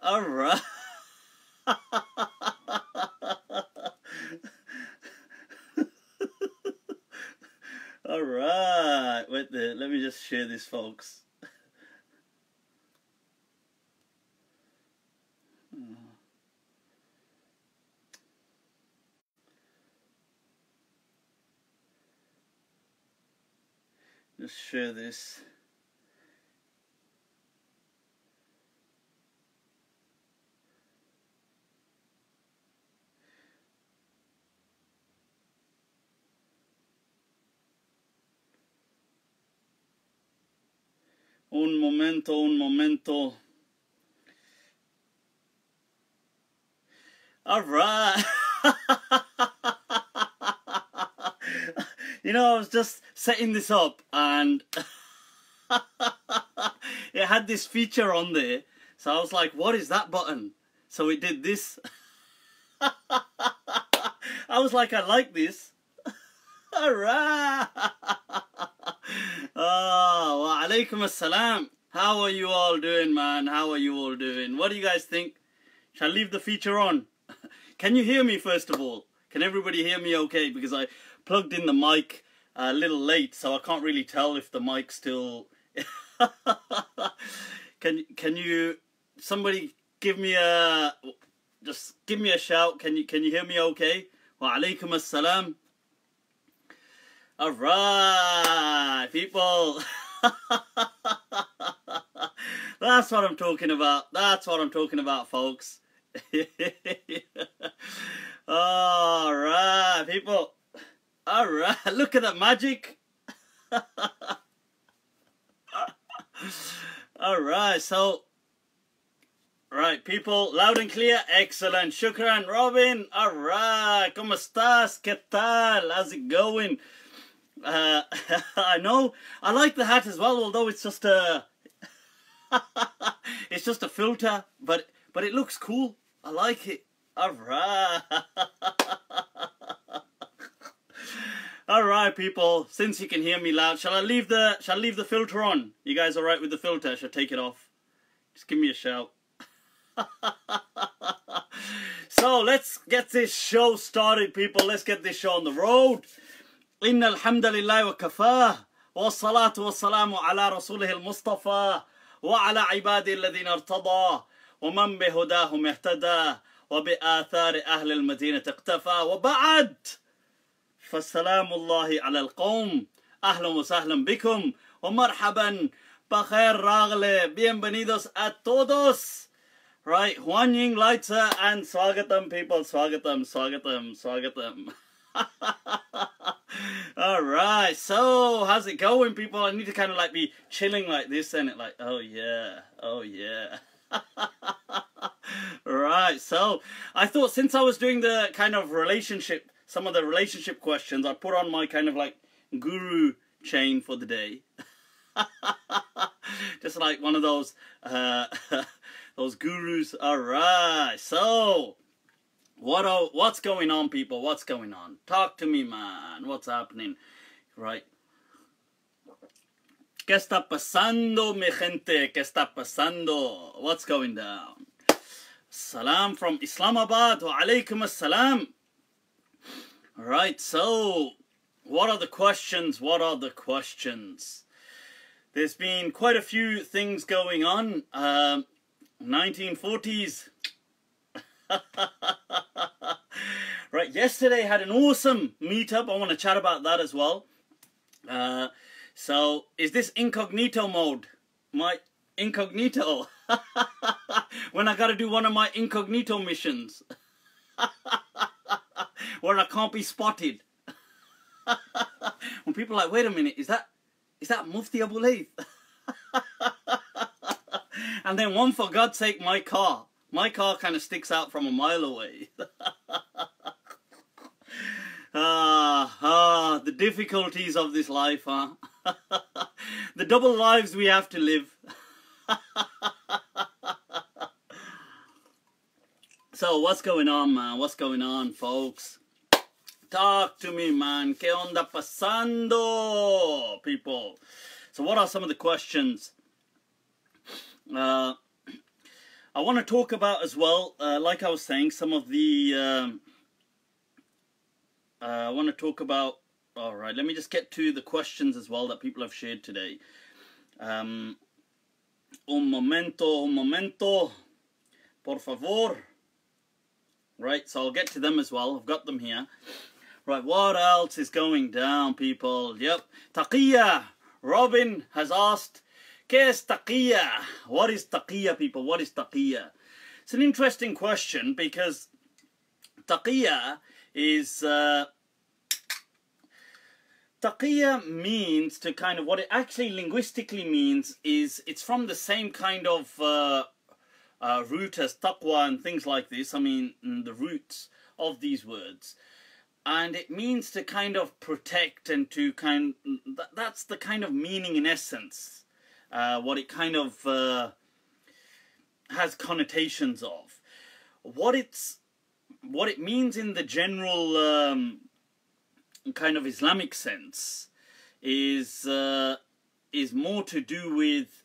Alright. Alright. Wait there. Let me just share this, folks. Just share this. Un momento, un momento. All right. You know, I was just setting this up and it had this feature on there. So I was like, what is that button? So it did this. I was like, I like this. All right. Oh, wa alaikum assalam. How are you all doing, man? How are you all doing? What do you guys think? Shall I leave the feature on? Can you hear me, first of all? Can everybody hear me okay? Because I plugged in the mic a little late, so I can't really tell if the mic's still... Can you... Somebody give me a... Just give me a shout. Can you hear me okay? Wa alaikum assalam. Alright, people. That's what I'm talking about. That's what I'm talking about, folks. Alright, people. Alright, look at that magic. Alright, so... Right, people, loud and clear. Excellent. Shukran, Robin. Alright, ¿cómo estás? ¿Qué tal? How's it going? I know. I like the hat as well, although it's just a... it's just a filter, but it looks cool. I like it. Alright. Alright, people. Since you can hear me loud, shall I leave the filter on? You guys alright with the filter? Shall I take it off? Just give me a shout. So let's get this show started, people. Let's get this show on the road. Inna alhamdulillah wa kafah wa salatu wa salamu ala rasulih al-Mustafa wa ala ibadi alladhina irtada wa man bihudahum ihtada wa bi athari ahli al-Madinah iqtafa wa ba'd فالسلام الله على القوم أهلا وسهلا بكم ومرحبا بخير راغله bienvenidos a todos. Right, Huan Ying Layth and Swagatam, people. Swagatam, Swagatam, Swagatam. Alright, so how's it going, people? I need to kind of like be chilling like this and it like, oh yeah, oh yeah. Right, so I thought since I was doing the kind of relationship, some of the relationship questions, I put on my kind of like guru chain for the day. Just like one of those those gurus. Alright, so what's going on, people? What's going on? Talk to me, man. What's happening? Right. ¿Qué está pasando, mi gente? ¿Qué está pasando? What's going down? Salam from Islamabad. Wa alaikum assalam. Alright, so what are the questions? What are the questions? There's been quite a few things going on. 1940s. Right, yesterday had an awesome meetup. I want to chat about that as well. So, is this incognito mode? My incognito. When I gotta do one of my incognito missions. Where I can't be spotted. When people are like, wait a minute, is that Mufti Abu Layth? And then one, for God's sake, my car. My car kind of sticks out from a mile away. The difficulties of this life, huh? The double lives we have to live. So, what's going on, man? What's going on, folks? Talk to me, man. ¿Qué onda pasando, people? So, what are some of the questions? I want to talk about as well, like I was saying, some of the, I want to talk about, alright, let me just get to the questions as well that people have shared today. Un momento, por favor. Right, so I'll get to them as well, I've got them here. Right, what else is going down, people? Yep, Taqiyya. Robin has asked, ¿Qué es Taqiyya? What is Taqiyya, people? What is Taqiyya? It's an interesting question because Taqiyya is... Taqiyya means to kind of... What it actually linguistically means is it's from the same kind of root as taqwa and things like this. I mean, the roots of these words. And it means to kind of protect and to kind... That's the kind of meaning in essence. What it kind of has connotations of. What it means in the general kind of Islamic sense is more to do with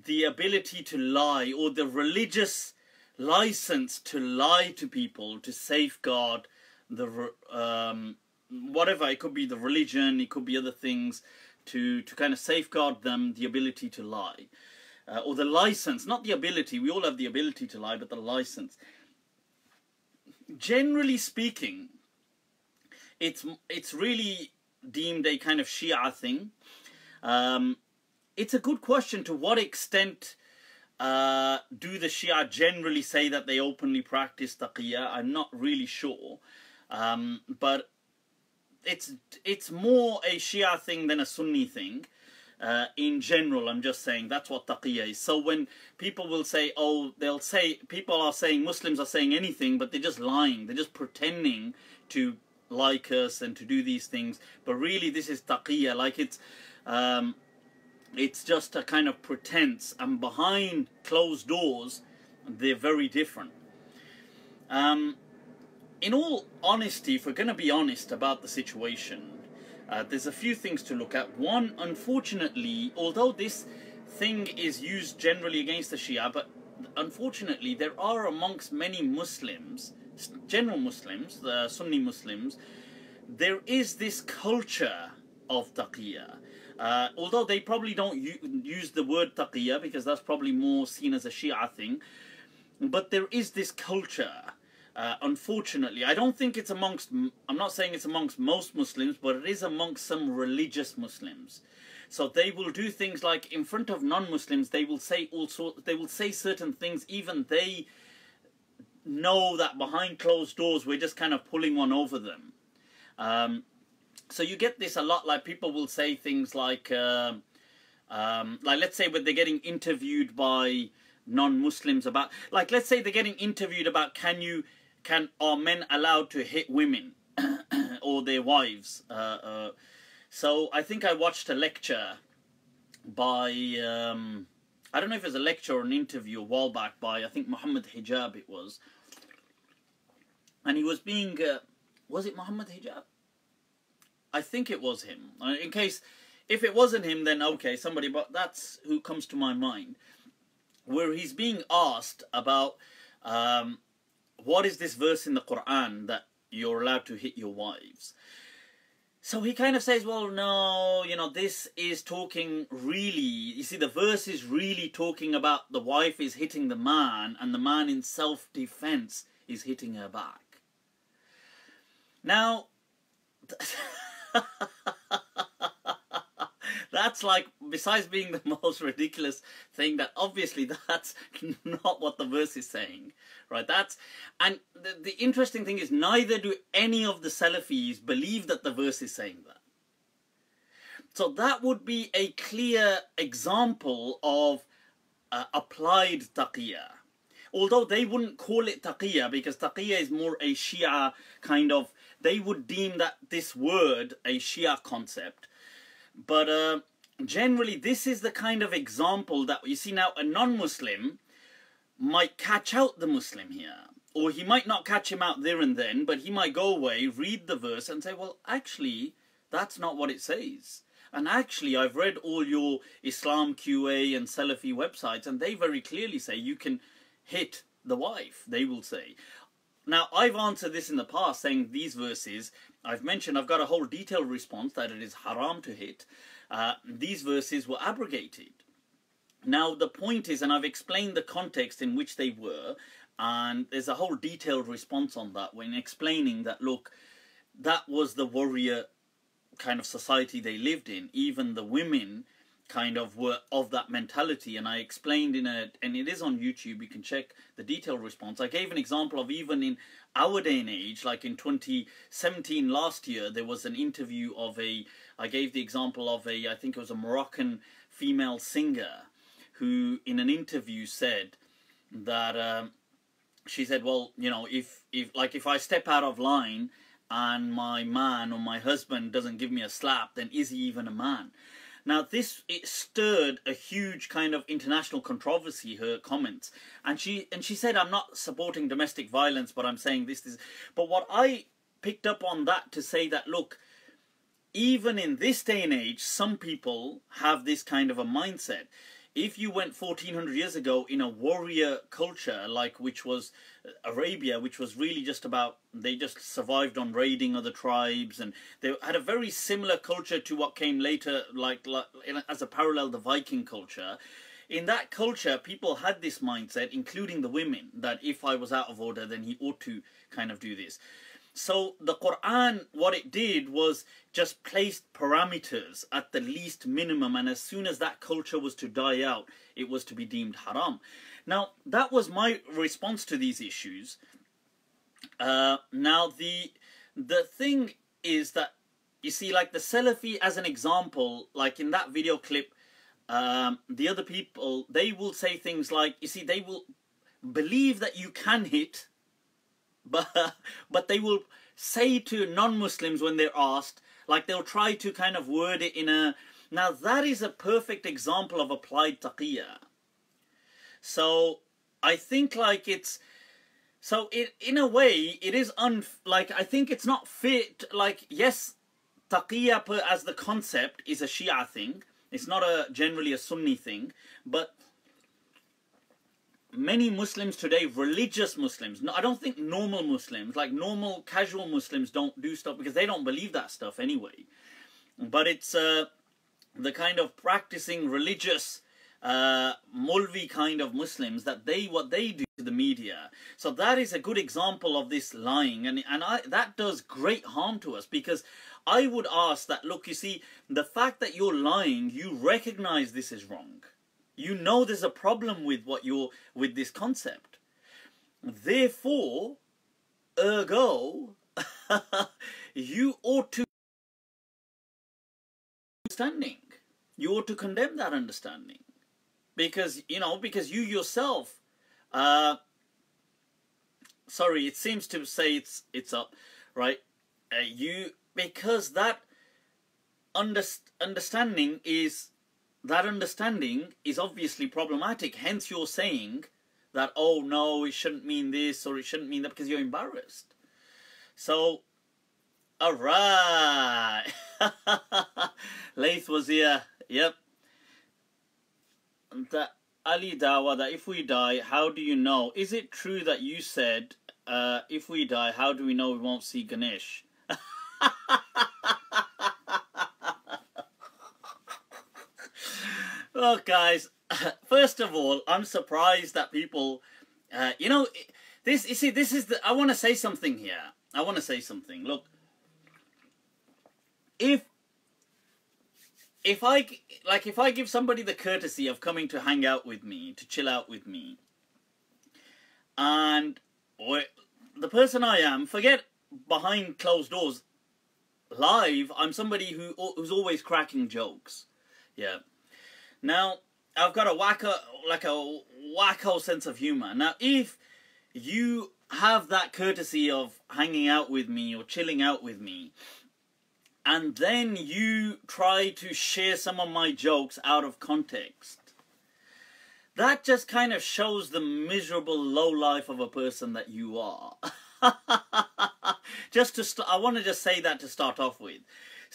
the ability to lie, or the religious license to lie to people, to safeguard the whatever. It could be the religion, it could be other things, to kind of safeguard them, the ability to lie, or the license, not the ability. We all have the ability to lie, but the license. Generally speaking, it's really deemed a kind of Shia thing. It's a good question, to what extent do the Shia generally say that they openly practice Taqiyya? I'm not really sure. But it's more a Shia thing than a Sunni thing. In general, I'm just saying that's what Taqiyya is. So when people will say, oh, they'll say, people are saying, Muslims are saying anything, but they're just lying. They're just pretending to like us and to do these things. But really this is Taqiyya. Like it's just a kind of pretense. And behind closed doors, they're very different. In all honesty, if we're going to be honest about the situation, there's a few things to look at. One, unfortunately, although this thing is used generally against the Shia, but unfortunately there are amongst many Muslims, general Muslims, the Sunni Muslims, there is this culture of Taqiyya. Although they probably don't use the word Taqiyya, because that's probably more seen as a Shia thing, but there is this culture. Unfortunately, I don't think it's amongst, I'm not saying it's amongst most Muslims, but it is amongst some religious Muslims. So they will do things like, in front of non-Muslims, they will say they will say certain things, even they know that behind closed doors we're just kind of pulling one over them. So you get this a lot, like people will say things like let's say when they're getting interviewed by non-Muslims about, like let's say they're getting interviewed about are men allowed to hit women or their wives? So I think I watched a lecture by, I don't know if it was a lecture or an interview a while back by, I think Muhammad Hijab it was. And he was being, was it Muhammad Hijab? I think it was him. In case, if it wasn't him, then okay, somebody, but that's who comes to my mind. Where he's being asked about, what is this verse in the Quran that you're allowed to hit your wives? So he kind of says, well, no, you know, this is talking really, you see, the verse is really talking about the wife is hitting the man, and the man in self-defense is hitting her back. Now, that's like, besides being the most ridiculous thing, that obviously that's not what the verse is saying, right? And the interesting thing is, neither do any of the Salafis believe that the verse is saying that. So that would be a clear example of applied Taqiyya. Although they wouldn't call it Taqiyya, because Taqiyya is more a Shia kind of, they would deem that this word a Shia concept. But generally, this is the kind of example that, you see now, a non-Muslim might catch out the Muslim here. Or he might not catch him out there and then, but he might go away, read the verse and say, well, actually, that's not what it says. And actually, I've read all your Islam QA and Salafi websites, and they very clearly say you can hit the wife, they will say. Now, I've answered this in the past, saying these verses, I've mentioned, I've got a whole detailed response that it is haram to hit. These verses were abrogated. Now, the point is, and I've explained the context in which they were, and there's a whole detailed response on that when explaining that, look, that was the warrior kind of society they lived in. Even the women kind of were of that mentality, and I explained in a, and it is on YouTube, you can check the detailed response. I gave an example of even in our day and age, like in 2017 last year, there was an interview of I gave the example of I think it was a Moroccan female singer who in an interview said that she said, well, you know, if I step out of line and my man or my husband doesn't give me a slap, then is he even a man? Now it stirred a huge kind of international controversy, her comments. And she said, I'm not supporting domestic violence, but I'm saying this. But what I picked up on that to say that, look, even in this day and age, some people have this kind of a mindset. If you went 1400 years ago in a warrior culture, like which was Arabia, which was really just about, they just survived on raiding other tribes, and they had a very similar culture to what came later, like as a parallel, the Viking culture. In that culture, people had this mindset, including the women, that if I was out of order, then he ought to kind of do this. So the Quran, what it did was just placed parameters at the least minimum, and as soon as that culture was to die out, it was to be deemed haram. Now, that was my response to these issues. Now, the thing is that, you see, like the Salafi as an example, like in that video clip, the other people, they will say things like, you see, they will believe that you can hit, but they will say to non-Muslims when they're asked, like they'll try to kind of word it in a... Now that is a perfect example of applied taqiyya. So I think like it's... So in a way, it is like, I think it's not fit, like, yes, taqiyya as the concept is a Shia thing. It's not generally a Sunni thing, but many Muslims today, religious Muslims, I don't think normal Muslims, like normal casual Muslims, don't do stuff because they don't believe that stuff anyway. But it's the kind of practicing religious Mulvi kind of Muslims that what they do to the media. So that is a good example of this lying, and that does great harm to us, because I would ask that, look, you see, the fact that you're lying, you recognize this is wrong. You know there's a problem with with this concept. Therefore, ergo, you ought to understanding. You ought to condemn that understanding. Because, you know, because you yourself, sorry, it seems to say it's up, right? Because that understanding is obviously problematic. Hence you're saying that, oh no, it shouldn't mean this or it shouldn't mean that, because you're embarrassed. So, alright. Layth was here. Yep. That Ali Dawa, that if we die, how do you know? Is it true that you said, if we die, how do we know we won't see Ganesh? Look, guys, first of all, I'm surprised that people, you know, this is I want to say something here. I want to say something. Look, if I give somebody the courtesy of coming to hang out with me, to chill out with me, and the person I am, forget behind closed doors, live, I'm somebody who's always cracking jokes. Yeah. Now, I've got a wacko sense of humor. Now, if you have that courtesy of hanging out with me or chilling out with me, and then you try to share some of my jokes out of context, that just kind of shows the miserable low life of a person that you are. I want to just say that to start off with.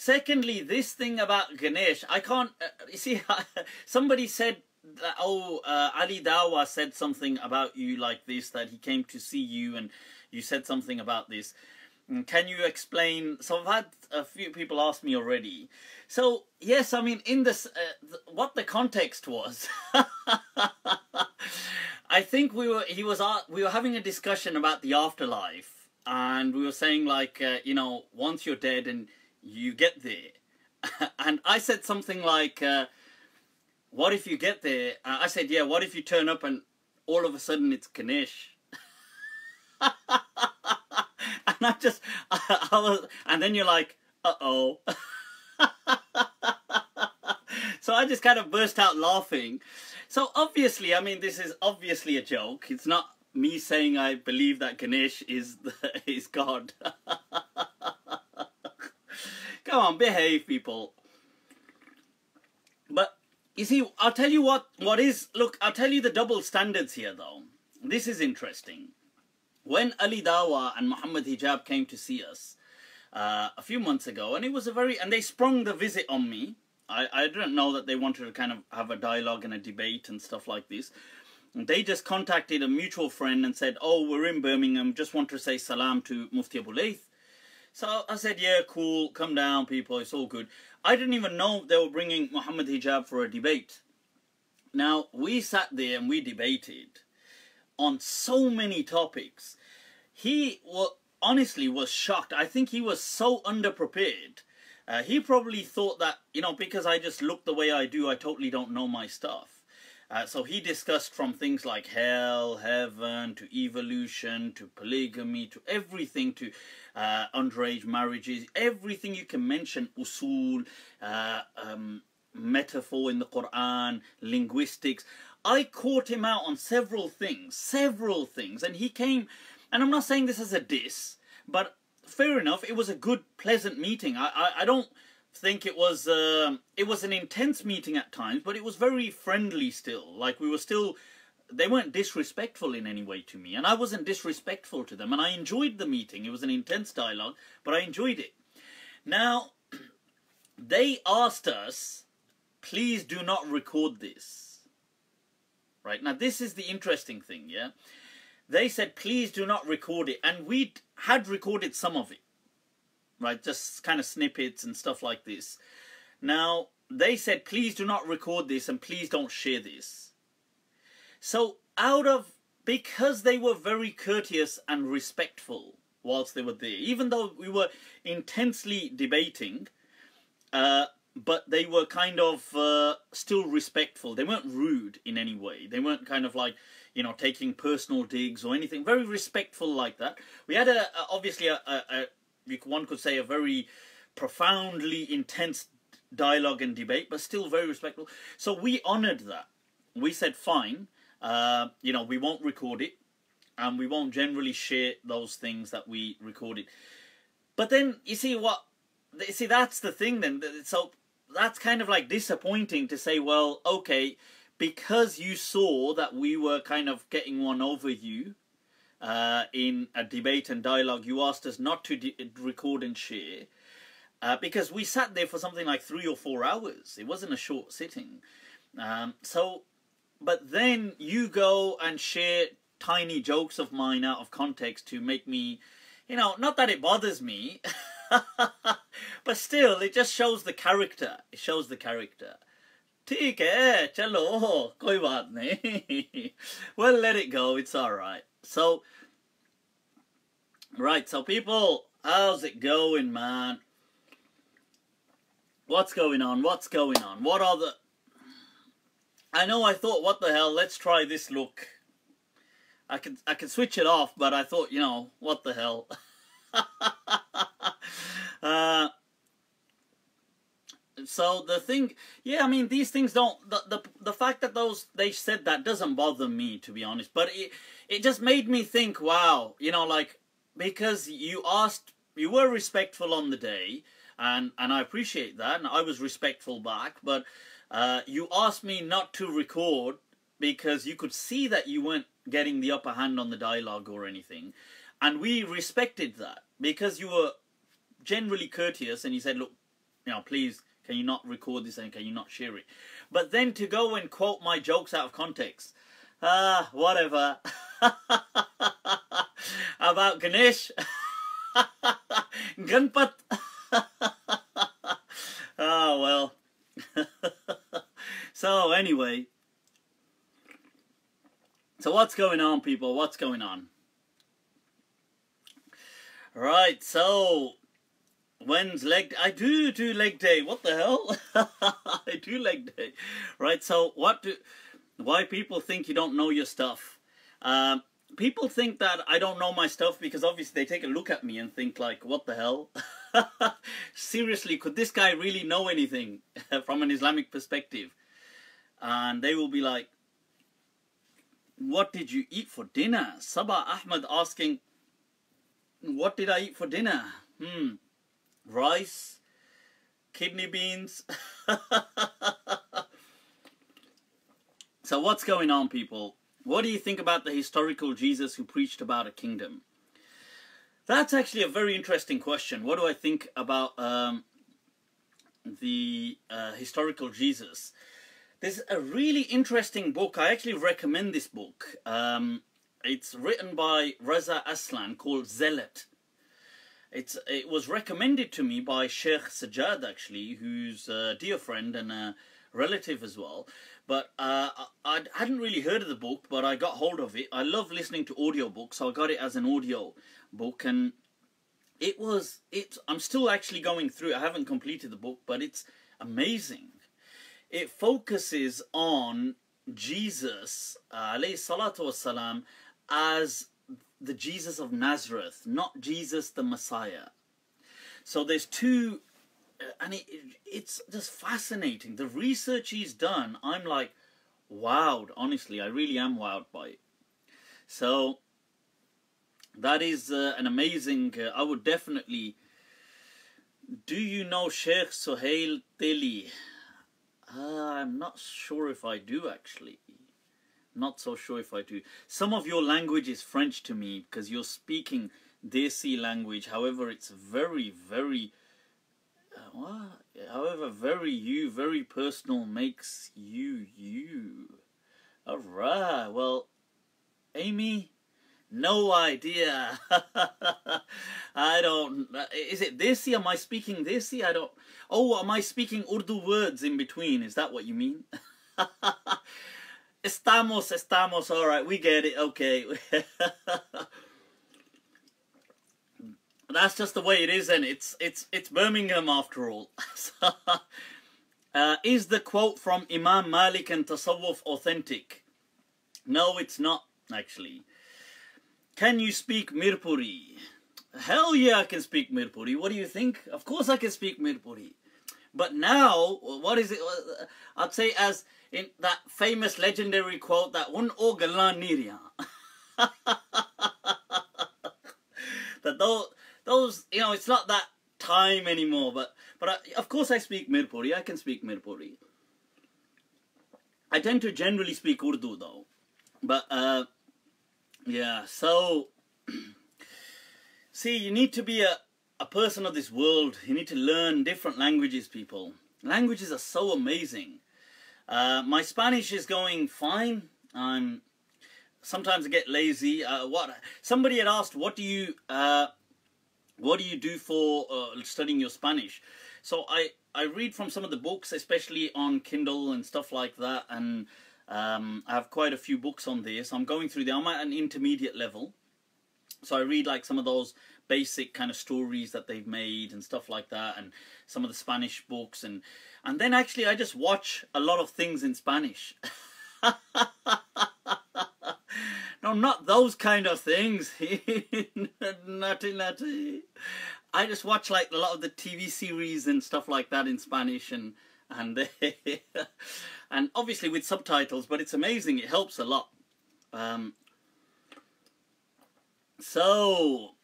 Secondly, this thing about Ganesh, I can't, you see, somebody said Ali Dawa said something about you like this, that he came to see you and you said something about this. Can you explain? So I've had a few people ask me already. So yes, I mean, in this, what the context was, I think we were having a discussion about the afterlife, and we were saying like, you know, once you're dead and you get there, and I said something like, what if you get there? I said, yeah, what if you turn up and all of a sudden it's Ganesh? And I was, and then you're like, uh-oh. So I just kind of burst out laughing. So obviously, I mean, this is obviously a joke. It's not me saying I believe that Ganesh is God. Come on, behave, people. But you see, I'll tell you what is, look, I'll tell you the double standards here, though. This is interesting. When Ali Dawa and Muhammad Hijab came to see us a few months ago, and it was and they sprung the visit on me. I didn't know that they wanted to kind of have a dialogue and a debate and stuff like this. And they just contacted a mutual friend and said, oh, we're in Birmingham, just want to say salam to Mufti Layth. So I said, yeah, cool, come down, people, it's all good. I didn't even know they were bringing Muhammad Hijab for a debate. Now, we sat there and we debated on so many topics. He honestly was shocked. I think he was so underprepared. He probably thought that, you know, because I just look the way I do, I totally don't know my stuff. So he discussed from things like hell, heaven, to evolution, to polygamy, to everything, to underage marriages, everything you can mention, usul, metaphor in the Quran, linguistics. I caught him out on several things, and he came, and I'm not saying this as a diss, but fair enough, it was a good, pleasant meeting. I don't think it was an intense meeting at times, but it was very friendly still. Like, we were still, they weren't disrespectful in any way to me, and I wasn't disrespectful to them, and I enjoyed the meeting. It was an intense dialogue, but I enjoyed it. Now, they asked us, please do not record this. Right, now this is the interesting thing, yeah? They said, please do not record it, and we had recorded some of it. Right, just kind of snippets and stuff like this. Now, they said, please do not record this and please don't share this. So, because they were very courteous and respectful whilst they were there, even though we were intensely debating, but they were kind of still respectful. They weren't rude in any way. They weren't kind of like, you know, taking personal digs or anything. Very respectful like that. We had obviously one could say a very profoundly intense dialogue and debate, but still very respectful. So we honoured that. We said, fine, you know, we won't record it, and we won't generally share those things that we recorded. But then, you see, that's the thing then. So that's kind of like disappointing to say, well, okay, because you saw that we were kind of getting one over you, in a debate and dialogue, you asked us not to record and share, because we sat there for something like 3 or 4 hours. It wasn't a short sitting. But then you go and share tiny jokes of mine out of context to make me, you know, not that it bothers me, but still, it just shows the character. It shows the character. ठीक है, चलो, कोई बात नहीं. Well, let it go. It's all right. So, right, so people, how's it going, man? What's going on? What's going on? What are the... I know, I thought, what the hell, let's try this look. I could switch it off, but I thought, you know, what the hell. So the thing, yeah, I mean, these things don't, the fact that they said that doesn't bother me, to be honest, but it just made me think, wow, you know, like, because you were respectful on the day, and I appreciate that, and I was respectful back, but you asked me not to record because you could see that you weren't getting the upper hand on the dialogue or anything, and we respected that, because you were generally courteous, and you said, look, you know, please, Can you not record this and can you not share it? But then to go and quote my jokes out of context, whatever. About Ganesh, Ganpat. Oh well. So anyway, so what's going on, people? What's going on? Right, so when's leg day? I do leg day. What the hell? I do leg day. Right, so why people think you don't know your stuff? People think that I don't know my stuff because obviously they take a look at me and think like, what the hell? Seriously, could this guy really know anything from an Islamic perspective? And they will be like, what did you eat for dinner? Sabah Ahmed asking, what did I eat for dinner? Rice, kidney beans. So what's going on, people? What do you think about the historical Jesus who preached about a kingdom? That's actually a very interesting question. What do I think about the historical Jesus? There's a really interesting book. I actually recommend this book. It's written by Raza Aslan called Zealot. It was recommended to me by Sheikh Sajjad, actually, who's a dear friend and a relative as well. But I hadn't really heard of the book, but I got hold of it. I love listening to audiobooks, so I got it as an audio book. And I'm still actually going through it. I haven't completed the book, but it's amazing. It focuses on Jesus, alayhi salatu wassalam, as the Jesus of Nazareth, not Jesus the Messiah. So there's two, and it's just fascinating. The research he's done, I'm like, wowed. Honestly, I really am wowed by it. So that is an amazing, I would definitely, do you know Sheikh Suhail Teli? I'm not sure if I do, actually. Not so sure if I do. Some of your language is French to me because you're speaking Desi language. However, it's very, very, very personal, makes you. Alright, well, Amy, no idea. I don't, is it Desi? Am I speaking Desi? I don't, oh, am I speaking Urdu words in between? Is that what you mean? Estamos, alright, we get it, okay. That's just the way it is, and it's Birmingham after all. Is the quote from Imam Malik and Tasawuf authentic? No, it's not, actually. Can you speak Mirpuri? Hell yeah, I can speak Mirpuri. What do you think? Of course I can speak Mirpuri. But now, what is it? I'd say as in that famous legendary quote that un o galan nirya. That those, you know, it's not that time anymore. But of course I speak Mirpuri. I can speak Mirpuri. I tend to generally speak Urdu though. But yeah, so see, you need to be a person of this world. You need to learn different languages, people. Languages are so amazing. My Spanish is going fine. Sometimes I get lazy. Somebody had asked, what do you do for studying your Spanish? So I read from some of the books, especially on Kindle and stuff like that, and I have quite a few books on this. I'm going through them. I'm at an intermediate level, so I read like some of those basic kind of stories that they've made and stuff like that, and some of the Spanish books, and then actually I just watch a lot of things in Spanish. No, not those kind of things. Nutty. I just watch like a lot of the TV series and stuff like that in Spanish, and and obviously with subtitles, but it's amazing. It helps a lot. So,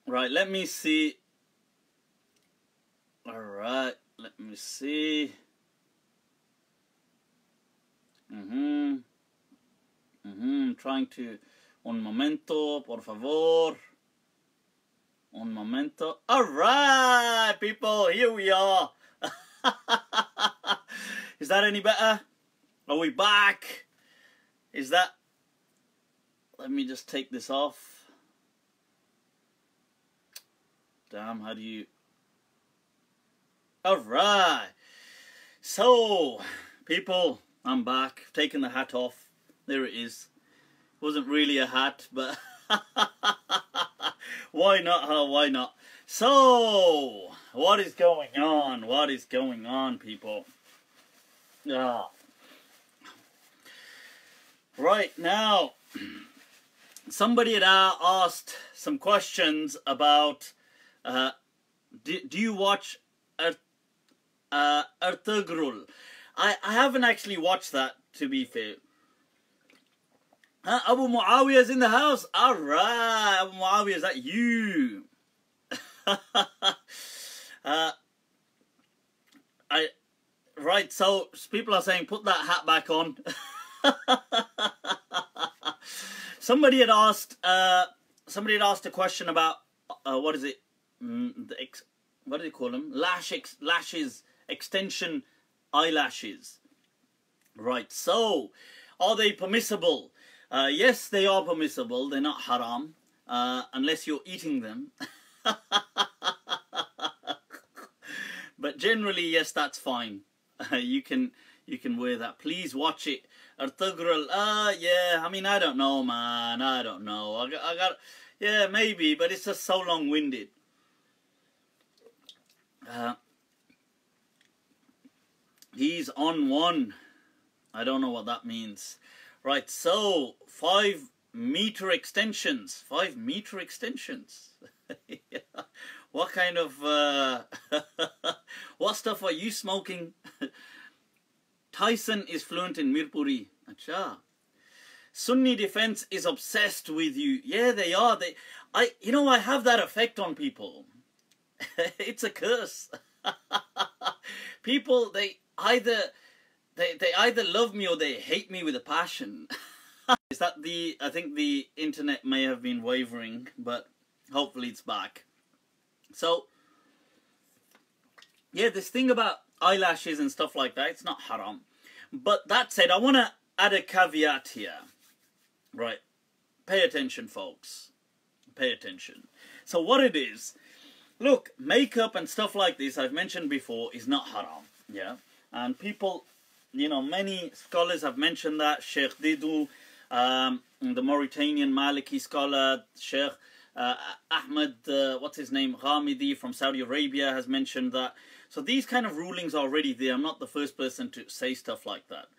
right, let me see. Alright, let me see. Trying to... Un momento, por favor. Un momento. Alright, people, here we are. Is that any better? Are we back? Is that... Let me just take this off. Damn, how do you... Alright. So, people, I'm back. I've taken the hat off. There it is. Wasn't really a hat, but... Why not, huh? Why not? So, what is going on? What is going on, people? Ah. Right, now, somebody had asked some questions about, do you watch Ertugral? I haven't actually watched that, to be fair. Abu Muawiyah's in the house. Alright, Abu Muawiyah, is that you? Right, so people are saying put that hat back on. Somebody had asked a question about what is it? What do they call them? Lashes, extension eyelashes. Right, so are they permissible? Yes, they are permissible. They're not haram, unless you're eating them. But generally, yes, that's fine. You can wear that. Please watch it. Ertugral. Yeah. I mean, I don't know, man. I don't know. I got. Yeah, maybe, but it's just so long-winded. He's on one. I don't know what that means. Right, so 5 meter extensions. 5 meter extensions. Yeah. What kind of what stuff are you smoking? Tyson is fluent in Mirpuri. Acha. Sunni Defense is obsessed with you. Yeah, they are. You know, I have that effect on people. It's a curse. People, they either love me or they hate me with a passion. Is that I think the internet may have been wavering, but hopefully it's back. So, yeah, this thing about eyelashes and stuff like that, it's not haram. But that said, I want to add a caveat here. Right. Pay attention, folks. Pay attention. So what it is, look, makeup and stuff like this, I've mentioned before, is not haram. Yeah. And people, you know, many scholars have mentioned that. Sheikh Didu, the Mauritanian Maliki scholar, Sheikh Ahmed, what's his name, Ghamidi from Saudi Arabia has mentioned that. So these kind of rulings are already there. I'm not the first person to say stuff like that.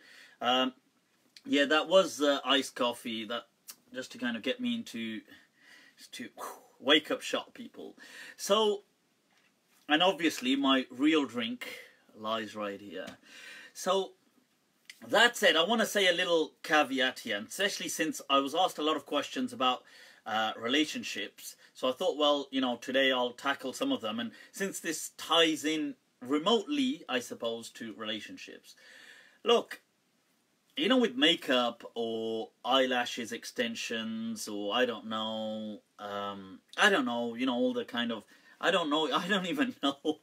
Yeah, that was iced coffee, that just to kind of get me into, to wake up shot, people. So, and obviously my real drink lies right here. So, that said, I want to say a little caveat here, and especially since I was asked a lot of questions about relationships. So I thought, well, you know, today I'll tackle some of them. And since this ties in remotely, I suppose, to relationships. Look, you know, with makeup or eyelashes extensions or I don't know, you know, all the kind of, I don't even know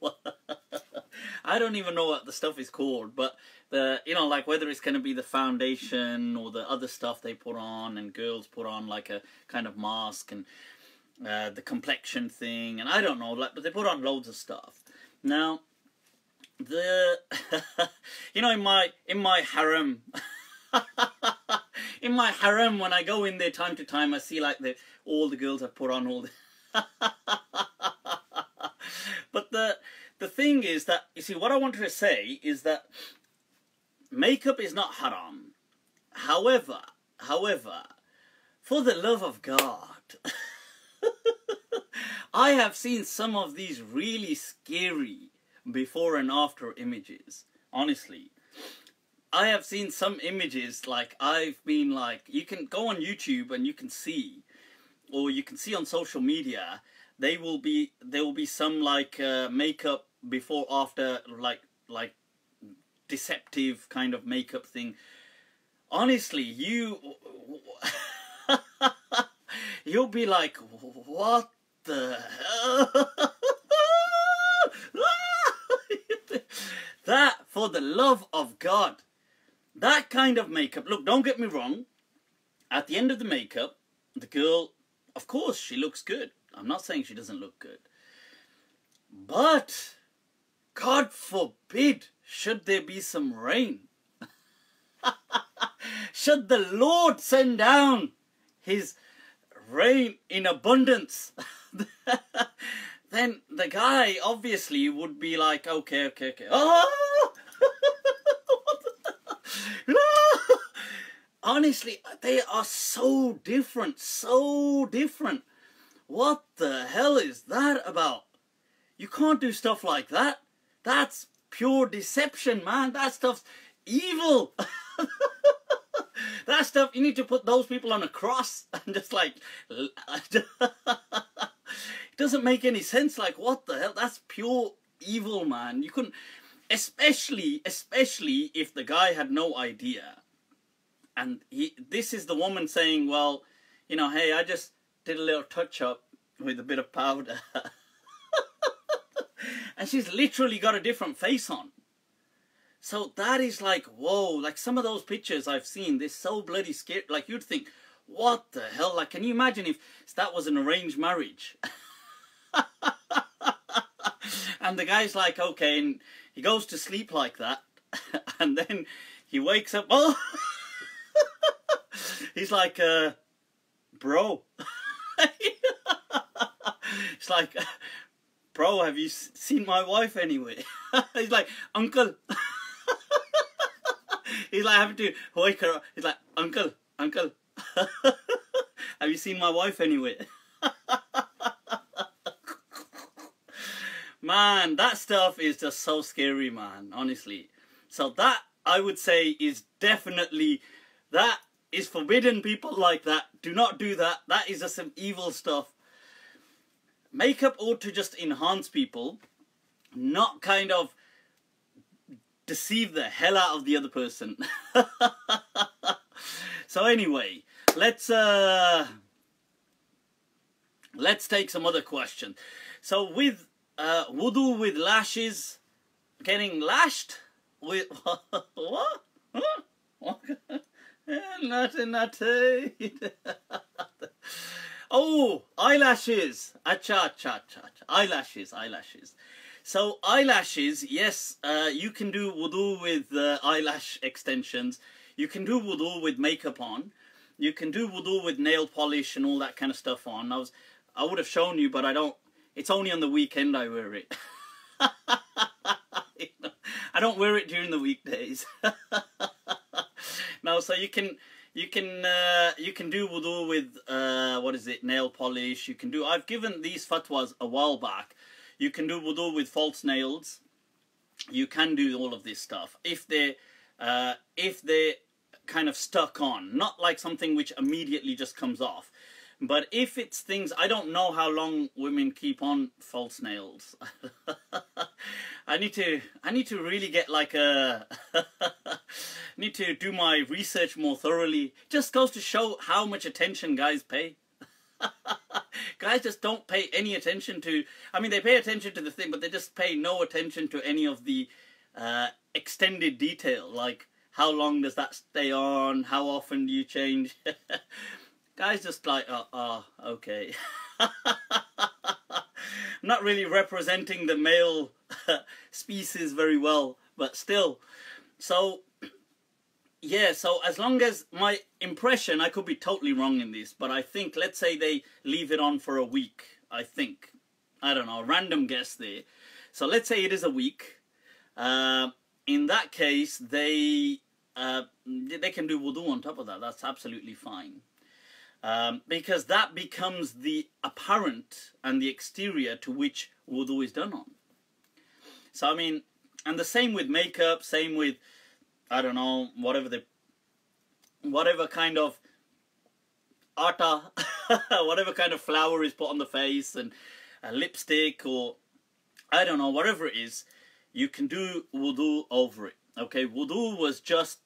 I don't even know what the stuff is called, but you know, like whether it's going to be the foundation or the other stuff they put on, and girls put on like a kind of mask, and the complexion thing, and I don't know, like, but they put on loads of stuff. Now, you know, in my harem, in my harem, when I go in there time to time, I see like all the girls have put on all the but the thing is that, you see, what I wanted to say is that makeup is not haram. However, for the love of God, I have seen some of these really scary before and after images. Honestly, I have seen some images, like I've been like, you can go on YouTube and you can see, or you can see on social media, there will be some like makeup before after, like deceptive kind of makeup thing. Honestly, you'll be like, what the hell? That, for the love of God, that kind of makeup. Look, don't get me wrong. At the end of the makeup, the girl, of course, she looks good. I'm not saying she doesn't look good. But, God forbid, should there be some rain. Should the Lord send down His rain in abundance, then the guy obviously would be like, okay. Oh! No! Honestly, they are so different, so different. What the hell is that about? You can't do stuff like that. That's pure deception, man. That stuff's evil. That stuff, you need to put those people on a cross and just like, it doesn't make any sense. Like, what the hell? That's pure evil, man. You couldn't, especially if the guy had no idea. And this is the woman saying, well, you know, hey, I just did a little touch up with a bit of powder. And she's literally got a different face on. So that is like, whoa, like some of those pictures I've seen, they're so bloody scary. Like you'd think, what the hell? Like, can you imagine if that was an arranged marriage? And the guy's like, okay, and he goes to sleep like that. And then he wakes up, oh! He's like, bro. It's like, bro, have you seen my wife anywhere? He's like, uncle. He's like having to wake her up. He's like, uncle. Have you seen my wife anywhere? Man, that stuff is just so scary, man, honestly. So that, I would say, is definitely, that is forbidden. People like that, do not do that. That is just some evil stuff. Makeup ought to just enhance people, not kind of deceive the hell out of the other person. So anyway, let's take some other questions. So with wudu with lashes, getting lashed with what? Huh? Not oh, eyelashes. Acha. Eyelashes. So eyelashes, yes, you can do wudu with eyelash extensions. You can do wudu with makeup on. You can do wudu with nail polish and all that kind of stuff on. I would have shown you, but I don't. It's only on the weekend I wear it. I don't wear it during the weekdays. No, so you can do wudu with what is it, nail polish. You can do. I've given these fatwas a while back. You can do wudu with false nails. You can do all of this stuff if they're kind of stuck on, not like something which immediately just comes off. But if it's things, I don't know how long women keep on false nails. I need to really get like a need to do my research more thoroughly. Just goes to show how much attention guys pay. Guys just don't pay any attention to, I mean, they pay attention to the thing, but they just pay no attention to any of the extended detail, like how long does that stay on, how often do you change. Guys just like, okay. I'm not really representing the male species very well, but still. So, yeah, so as long as my impression, I could be totally wrong in this, but I think, let's say they leave it on for a week, I think. I don't know, random guess there. So let's say it is a week. In that case, they can do wudu on top of that. That's absolutely fine. Because that becomes the apparent and the exterior to which wudu is done on. So, I mean, and the same with makeup, same with, I don't know, whatever kind of atta, whatever kind of flour is put on the face, and a lipstick, or I don't know, whatever it is, you can do wudu over it. Okay, wudu was just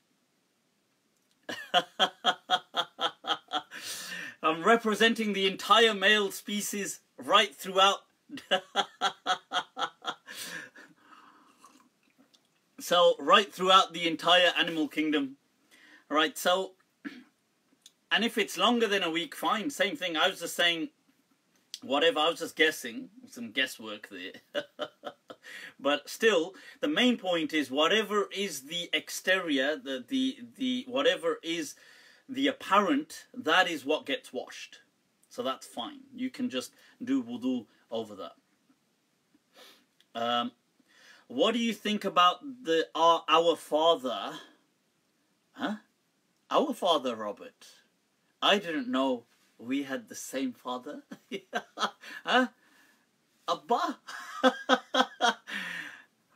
I'm representing the entire male species right throughout. So right throughout the entire animal kingdom, right? So, and if it's longer than a week, fine, same thing. I was just saying, whatever, I was just guessing, some guesswork there. But still, the main point is whatever is the exterior, the whatever is the apparent, that is what gets washed. So that's fine. You can just do wudu over that. What do you think about the our father? Huh? Our father, Robert. I didn't know we had the same father. Huh? Abba?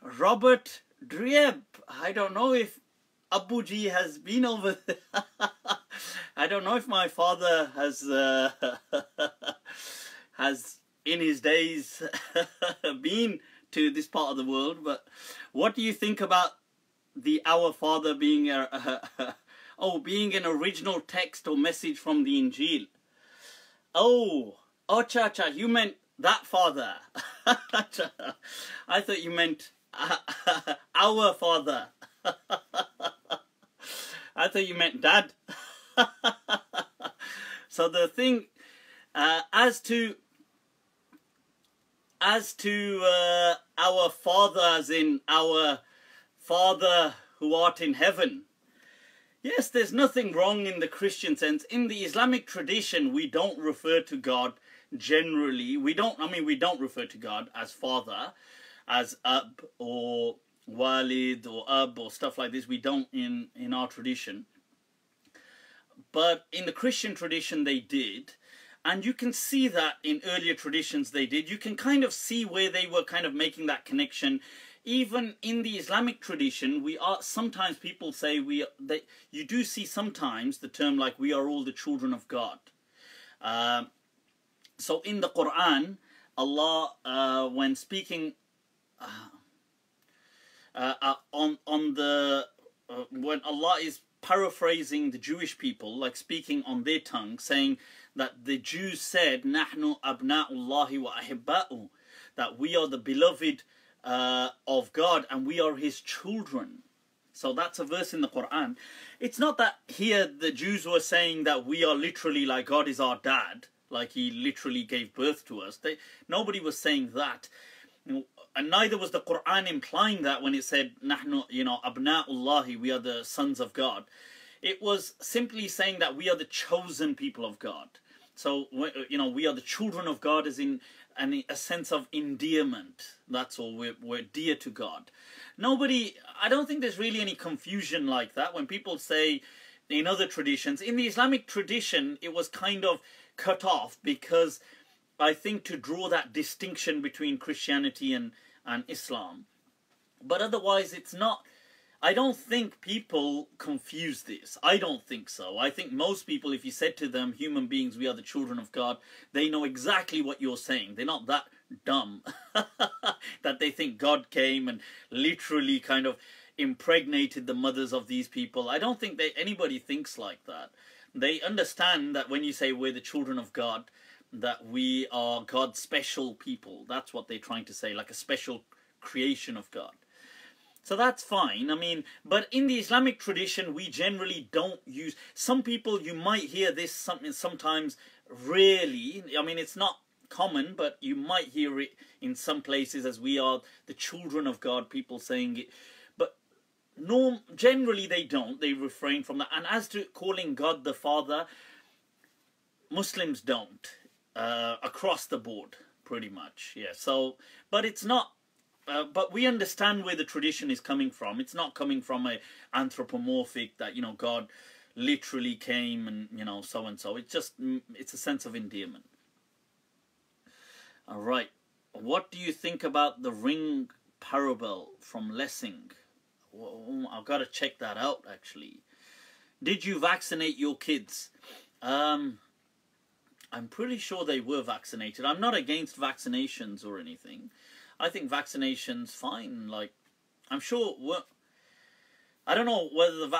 Robert Drieb. I don't know if Abuji has been over there. I don't know if my father has has in his days been to this part of the world. But what do you think about the Our Father being being an original text or message from the Injil? Oh, cha, you meant that father. I thought you meant our father. I thought you meant dad. So the thing, as to our Father, as in our Father who art in heaven. Yes, there's nothing wrong in the Christian sense. In the Islamic tradition, we don't refer to God generally. We don't refer to God as Father, as Ab or Walid or Ab or stuff like this. We don't in our tradition. But in the Christian tradition, they did. And you can see that in earlier traditions they did. You can kind of see where they were kind of making that connection. Even in the Islamic tradition, sometimes people say you do see sometimes the term like we are all the children of God. So in the Quran, Allah, when speaking when Allah is paraphrasing the Jewish people, like speaking on their tongue, saying that the Jews said, "Nahnu abna'ullahi wa ahibba'u," that we are the beloved of God and we are His children. So that's a verse in the Quran. It's not that here the Jews were saying that we are literally like God is our dad, like He literally gave birth to us. Nobody was saying that. And neither was the Quran implying that when it said, "Nahnu, abna'ullahi," we are the sons of God. It was simply saying that we are the chosen people of God. So, we are the children of God as in a sense of endearment. That's all. We're dear to God. I don't think there's really any confusion like that when people say in other traditions. In the Islamic tradition, it was kind of cut off because I think to draw that distinction between Christianity and Islam. But otherwise, it's not. I don't think people confuse this. I don't think so. I think most people, if you said to them, human beings, we are the children of God, they know exactly what you're saying. They're not that dumb that they think God came and literally kind of impregnated the mothers of these people. I don't think anybody thinks like that. They understand that when you say we're the children of God, that we are God's special people. That's what they're trying to say, like a special creation of God. So that's fine. But in the Islamic tradition, we generally don't use. Some people, you might hear this sometimes, rarely. It's not common, but you might hear it in some places as we are the children of God, people saying it. But generally they don't. They refrain from that. And as to calling God the Father, Muslims don't. Across the board, pretty much. Yeah. So, but it's not. But we understand where the tradition is coming from. It's not coming from a anthropomorphic that, God literally came and, so and so. It's a sense of endearment. All right. What do you think about the ring parable from Lessing? I've got to check that out, actually. Did you vaccinate your kids? I'm pretty sure they were vaccinated. I'm not against vaccinations or anything. I think vaccinations fine. Like, I'm sure. I don't know whether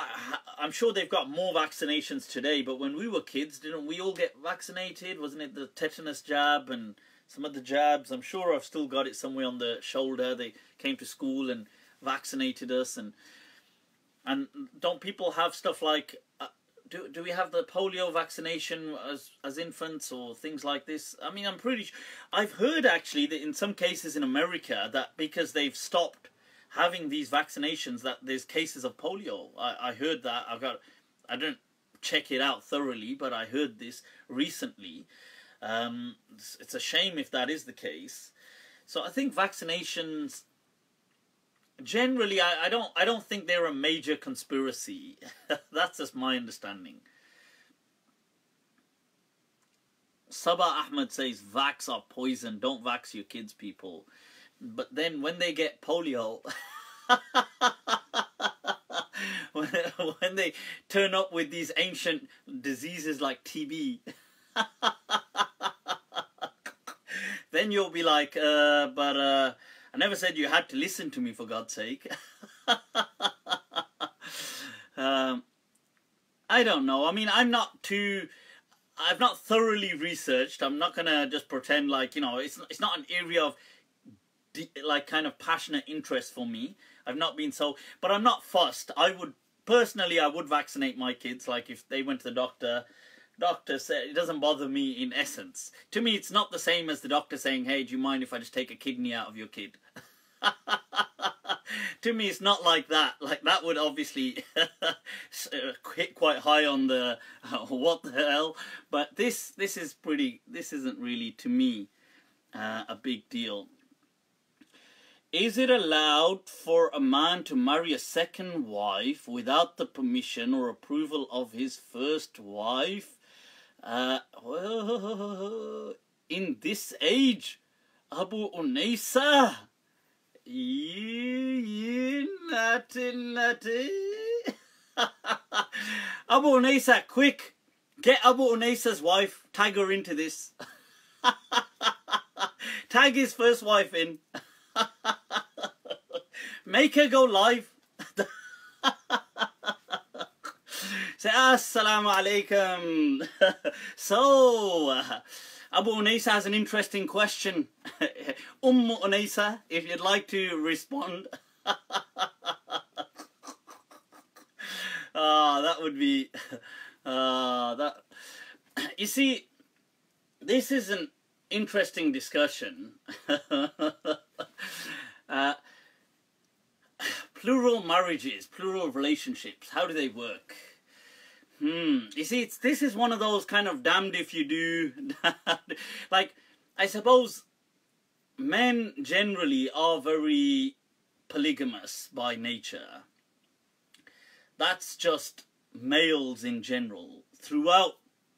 I'm sure they've got more vaccinations today. But when we were kids, didn't we all get vaccinated? Wasn't it the tetanus jab and some other jabs? I'm sure I've still got it somewhere on the shoulder. They came to school and vaccinated us, and don't people have stuff like do we have the polio vaccination as infants or things like this? I mean, I'm pretty sure, I've heard actually that in some cases in America that because they've stopped having these vaccinations that there's cases of polio. I heard that. I don't check it out thoroughly, but I heard this recently. It's a shame if that is the case. So I think vaccinations generally, I don't think they're a major conspiracy. That's just my understanding. Sabah Ahmed says, vax are poison. Don't vax your kids, people. But then when they get polio, when they turn up with these ancient diseases like TB, then you'll be like, but I never said you had to listen to me, for God's sake. I don't know. I mean, I've not thoroughly researched. I'm not going to just pretend like, you know, it's not an area of like kind of passionate interest for me. I've not been so, but I'm not fussed. I would vaccinate my kids. Like if they went to the doctor said, it doesn't bother me in essence. To me, it's not the same as the doctor saying, hey, do you mind if I just take a kidney out of your kid? To me, it's not like that. Like that would obviously hit quite high on the what the hell. But this isn't really, to me, a big deal. Is it allowed for a man to marry a second wife without the permission or approval of his first wife? In this age, Abu Unaysa, Abu Unaysa, quick, get Abu Unaysa's wife, tag her into this. Tag his first wife in. Make her go live. Say assalamu alaikum. So Abu Unaysa has an interesting question. Unaysa, if you'd like to respond. That would be that. You see, this is an interesting discussion. Plural marriages, plural relationships, how do they work? You see, this is one of those kind of damned if you do. Like, I suppose men generally are very polygamous by nature. That's just males in general, throughout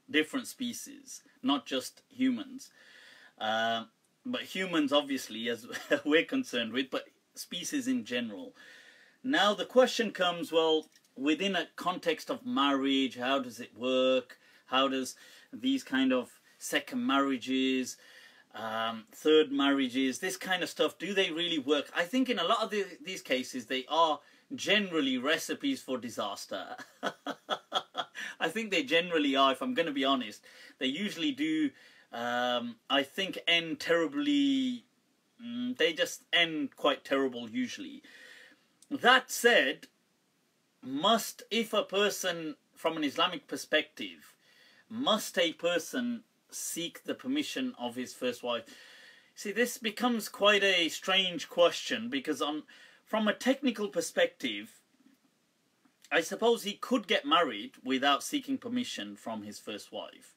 different species, not just humans. But humans, obviously, as we're concerned with, but species in general. Now the question comes, well, within a context of marriage, how does it work? How does these kind of second marriages, third marriages, this kind of stuff, do they really work? I think in a lot of these cases, they are generally recipes for disaster. I think they generally are, if I'm going to be honest. They usually do, I think, end terribly. They just end quite terrible usually. That said, if a person, from an Islamic perspective, must a person seek the permission of his first wife? See, this becomes quite a strange question, because from a technical perspective, I suppose he could get married without seeking permission from his first wife.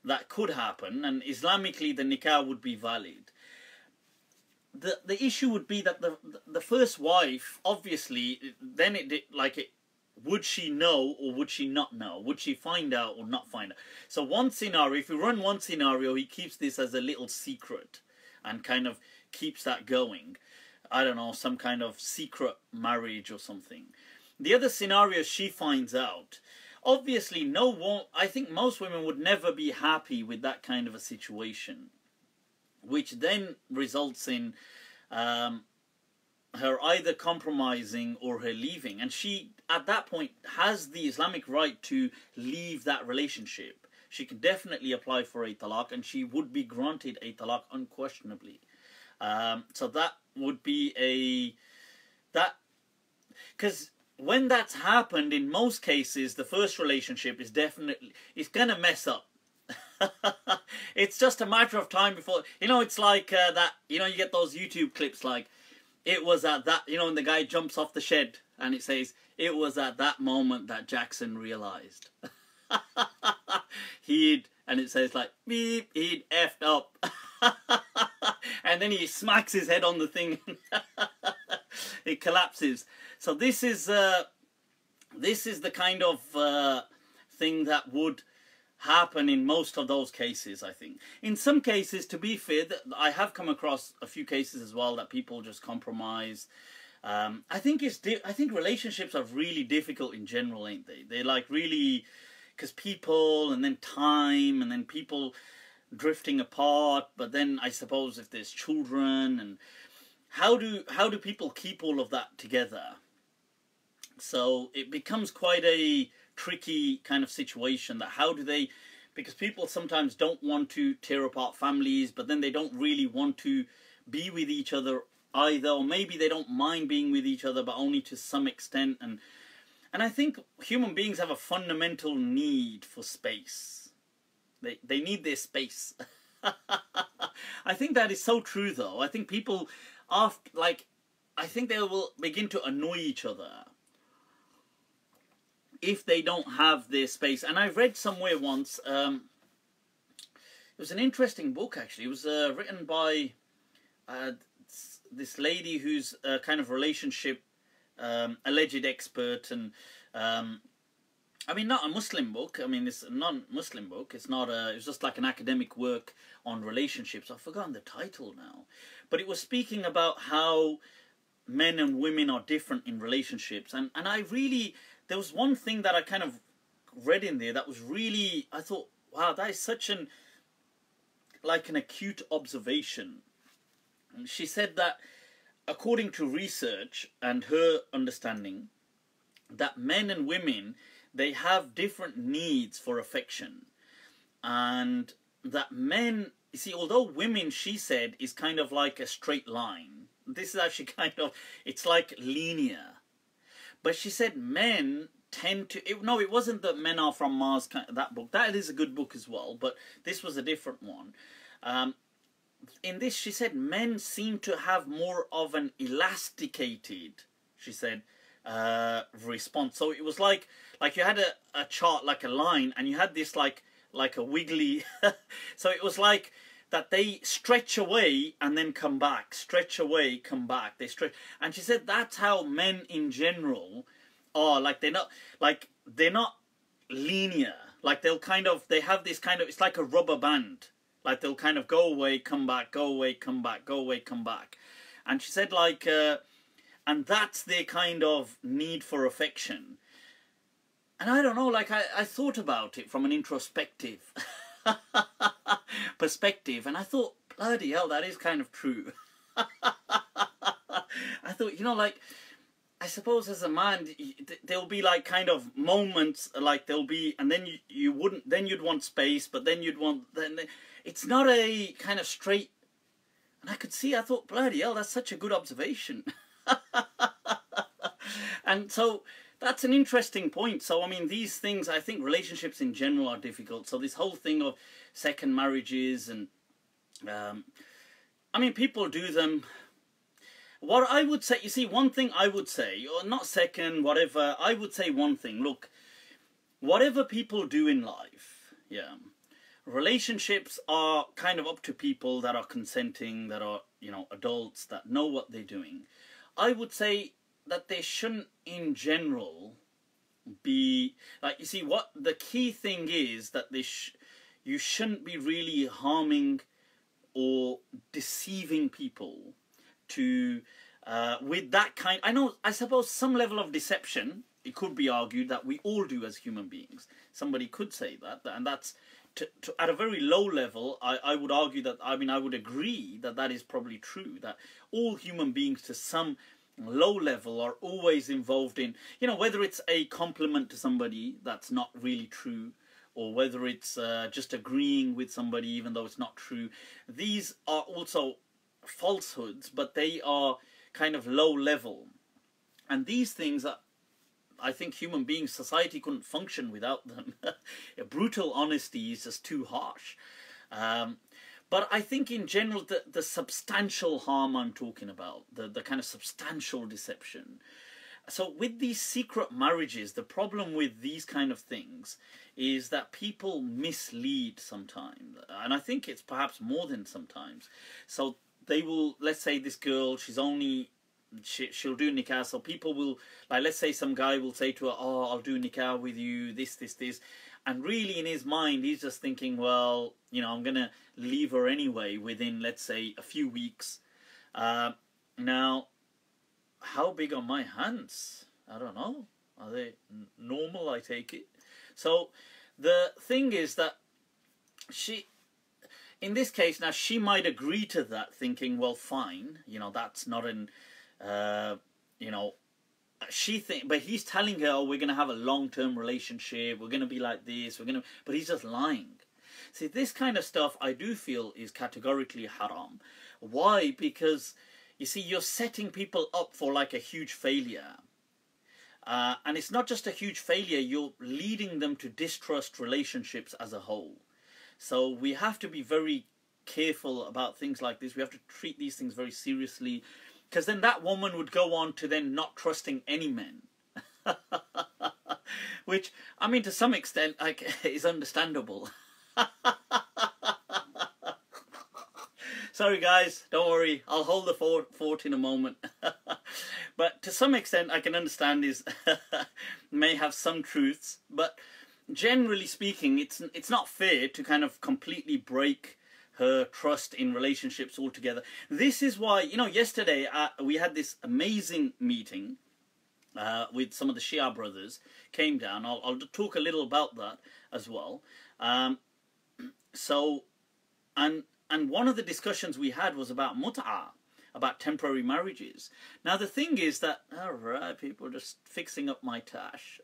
That could happen, and Islamically the nikah would be valid. The issue would be that the first wife, obviously, then would she know or would she not know? Would she find out or not find out? So one scenario, if we run one scenario, he keeps this as a little secret and kind of keeps that going. I don't know, some kind of secret marriage or something. The other scenario, she finds out. Obviously, I think most women would never be happy with that kind of a situation, which then results in her either compromising or her leaving. And she, at that point, has the Islamic right to leave that relationship. She can definitely apply for a talaq, and she would be granted a talaq unquestionably. So that would be because when that's happened, in most cases, the first relationship is it's gonna mess up. It's just a matter of time before, you know, it's like that, you know, you get those YouTube clips like, it was at that, you know, and the guy jumps off the shed and it says, it was at that moment that Jackson realized. And it says like, beep, he'd effed up. And then he smacks his head on the thing. It collapses. So this is the kind of thing that would happen in most of those cases, I think. In some cases, to be fair, I have come across a few cases as well that people just compromise. I think relationships are really difficult in general, ain't they? They're like really, because people, and then time, and then people drifting apart. But then I suppose if there's children, and how do people keep all of that together? So it becomes quite a tricky kind of situation, that how do they, because people sometimes don't want to tear apart families, but then they don't really want to be with each other either, or maybe they don't mind being with each other, but only to some extent. And I think human beings have a fundamental need for space. They need their space. I think that is so true, though. I think people, I think they will begin to annoy each other if they don't have their space. And I read somewhere once, it was an interesting book actually. It was written by this lady who's a kind of relationship alleged expert, and I mean, not a Muslim book. I mean, it's a non-Muslim book. It's not it was just like an academic work on relationships. I've forgotten the title now, but it was speaking about how men and women are different in relationships, and I really, there was one thing that I kind of read in there that was really, I thought, wow, that is such an acute observation. And she said that according to research and her understanding, that men and women, they have different needs for affection. And that men, you see, although women, she said, is kind of like a straight line. This is actually kind of, it's like linear. But she said men tend to, no, it wasn't that Men Are From Mars, that book. That is a good book as well, but this was a different one. In this, she said, men seem to have more of an elasticated, she said, response. So it was like you had a chart, like a line, and you had this like a wiggly, so it was like that they stretch away and then come back, stretch away, come back, they stretch. And she said that's how men in general are, like they're not linear, like they have this kind of, it's like a rubber band, like they'll kind of go away, come back, go away, come back, go away, come back. And she said and that's their kind of need for affection. And I don't know, like I thought about it from an introspective perspective, and I thought, bloody hell, that is kind of true. I thought, you know, like, I suppose as a man, there'll be like kind of moments, like there'll be, and then you'd want space, but then it's not a kind of straight, and I could see, I thought, bloody hell, that's such a good observation. And so that's an interesting point. So I mean, these things, I think relationships in general are difficult. So this whole thing of second marriages, and I mean, people do them. What I would say, you see, one thing I would say, or not second, whatever, I would say one thing. Look, whatever people do in life, yeah, relationships are kind of up to people that are consenting, that are, you know, adults, that know what they're doing. I would say that they shouldn't, in general, be, like, you see, what the key thing is that you shouldn't be really harming or deceiving people to, with that kind, I suppose some level of deception, it could be argued that we all do as human beings. Somebody could say that, and that's, at a very low level, I would argue that, I mean, I would agree that that is probably true, that all human beings to some low level are always involved in, you know, whether it's a compliment to somebody that's not really true, or whether it's just agreeing with somebody even though it's not true. These are also falsehoods, but they are kind of low level. And these things are, I think human beings, society couldn't function without them. Brutal honesty is just too harsh. But I think in general, the substantial harm I'm talking about, the kind of substantial deception. So with these secret marriages, the problem with these kind of things is that people mislead sometimes. And I think it's perhaps more than sometimes. So they will, let's say this girl, she'll do nikah. So people will, like, let's say some guy will say to her, oh, I'll do nikah with you, this. And really in his mind, he's just thinking, well, you know, I'm going to leave her anyway within, let's say, a few weeks. Now, how big are my hands? I don't know. Are they normal, I take it? So the thing is that she, in this case, now she might agree to that, thinking, well, fine, you know, that's not an, you know, but he's telling her, oh, we're going to have a long-term relationship, we're going to be like this, but he's just lying. See, this kind of stuff I do feel is categorically haram. Why? Because, you see, you're setting people up for like a huge failure. And it's not just a huge failure, you're leading them to distrust relationships as a whole. So we have to be very careful about things like this. We have to treat these things very seriously. Because then that woman would go on to then not trusting any men. Which, I mean, to some extent, like, is understandable. Sorry guys, don't worry, I'll hold the fort in a moment. But to some extent I can understand is may have some truths, but generally speaking it's not fair to kind of completely break her trust in relationships altogether. This is why, you know, yesterday we had this amazing meeting with some of the Shia brothers, came down. I'll talk a little about that as well. And one of the discussions we had was about Mutah, about temporary marriages. Now the thing is that, alright, people are just fixing up my tash.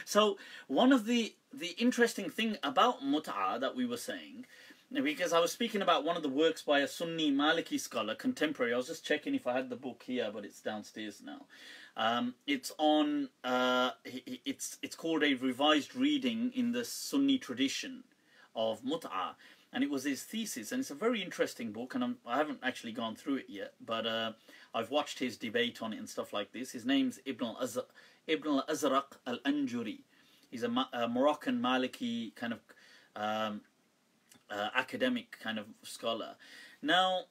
So one of the interesting thing about Mutah that we were saying, because I was speaking about one of the works by a Sunni Maliki scholar, contemporary. I was just checking if I had the book here, but it's downstairs now. It's on, it's called A Revised Reading in the Sunni Tradition of Mutah. And it was his thesis, and it's a very interesting book, and I haven't actually gone through it yet, but I've watched his debate on it and stuff like this. His name's Ibn al-Azraq al-Anjuri. He's a Moroccan Maliki kind of academic kind of scholar. Now,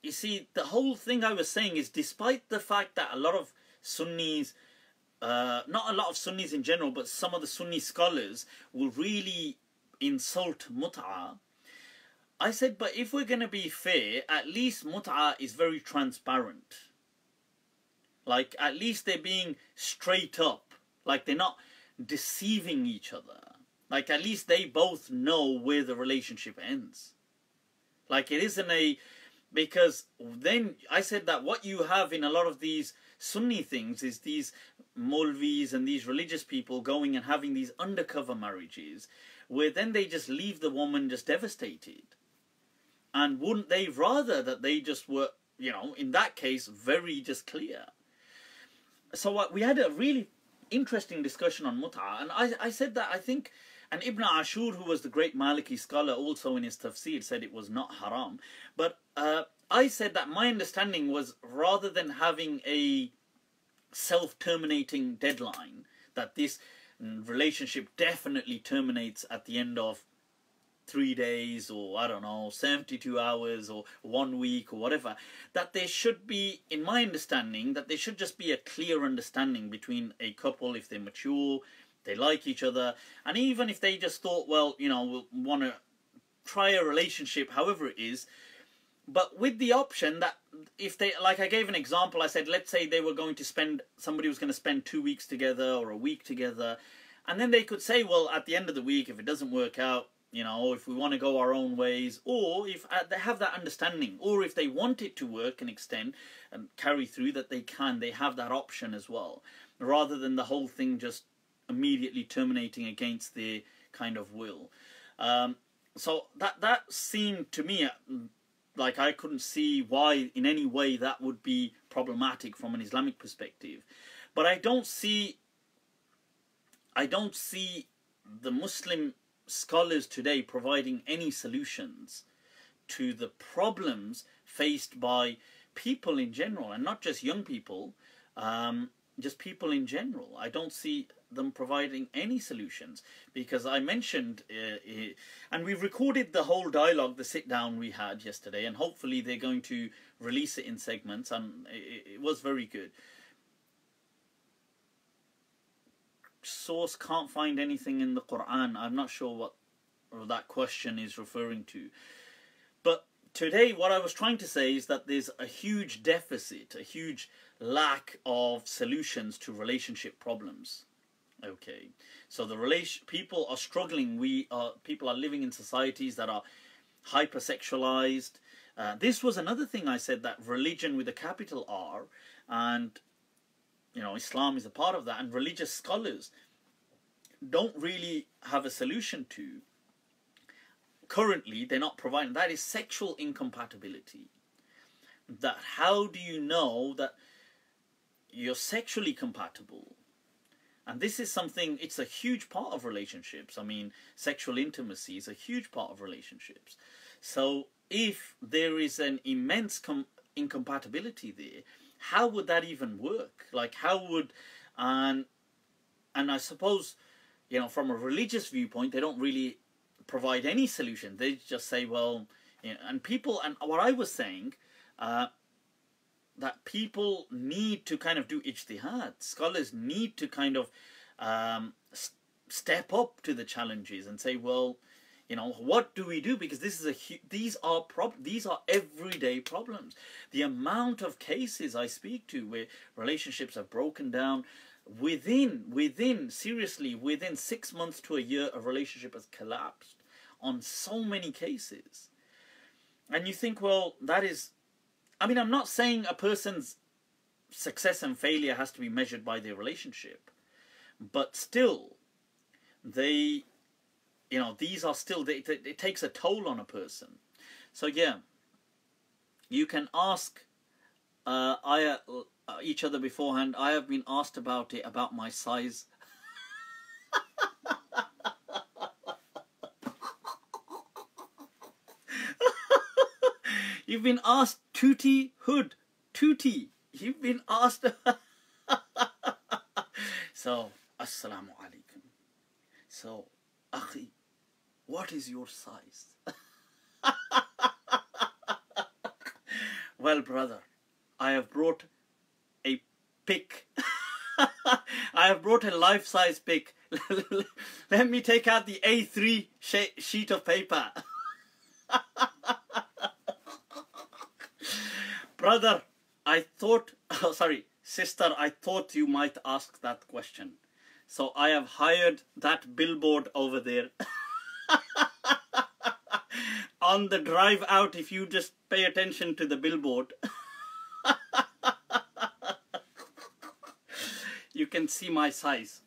you see, the whole thing I was saying is, despite the fact that a lot of Sunnis, not a lot of Sunnis in general, but some of the Sunni scholars will really insult Mut'ah, I said, but if we're going to be fair, at least Mut'ah is very transparent. Like, at least they're being straight up. Like, they're not deceiving each other. Like, at least they both know where the relationship ends. Like, it isn't a... Because then I said that what you have in a lot of these Sunni things is these Molvis and these religious people going and having these undercover marriages, where then they just leave the woman just devastated. And wouldn't they rather that they just were, you know, in that case, very just clear. So we had a really interesting discussion on Mut'ah, and I said that I think, and Ibn Ashur, who was the great Maliki scholar, also in his tafsir said it was not haram. But I said that my understanding was, rather than having a self-terminating deadline, that this relationship definitely terminates at the end of 3 days, or I don't know, 72 hours or 1 week or whatever, that there should be, in my understanding, that there should just be a clear understanding between a couple, if they're mature, they like each other, and even if they just thought, well, you know, we'll want to try a relationship however it is, but with the option that if they, like I gave an example, I said, let's say they were going to spend, somebody was going to spend 2 weeks together or a week together, and then they could say, well, at the end of the week, if it doesn't work out, you know, if we want to go our own ways, or if they have that understanding, or if they want it to work and extend and carry through, that they can, they have that option as well, rather than the whole thing just immediately terminating against their kind of will. So that seemed to me like, I couldn't see why in any way that would be problematic from an Islamic perspective. But I don't see the Muslim scholars today providing any solutions to the problems faced by people in general, and not just young people, just people in general. I don't see them providing any solutions, because I mentioned, and we recorded the whole dialogue, the sit down we had yesterday, and hopefully they're going to release it in segments, and it was very good. Source can't find anything in the Quran. I'm not sure what that question is referring to. But today what I was trying to say is that there's a huge deficit, a huge lack of solutions to relationship problems. Okay, so people are struggling. People are living in societies that are hypersexualized. This was another thing I said, that religion with a capital R, and Islam is a part of that, and religious scholars don't really have a solution to. Currently, they're not providing. That is sexual incompatibility. That how do you know that you're sexually compatible? And this is something, it's a huge part of relationships. I mean, sexual intimacy is a huge part of relationships. So if there is an immense incompatibility there, how would that even work? Like, how would, and I suppose, from a religious viewpoint, they don't really provide any solution. They just say, well, and what I was saying, that people need to kind of do ijtihad. Scholars need to kind of step up to the challenges and say, well, what do we do? Because this is these are everyday problems. The amount of cases I speak to where relationships have broken down, within 6 months to a year, a relationship has collapsed on so many cases. And you think, well, that is, I mean, I'm not saying a person's success and failure has to be measured by their relationship, but still, these are still, it takes a toll on a person. So yeah, you can ask each other beforehand. I have been asked about my size. You've been asked, Tuti Hood, Tuti. You've been asked. So, Assalamu alaikum. So, Akhi, what is your size? Well, brother, I have brought a pic. I have brought a life-size pic. Let me take out the A3 sheet of paper. Brother, sister, I thought you might ask that question. So I have hired that billboard over there. On the drive out, if you just pay attention to the billboard, you can see my size.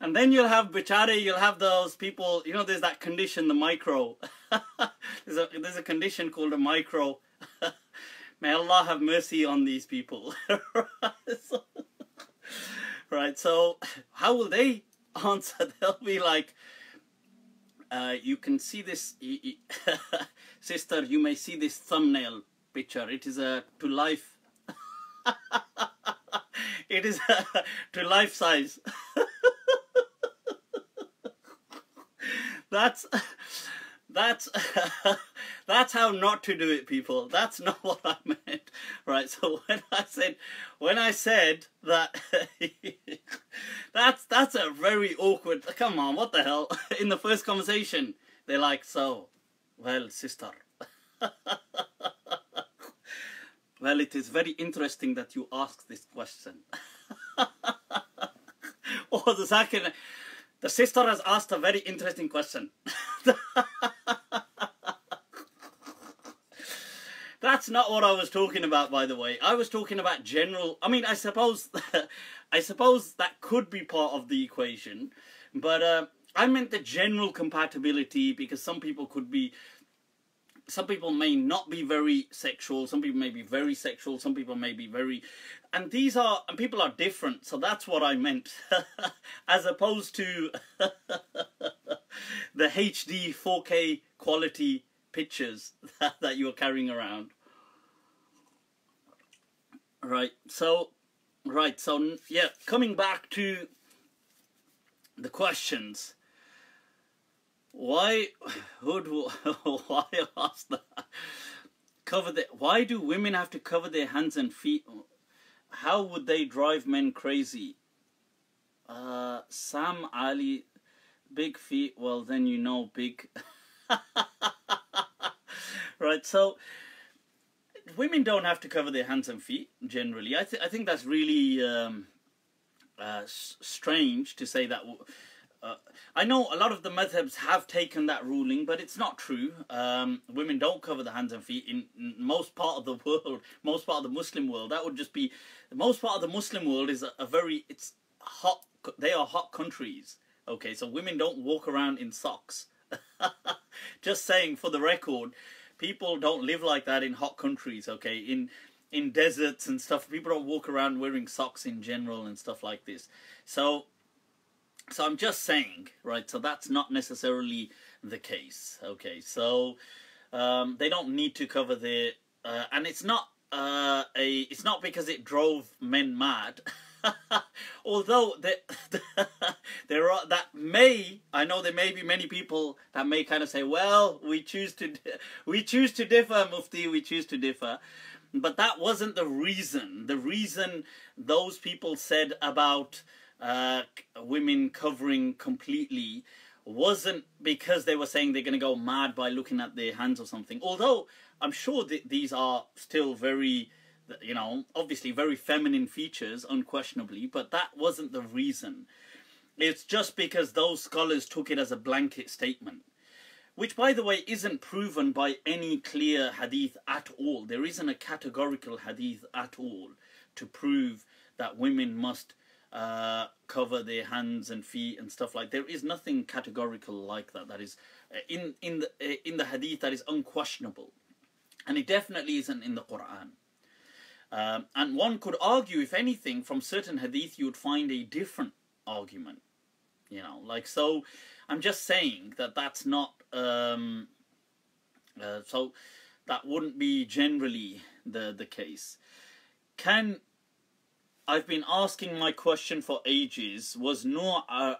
And then you'll have bichare, you'll have those people, there's that condition, the micro. There's a condition called a micro. May Allah have mercy on these people. Right, so how will they answer? They'll be like, you can see this, sister, you may see this thumbnail picture. It is to life. It is to life size. That's how not to do it, people. That's not what I meant. Right, so when I said that, that's a very awkward, come on, what the hell? In the first conversation, they're like, so, well, sister, well, it is very interesting that you asked this question. Or the second, the sister has asked a very interesting question. That's not what I was talking about, by the way. I was talking about general. I mean, I suppose that could be part of the equation, but I meant the general compatibility, because some people may not be very sexual, some people may be very sexual, some people may be very, and people are different, so that's what I meant. As opposed to the HD 4K quality pictures that you're carrying around. Right, so yeah, coming back to the questions. Why ask that? Why do women have to cover their hands and feet? How would they drive men crazy? Sam Ali, big feet. Well, then you know big. Right, so women don't have to cover their hands and feet generally. I think that's really strange to say that. I know a lot of the madhabs have taken that ruling, but it's not true. Women don't cover the hands and feet in most part of the world, most part of the Muslim world. That would just be, most part of the Muslim world is it's hot. They are hot countries. Okay, so women don't walk around in socks. Just saying for the record, people don't live like that in hot countries. Okay, in deserts and stuff, people don't walk around wearing socks in general and stuff like this. So I'm just saying, right, so that's not necessarily the case, okay, so they don't need to cover their, and it's not because it drove men mad, although I know there may be many people that may kind of say, well, we choose to differ, Mufti, we choose to differ, but that wasn't the reason. The reason those people said about women covering completely wasn't because they were saying they're going to go mad by looking at their hands or something, although I'm sure that these are still very, you know, obviously very feminine features, unquestionably, but that wasn't the reason. It's just because those scholars took it as a blanket statement, which, by the way, isn't proven by any clear hadith at all. There isn't a categorical hadith at all to prove that women must cover their hands and feet and stuff like. There is nothing categorical like that. That is in the hadith that is unquestionable, and it definitely isn't in the Quran. And one could argue, if anything, from certain hadith you would find a different argument. You know, like, so I'm just saying that that's not so that wouldn't be generally the case. I've been asking my question for ages. Was Noah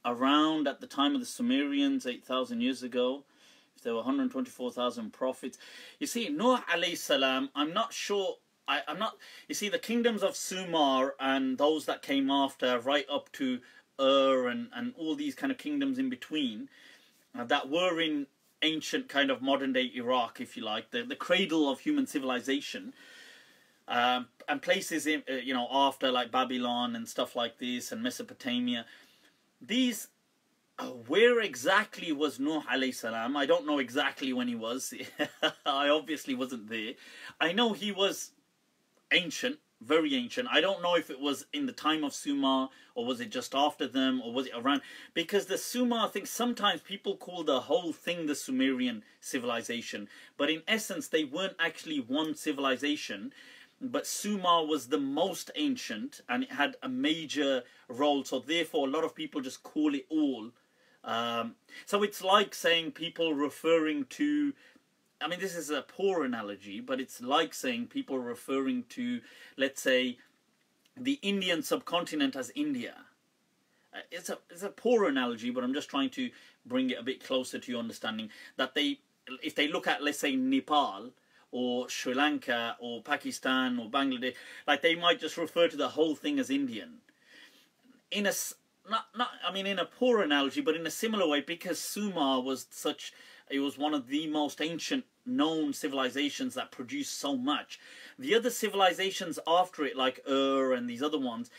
around at the time of the Sumerians 8,000 years ago? If there were 124,000 prophets. You see, Noah alayhi salam, I'm not sure. I'm not. You see, the kingdoms of Sumer and those that came after, right up to and all these kind of kingdoms in between, that were in ancient kind of modern day Iraq, if you like, the cradle of human civilization. And places in, you know, after, like Babylon and stuff like this, and Mesopotamia. These, where exactly was Nuh alayhi salam? I don't know exactly when he was. I obviously wasn't there. I know he was ancient, very ancient. I don't know if it was in the time of Sumer, or was it just after them, or was it around? Because the Sumer, I think sometimes people call the whole thing the Sumerian civilization. But in essence, they weren't actually one civilization. But Sumer was the most ancient, and it had a major role, so therefore a lot of people just call it all. So it's like saying people referring to, I mean, this is a poor analogy, but it's like saying people referring to, let's say, the Indian subcontinent as India. It's a poor analogy, but I'm just trying to bring it a bit closer to your understanding, that if they look at, let's say, Nepal, or Sri Lanka, or Pakistan, or Bangladesh, like, they might just refer to the whole thing as Indian. In a, I mean, in a poor analogy, but in a similar way, because Sumer was it was one of the most ancient known civilizations that produced so much. The other civilizations after it, like and these other ones,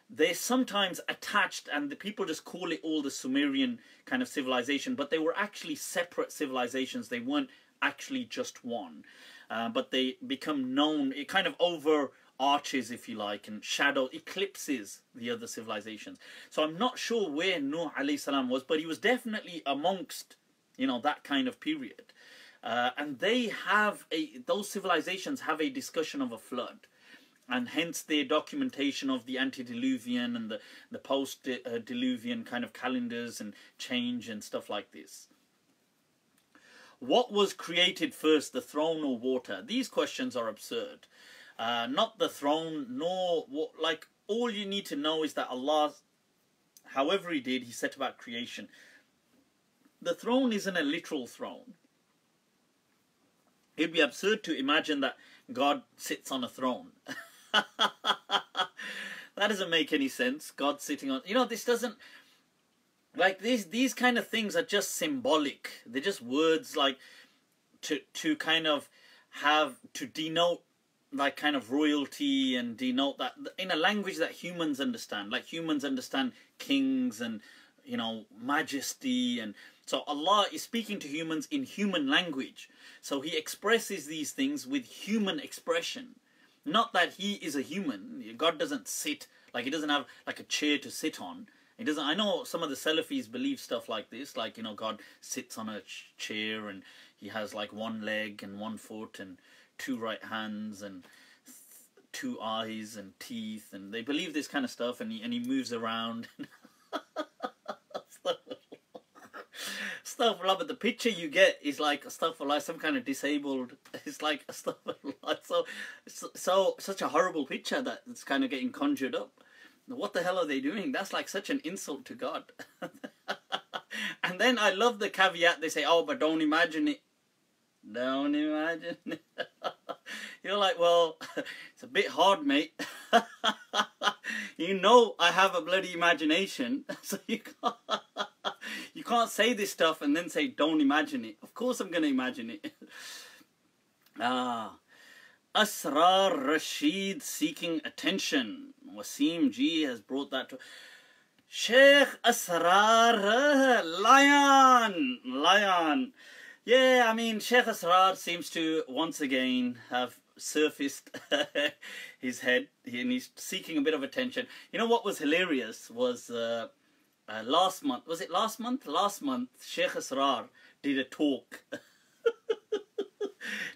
they're sometimes attached, and the people just call it all the Sumerian kind of civilization, but they were actually separate civilizations. They weren't actually just one. But they become known, it kind of arches, if you like, and shadow eclipses the other civilizations. So I'm not sure where Nuh alayhi salam was, but he was definitely amongst, you know, that kind of period. And they have those civilizations have a discussion of a flood, and hence their documentation of the antediluvian and the post-diluvian kind of calendars and change and stuff like this. What was created first, the throne or water? These questions are absurd. Not the throne, nor what, like, all you need to know is that Allah, however He did, He set about creation. The throne isn't a literal throne. It'd be absurd to imagine that God sits on a throne. That doesn't make any sense. God sitting on, you know, this doesn't, like, these kind of things are just symbolic. They're just words, like, to kind of have, to denote, like, kind of royalty, and denote that in a language that humans understand. Like, humans understand kings and, you know, majesty, and so Allah is speaking to humans in human language. So He expresses these things with human expression. Not that He is a human. God doesn't sit, like, He doesn't have like a chair to sit on. He doesn't. I know some of the Salafis believe stuff like this, like, you know, God sits on a chair and He has like one leg and one foot and two right hands and two eyes and teeth, and they believe this kind of stuff, and he moves around. Astaghfirullah, but the picture you get is like, astaghfirullah, some kind of disabled, it's like, astaghfirullah, so such a horrible picture that it's kind of getting conjured up. What the hell are they doing? That's like such an insult to God. And then I love the caveat, they say, oh, but don't imagine it. Don't imagine it. You're like, well, it's a bit hard, mate. You know I have a bloody imagination, so you can't say this stuff and then say, don't imagine it. Of course I'm going to imagine it. Asrar Rashid seeking attention. Wasim G has brought that to Sheikh Asrar. Lion. Yeah, I mean, Sheikh Asrar seems to once again have surfaced his head, and he's seeking a bit of attention. You know what was hilarious was last month. Was it last month? Last month, Sheikh Asrar did a talk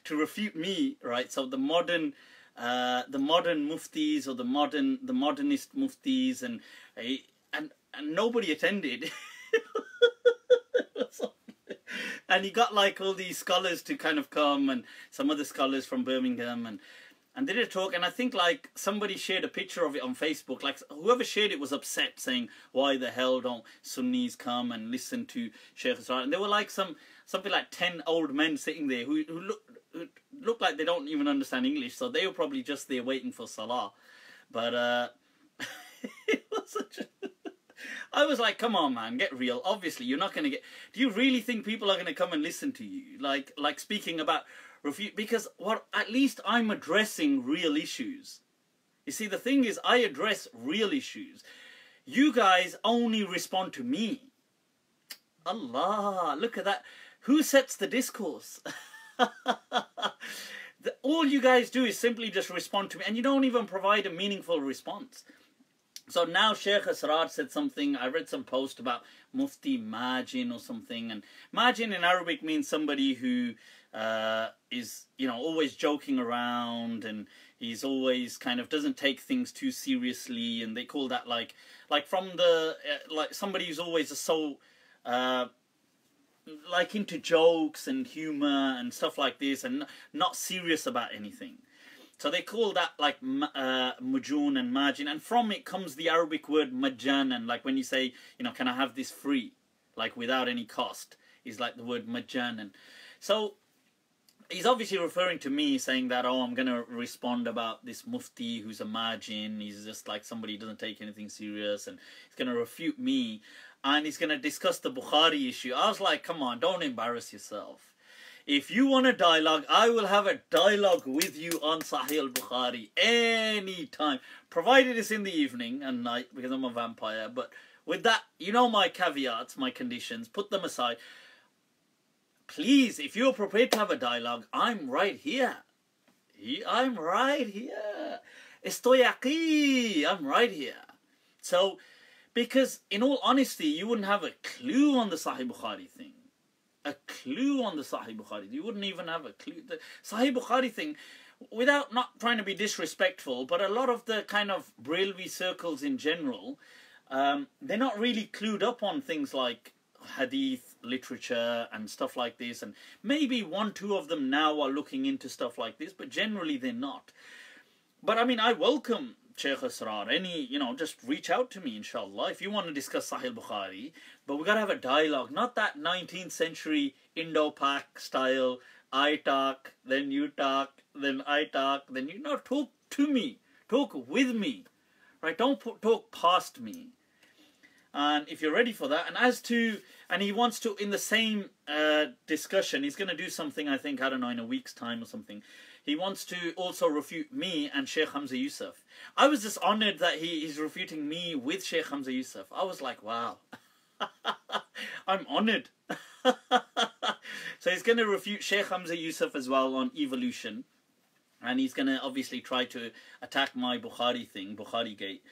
to refute me, right? So the modern muftis, or the modernist muftis, and nobody attended. And he got like all these scholars to kind of come, and some other scholars from Birmingham, and they did a talk, and I think like somebody shared a picture of it on Facebook. Like, whoever shared it was upset, saying, why the hell don't Sunnis come and listen to Sheikh Asrar? And there were like something like 10 old men sitting there who looked like they don't even understand English, so they were probably just there waiting for Salah. But it was such a... I was like, come on, man, get real. Obviously, you're not going to get... Do you really think people are going to come and listen to you? Like speaking about... Because at least I'm addressing real issues. You see, the thing is, I address real issues. You guys only respond to me. Allah, look at that. Who sets the discourse? All you guys do is simply just respond to me, and you don't even provide a meaningful response. So now Sheikh Asrar said something. I read some post about Mufti Majin or something, and Majin in Arabic means somebody who is, you know, always joking around, and he's always kind of doesn't take things too seriously, and they call that like from the like somebody who's always so like into jokes and humor and stuff like this, and not serious about anything. So they call that like mujun and majin, and from it comes the Arabic word majanan. Like when you say, you know, can I have this free, like without any cost, is like the word majanan. So he's obviously referring to me, saying that, oh, I'm going to respond about this mufti who's a majin. He's just like somebody who doesn't take anything serious, and he's going to refute me, and he's going to discuss the Bukhari issue. I was like, come on, don't embarrass yourself. If you want a dialogue, I will have a dialogue with you on Sahih Bukhari anytime, provided it's in the evening and night, because I'm a vampire. But with that, you know my caveats, my conditions, put them aside. Please, if you're prepared to have a dialogue, I'm right here. I'm right here. Estoy aquí. I'm right here. So, because in all honesty, you wouldn't have a clue on the Sahih Bukhari thing. A clue on the Sahih Bukhari. You wouldn't even have a clue. The Sahih Bukhari thing, without not trying to be disrespectful, but a lot of the kind of Brailwi circles in general, they're not really clued up on things like hadith literature and stuff like this, and maybe 1-2 of them now are looking into stuff like this, but generally they're not. But I mean, I welcome Shaykh Asrar, just reach out to me, inshallah, if you want to discuss Sahih Bukhari, but we got to have a dialogue, not that 19th century Indo-Pak style, I talk, then you talk, then I talk, then you talk to me, talk with me, right? Don't talk past me. And if you're ready for that, and he wants to, in the same discussion, he's going to do something, I think, I don't know, in a week's time or something. He wants to also refute me and Sheikh Hamzah Yusuf. I was just honored that he's refuting me with Sheikh Hamzah Yusuf. I was like, wow. I'm honored. So he's going to refute Sheikh Hamzah Yusuf as well on evolution. And he's going to obviously try to attack my Bukhari thing, Bukhari Gate.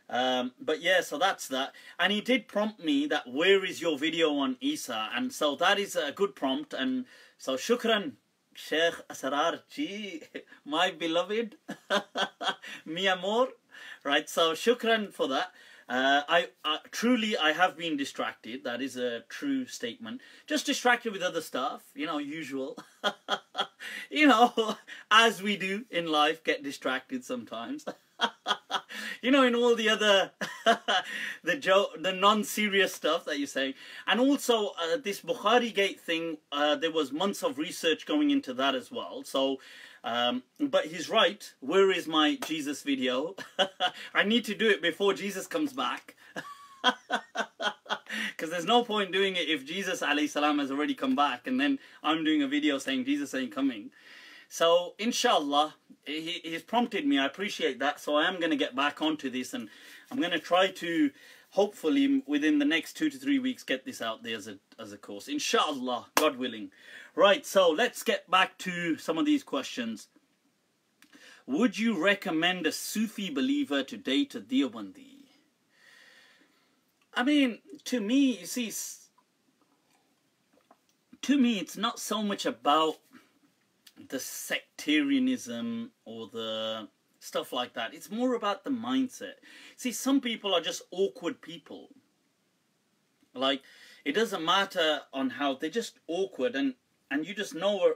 But yeah, so that's that. And he did prompt me that, where is your video on Isa? And so that is a good prompt. And so shukran, Sheikh Asrar Ji, my beloved, mi amor. Right, so shukran for that. I truly have been distracted. That is a true statement. Just distracted with other stuff, usual. As we do in life, get distracted sometimes. In all the other the non-serious stuff that you're saying. And also this Bukhari Gate thing, there was months of research going into that as well. So but he's right. Where is my Jesus video? I need to do it before Jesus comes back. Because there's no point doing it if Jesus alayhi salam has already come back and then I'm doing a video saying Jesus ain't coming. So inshallah, he's prompted me. I appreciate that. So I am going to get back onto this, and I'm going to try to hopefully within the next 2 to 3 weeks get this out there as a course, inshallah, God willing. Right, so let's get back to some of these questions. Would you recommend a Sufi believer to date a Deobandi? I mean, to me, you see, it's not so much about the sectarianism or the stuff like that. It's more about the mindset. See, some people are just awkward people. Like, it doesn't matter on how, they're just awkward, and you just know,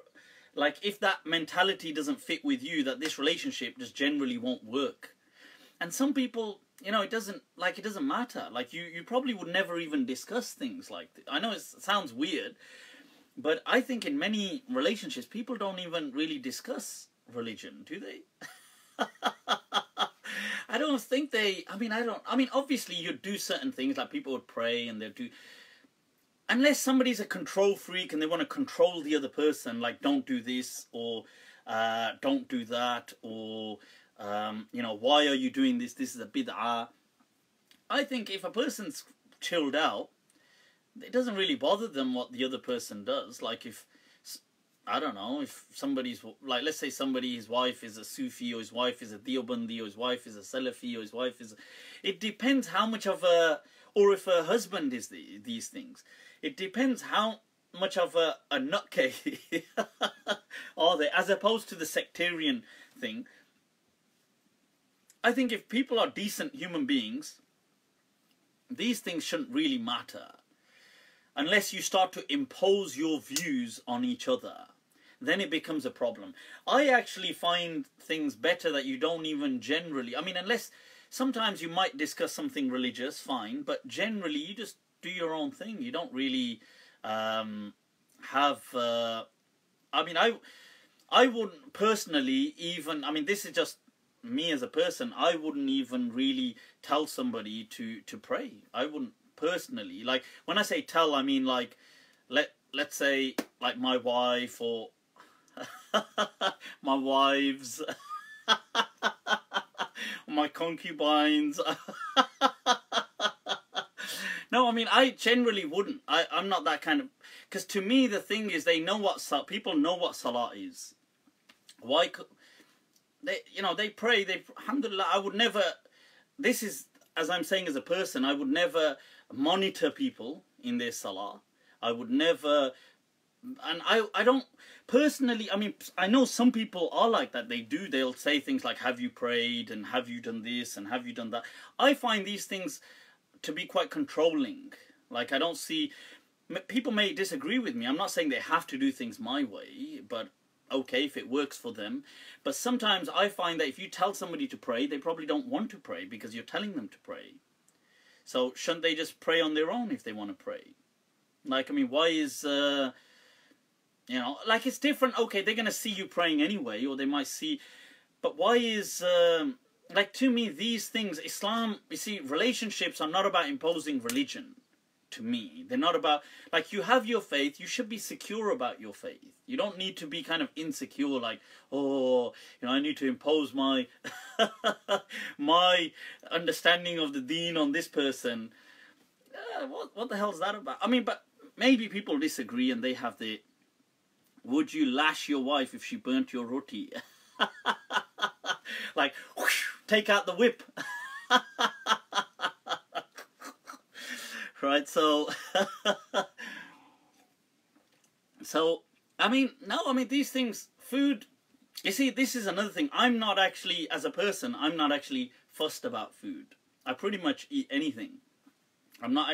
like, if that mentality doesn't fit with you, that this relationship just generally won't work. And some people, it doesn't matter. Like, you probably would never even discuss things like this. I know it sounds weird, but I think in many relationships, people don't even really discuss religion, do they? I don't think they, I mean, obviously you do certain things, like people would pray and they'd do, unless somebody's a control freak and they want to control the other person, like don't do this, or don't do that, or, why are you doing this? This is a bid'ah. I think if a person's chilled out, it doesn't really bother them what the other person does. Like if, I don't know, if somebody's, like, let's say his wife is a Sufi, or his wife is a Deobandi, or his wife is a Salafi, or his wife is, it depends how much of a, or if her husband is these things. It depends how much of a nutcase are they, as opposed to the sectarian thing. I think if people are decent human beings, these things shouldn't really matter. Unless you start to impose your views on each other, then it becomes a problem. I actually find things better that you don't even generally, unless sometimes you might discuss something religious, fine, but generally you just do your own thing. You don't really have, I wouldn't personally even, this is just me as a person, I wouldn't even really tell somebody to pray. I wouldn't personally. Like, when I say tell, I mean, like, let's say, like, my wife, or my wives, my concubines. No, I generally wouldn't. I'm not that kind of, because to me the thing is, people know what salah is. Why? they pray. Alhamdulillah, I would never. This is, as I'm saying, as a person, I would never monitor people in their salah. I would never, and I don't personally. I mean, I know some people are like that. They'll say things like, "Have you prayed?" and "Have you done this?" and "Have you done that?" I find these things to be quite controlling. Like, I don't see. People may disagree with me. I'm not saying they have to do things my way, but okay, if it works for them. But sometimes I find that if you tell somebody to pray, they probably don't want to pray because you're telling them to pray. So shouldn't they just pray on their own if they want to pray? Like, I mean, why is, like, it's different. Okay, they're going to see you praying anyway, or they might see, but why is, like, to me, these things, Islam, you see, relationships are not about imposing religion. To me, they're not about, like, you have your faith, you should be secure about your faith. You don't need to be kind of insecure, like, oh, I need to impose my my understanding of the deen on this person. What the hell is that about? I mean, but maybe people disagree and they have the, would you lash your wife if she burnt your roti? Like, whoosh, take out the whip. Right, so, I mean, no, I mean, these things, food, you see, this is another thing. I'm not actually, as a person, I'm not actually fussed about food. I pretty much eat anything. I'm not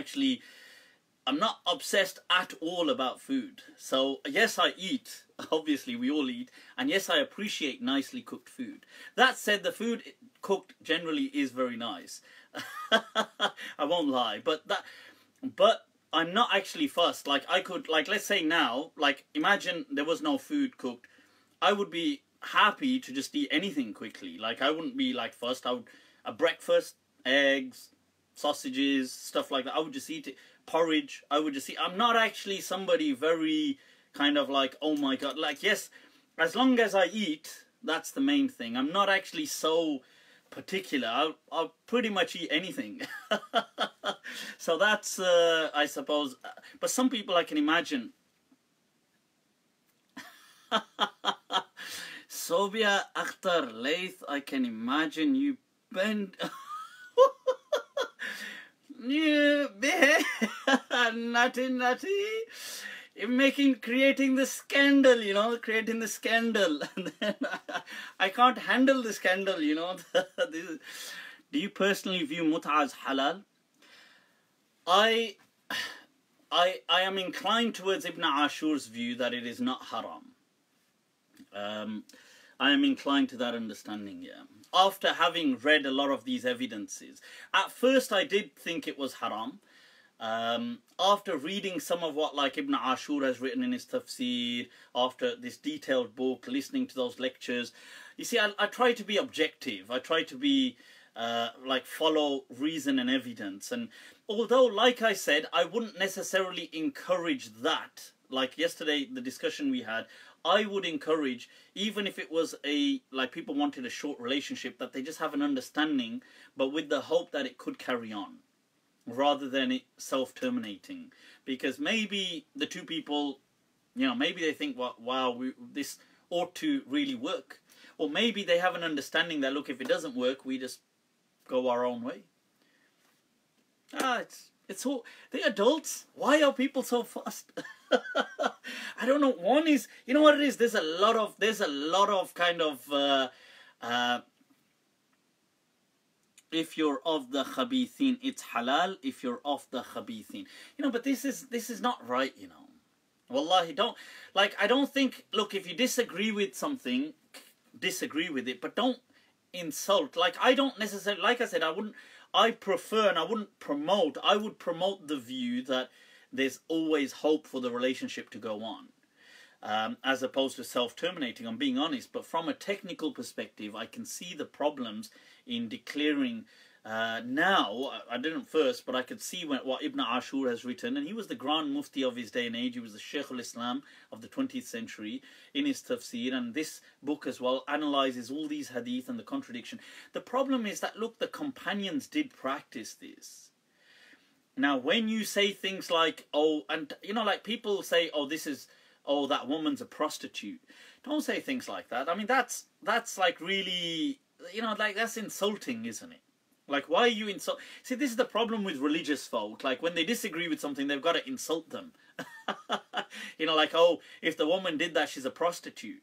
obsessed at all about food. So, yes, I eat. Obviously, we all eat. And yes, I appreciate nicely cooked food. That said, the food cooked generally is very nice. I won't lie. But I'm not actually fussed. Like, I could, like, let's say now, like, imagine there was no food cooked. I would be happy to just eat anything quickly. Like, I wouldn't be, like, fussed. A breakfast, eggs, sausages, stuff like that. I would just eat it. Porridge, I would just eat. I'm not actually somebody very kind of like, oh my God. Like, yes, as long as I eat, that's the main thing. I'm not actually so particular. I'll pretty much eat anything. So that's, I suppose, but some people I can imagine. Sobia Akhtar Layth, I can imagine you bend. Yeah, nutty. Creating the scandal, creating the scandal. And then I can't handle the scandal, Do you personally view Mutah as halal? I am inclined towards Ibn Ashur's view that it is not haram. I am inclined to that understanding, yeah. After having read a lot of these evidences. At first I did think it was haram. After reading some of what like Ibn Ashur has written in his Tafseer, after this detailed book, listening to those lectures, you see, I try to be objective. I try to be, like, follow reason and evidence. And although, like I said, I wouldn't necessarily encourage that. Like yesterday, the discussion we had, I would encourage, even if it was like people wanted a short relationship, that they just have an understanding, but with the hope that it could carry on, rather than it self-terminating. Because maybe the two people, maybe they think, well, wow, this ought to really work. Or maybe they have an understanding that, look, if it doesn't work, we just go our own way. It's all, the adults, why are people so fussed? I don't know. One is, you know what it is? There's a lot of kind of, if you're of the khabithin, it's halal. If you're of the khabithin, but this is not right, Wallahi, I don't think, look, if you disagree with something, disagree with it, but don't insult. Like, I don't necessarily, like I said, I wouldn't promote, I would promote the view that there's always hope for the relationship to go on, as opposed to self-terminating. I'm being honest, but from a technical perspective, I can see the problems in declaring now. I didn't first, but I could see what Ibn Ashur has written, and he was the Grand Mufti of his day and age. He was the Shaykh al-Islam of the 20th century in his Tafseer, and this book as well analyzes all these hadith and the contradiction. The problem is that, look, the companions did practice this. Now, when you say things like, oh, and like people say, oh, this is oh, that woman's a prostitute. Don't say things like that. I mean, that's like really, you know, like that's insulting, isn't it? Like, why are you insult? See, this is the problem with religious folk. Like, when they disagree with something, they've got to insult them. You know, like, oh, if the woman did that, she's a prostitute.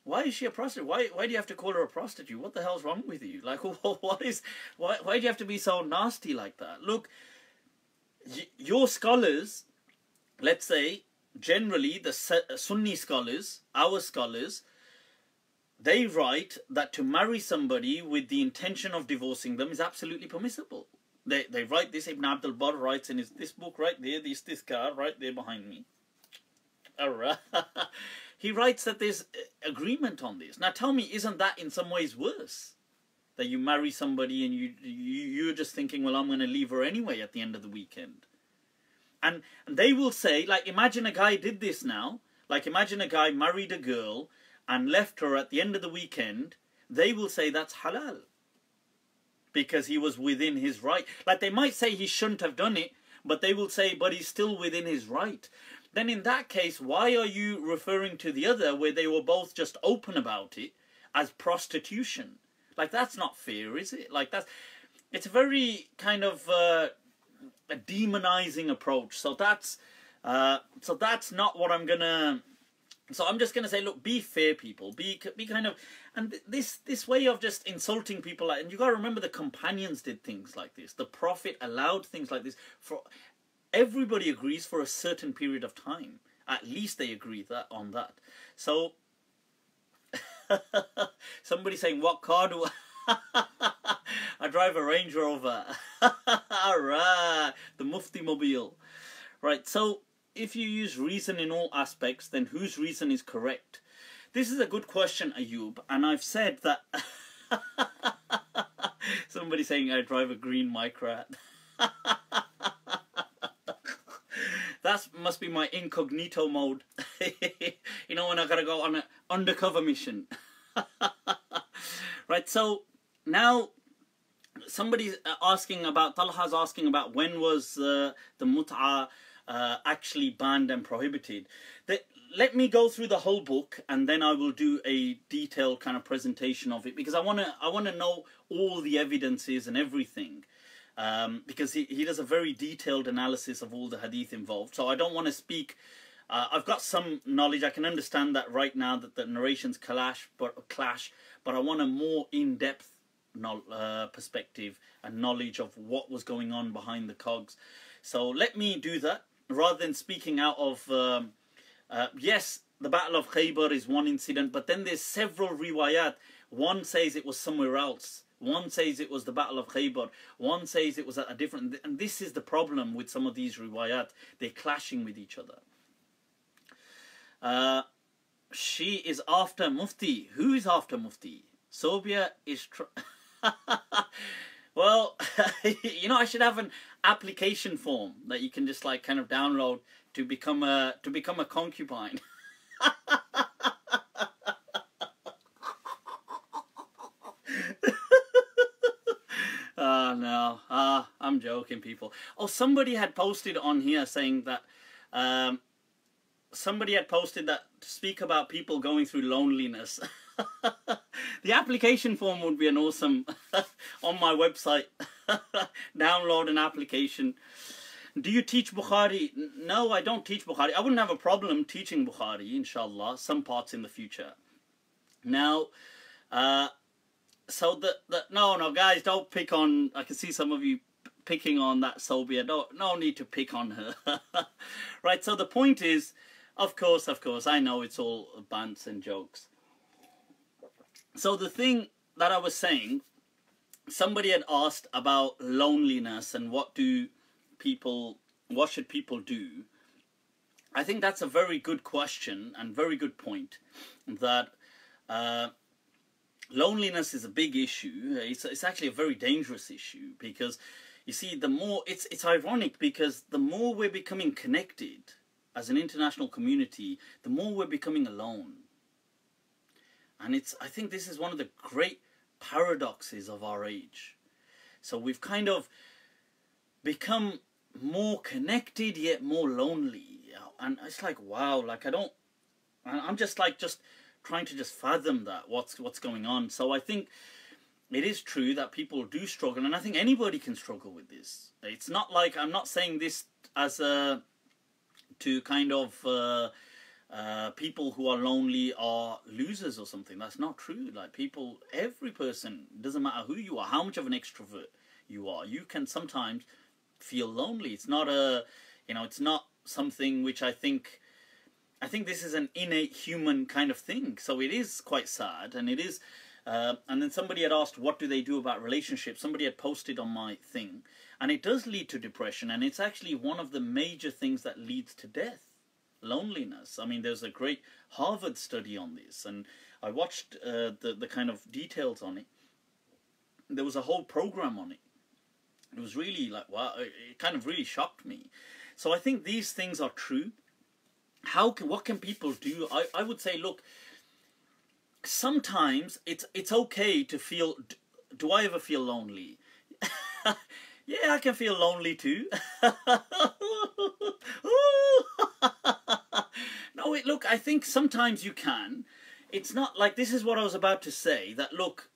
Why is she a prostitute? Why do you have to call her a prostitute? What the hell's wrong with you? Like, why do you have to be so nasty like that? Look, your scholars, let's say, generally the Sunni scholars, our scholars, they write that to marry somebody with the intention of divorcing them is absolutely permissible. They write this. Ibn Abdul Barr writes in this book right there, this car right there behind me. Alright. He writes that there's agreement on this. Now tell me, isn't that in some ways worse? That you marry somebody and you're just thinking, well, I'm going to leave her anyway at the end of the weekend. And they will say, like, imagine a guy did this now. Like, imagine a guy married a girl and left her at the end of the weekend. They will say that's halal. Because he was within his right. Like, they might say he shouldn't have done it, but they will say, but he's still within his right. Then in that case, why are you referring to the other where they were both just open about it as prostitution? Like, that's not fair, is it? Like, it's a very kind of a demonizing approach. So that's not what I'm gonna. So I'm just gonna say, look, be fair, people. Be kind of, and this way of just insulting people, and you gotta remember the companions did things like this. The Prophet allowed things like this for. Everybody agrees for a certain period of time. At least they agree on that. So, somebody saying, what car do I drive a Range Rover. Alright, the Mufti Mobile. Right, so if you use reason in all aspects, then whose reason is correct? This is a good question, Ayub, and I've said that... Somebody saying I drive a green Micra. That must be my incognito mode. You know, when I gotta go on an undercover mission. Right, so now somebody's asking about, Talha's asking about when was the Mutah actually banned and prohibited. Let me go through the whole book and then I will do a detailed kind of presentation of it, because I wanna know all the evidences and everything. Because he does a very detailed analysis of all the hadith involved. So I don't want to speak... I've got some knowledge. I can understand that right now that the narrations clash, but I want a more in-depth perspective and knowledge of what was going on behind the cogs. So let me do that, rather than speaking out of... yes, the Battle of Khaybar is one incident, but then there's several riwayat. One says it was somewhere else. One says it was the Battle of Khaybar. One says it was a different... And this is the problem with some of these riwayat. They're clashing with each other. She is after Mufti. Who is after Mufti? Sobia is... Well, you know, I should have an application form that you can just like kind of download to become a concubine. No, I'm joking, people. Oh, somebody had posted on here saying that somebody had posted that to speak about people going through loneliness. The application form would be an awesome on my website. Download an application. Do you teach Bukhari? No, I don't teach Bukhari. I wouldn't have a problem teaching Bukhari, inshallah, some parts in the future. Now, so no, guys, don't pick on... I can see some of you picking on that Sobia. No need to pick on her. Right, so the point is, of course, I know it's all bants and jokes. So the thing that I was saying, somebody had asked about loneliness and what should people do? I think that's a very good question and very good point, that loneliness is a big issue. It's actually a very dangerous issue, because you see, the more it's ironic, because the more we're becoming connected as an international community, the more we're becoming alone. And I think this is one of the great paradoxes of our age. So we've kind of become more connected yet more lonely, and it's like, wow, like I don't And I'm just like, trying to just fathom that, what's going on. So I think it is true that people do struggle, and I think anybody can struggle with this. It's not like, I'm not saying this as a, to kind of, people who are lonely are losers or something. That's not true. Like, people, every person, doesn't matter who you are, how much of an extrovert you are, you can sometimes feel lonely. It's not a, you know, it's not something which I think this is an innate human kind of thing. So it is quite sad, and it is, and then somebody had asked, what do they do about relationships? Somebody had posted on my thing, and it does lead to depression, and it's actually one of the major things that leads to death. Loneliness. I mean, there's a great Harvard study on this, and I watched the kind of details on it. There was a whole program on it. It was really like, wow, it kind of really shocked me. So I think these things are true. What can people do? I would say, look, sometimes it's okay to feel. Do I ever feel lonely? Yeah, I can feel lonely too. No, look, I think sometimes you can. It's not like, this is what I was about to say, that look,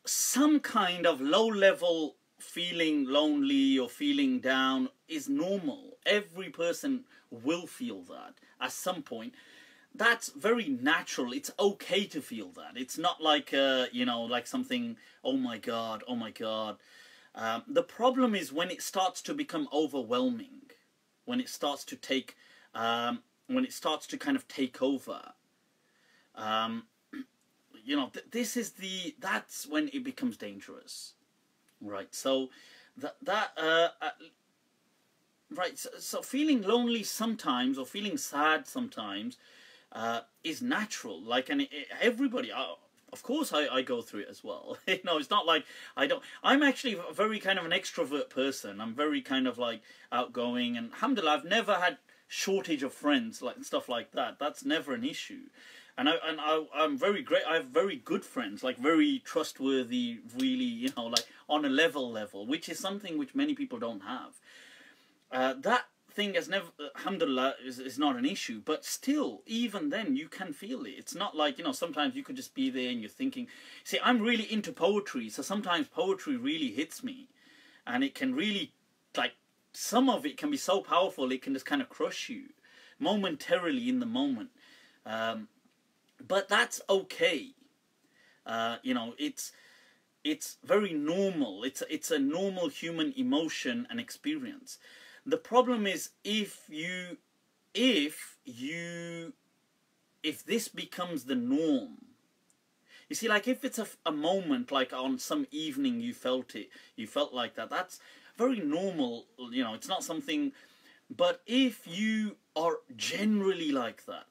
some kind of low-level feeling lonely or feeling down is normal. Every person will feel that at some point. That's very natural. It's okay to feel that. It's not like, you know, like something, oh my God, oh my God. The problem is when it starts to become overwhelming, when it starts to take, when it starts to kind of take over. You know, that's when it becomes dangerous, right? So right. So feeling lonely sometimes, or feeling sad sometimes, is natural. Like, and everybody, of course, I go through it as well. You know, it's not like I don't. I'm actually a very kind of an extrovert person. I'm very kind of like outgoing, and alhamdulillah, I've never had shortage of friends, like stuff like that. That's never an issue. And I'm very great. I have very good friends, like very trustworthy, really, you know, like on a level, which is something which many people don't have. That thing has never, alhamdulillah, is not an issue. But still, even then, you can feel it. It's not like, you know, sometimes you could just be there and you're thinking. See, I'm really into poetry, so sometimes poetry really hits me, and it can really, like, some of it can be so powerful, it can just kind of crush you momentarily in the moment. But that's okay. You know, it's very normal. It's a normal human emotion and experience. The problem is if this becomes the norm. You see, like, if it's a moment, like on some evening you felt like that, that's very normal, you know, it's not something. But if you are generally like that,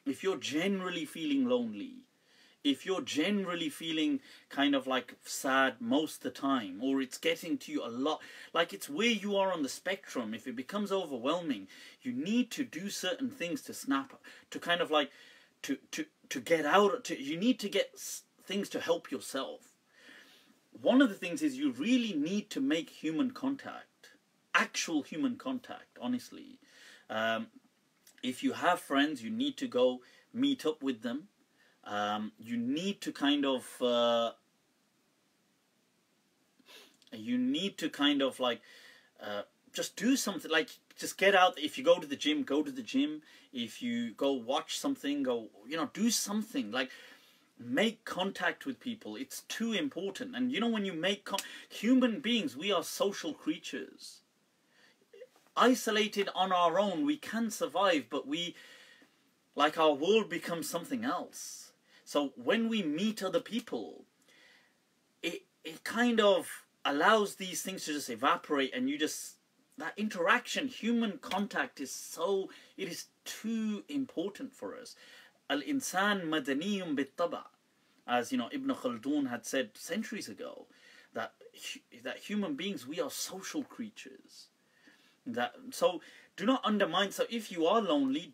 if you're generally feeling lonely, if you're generally feeling kind of like sad most of the time, or it's getting to you a lot, like it's where you are on the spectrum, if it becomes overwhelming, you need to do certain things to snap, to kind of like, to get out, you need to get things to help yourself. One of the things is you really need to make human contact, actual human contact, honestly. If you have friends, you need to go meet up with them. You need to kind of like just do something, like just get out. If you go to the gym, go to the gym. If you go watch something, go, you know, do something, like make contact with people. It's too important. And you know, when you make human beings, we are social creatures. Isolated on our own, we can survive, but like, our world becomes something else. So when we meet other people, it kind of allows these things to just evaporate, and you just, that interaction, human contact is too important for us. Al-insan madaniyun bit-taba', as you know, Ibn Khaldun had said centuries ago, that human beings, we are social creatures. So do not undermine. So if you are lonely,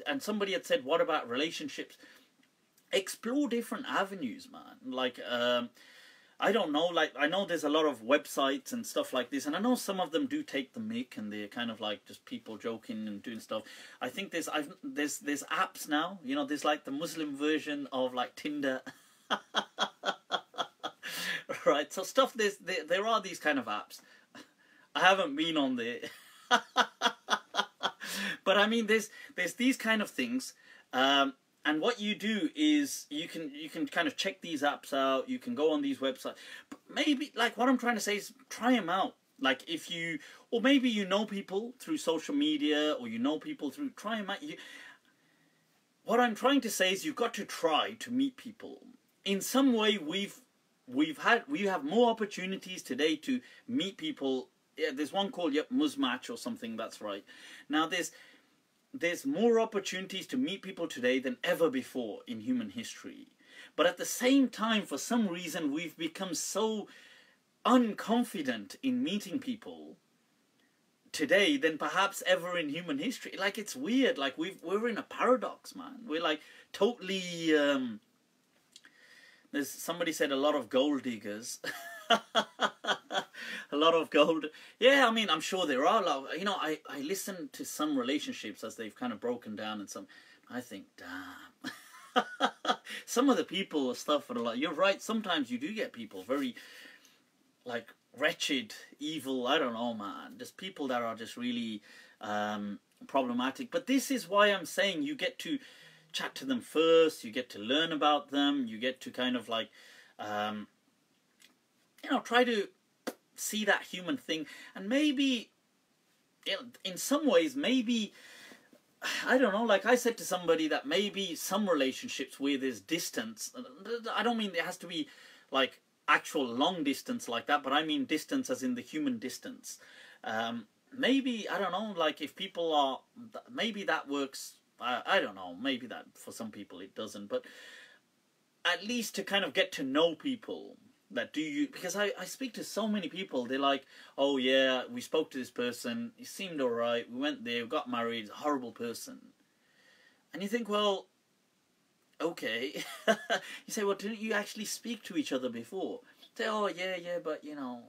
and somebody had said, what about relationships? Explore different avenues, man. Like I don't know, like, I know there's a lot of websites and stuff like this, and I know some of them do take the mick, and they're kind of like just people joking and doing stuff. I think there's apps now, you know, there's like the Muslim version of like Tinder. Right, so stuff, there are these kind of apps. I haven't been on there. But I mean, there's these kind of things, and what you do is you can kind of check these apps out. You can go on these websites. But maybe, like, what I'm trying to say is try them out. Like, if you, or maybe you know people through social media, or you know people through, try them out. What I'm trying to say is you've got to try to meet people. In some way, we have more opportunities today to meet people. Yeah, there's one called Muzmatch or something. That's right. Now there's more opportunities to meet people today than ever before in human history. But at the same time, for some reason, we've become so unconfident in meeting people today than perhaps ever in human history. Like, it's weird. Like, we're in a paradox, man. We're like totally. There's somebody said a lot of gold diggers. A lot of gold. Yeah, I mean, I'm sure there are a lot. You know, I listen to some relationships as they've kind of broken down, and some, I think, damn. Some of the people stuff are like, you're right, sometimes you do get people very, like, wretched, evil, I don't know, man. Just people that are just really problematic. But this is why I'm saying you get to chat to them first, you get to learn about them, you get to kind of like, you know, try to see that human thing. And maybe, you know, in some ways, maybe, I don't know, like I said to somebody that maybe some relationships where there's distance, I don't mean it has to be like actual long distance like that, but I mean distance as in the human distance. Maybe, I don't know, like if people are, maybe that works, I don't know, maybe that for some people it doesn't, but at least to kind of get to know people. That do you, because I speak to so many people, they're like, oh yeah, we spoke to this person, he seemed alright, we went there, we got married, he's a horrible person. And you think, well, okay. You say, well, didn't you actually speak to each other before? Say, oh yeah, but you know,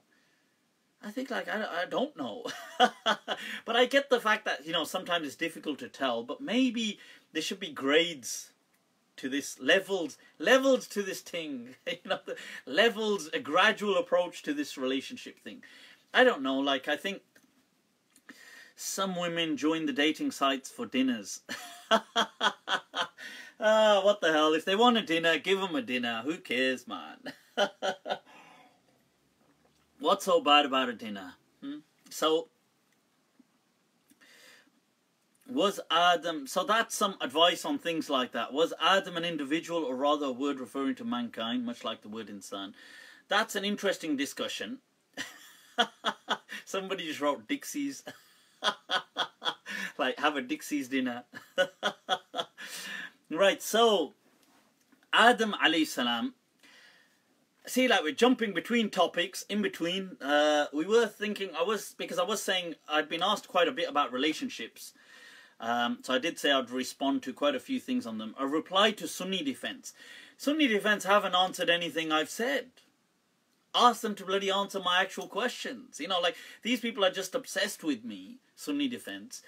I think, like, I don't know. But I get the fact that, you know, sometimes it's difficult to tell, but maybe there should be grades to this, levels to this thing, you know, levels, a gradual approach to this relationship thing. I don't know, like, I think some women join the dating sites for dinners. What the hell, if they want a dinner, give them a dinner, who cares, man? What's so bad about a dinner? So, was Adam, so that's some advice on things like that. Was Adam an individual, or rather a word referring to mankind, much like the word insan? That's an interesting discussion. Somebody just wrote Dixie's. Like, have a Dixie's dinner. Right, so, Adam alayhi salam. See, like, we're jumping between topics, in between. We were thinking, because I was saying, I'd been asked quite a bit about relationships. So I did say I'd respond to quite a few things on them. A reply to Sunni Defense. Sunni Defense haven't answered anything I've said. Ask them to bloody answer my actual questions. You know, like, these people are just obsessed with me, Sunni Defense.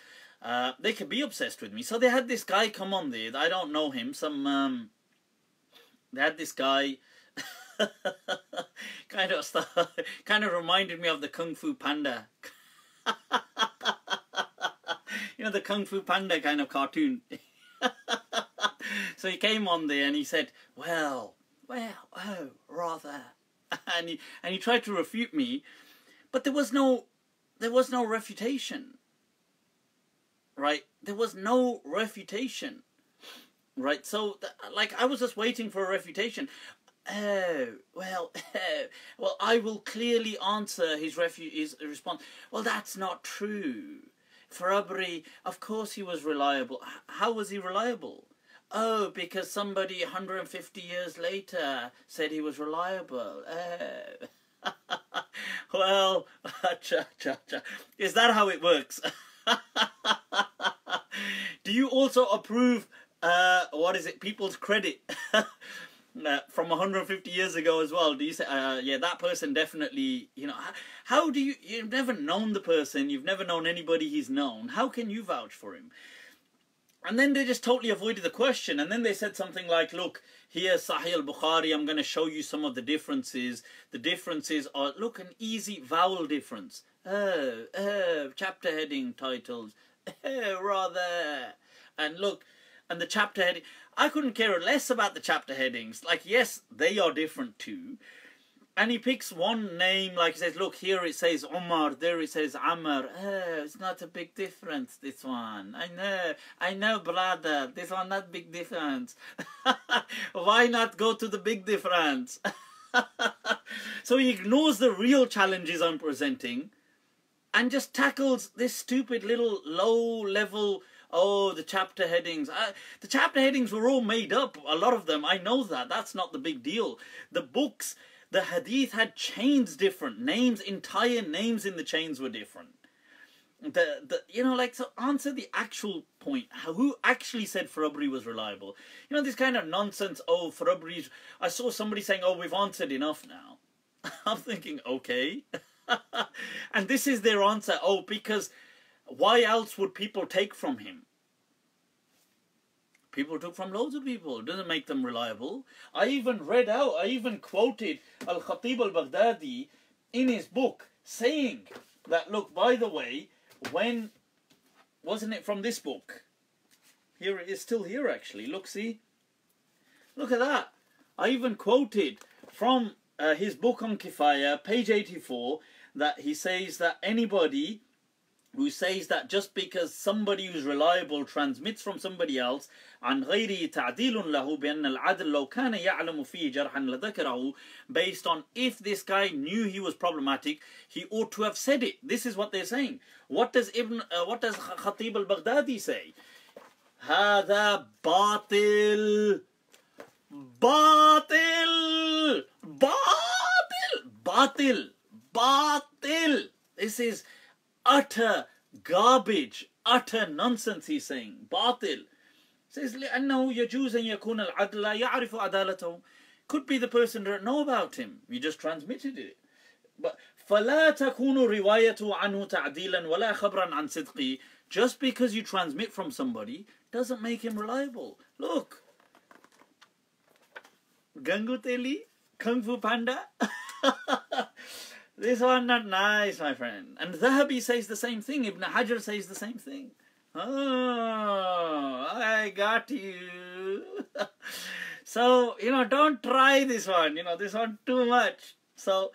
They could be obsessed with me. So they had this guy come on there. I don't know him. They had this guy... kind of reminded me of the Kung Fu Panda. You know, the Kung Fu Panda kind of cartoon. So he came on there and he said, well, oh, rather. And he tried to refute me, but there was no refutation. Right? There was no refutation. Right? So, like, I was just waiting for a refutation. Oh, well, I will clearly answer his response. Well, that's not true. For Abri, of course he was reliable. How was he reliable? Oh, because somebody 150 years later said he was reliable. Oh. Well, is that how it works? Do you also approve, people's credit? from 150 years ago as well. Do you say, yeah, that person definitely, you know, how do you've never known the person, you've never known anybody he's known, how can you vouch for him? And then they just totally avoided the question, and then they said something like, look, here, Sahih Bukhari, I'm going to show you some of the differences. The differences are, look, an easy vowel difference. Chapter heading titles, rather. And look, and the chapter heading, I couldn't care less about the chapter headings. Like, yes, they are different too. And he picks one name, like he says, look, here it says Umar, there it says Amr. It's not a big difference, this one. I know, brother, this one not big difference. Why not go to the big difference? So he ignores the real challenges I'm presenting and just tackles this stupid little low-level, oh, the chapter headings. The chapter headings were all made up, a lot of them. I know that. That's not the big deal. The books, the hadith had chains different. Names, entire names in the chains were different. You know, like, so answer the actual point. Who actually said Farabri was reliable? You know, this kind of nonsense, oh, Farabri, I saw somebody saying, oh, we've answered enough now. I'm thinking, okay. And this is their answer. Oh, because why else would people take from him? People took from loads of people. It doesn't make them reliable. I even quoted Al-Khatib al-Baghdadi in his book saying that, look, by the way, when, wasn't it from this book? Here it is, still here actually. Look, see? Look at that. I even quoted from his book on Kifaya, page 84, that he says that anybody who says that just because somebody who's reliable transmits from somebody else عن غيره تعديل له بأن العدل لو كان يعلم فيه جرحا لذكره, based on if this guy knew he was problematic, he ought to have said it. This is what they're saying. What does Khatib al-Baghdadi say? هذا باطل باطل باطل باطل. This is utter garbage, utter nonsense, he's saying. باطل. Says لأنه يجوز أن يكون العدل لا يعرف عدالته. Could be the person didn't know about him, you just transmitted it. But فلا تكون روايته عنه تعديلا ولا خبرا عن صدقه. Just because you transmit from somebody doesn't make him reliable. Look, Gangu Teli, Kung Fu Panda. This one not nice, my friend. And Zahabi says the same thing. Ibn Hajar says the same thing. Oh, I got you. So, you know, don't try this one. You know, this one too much. So,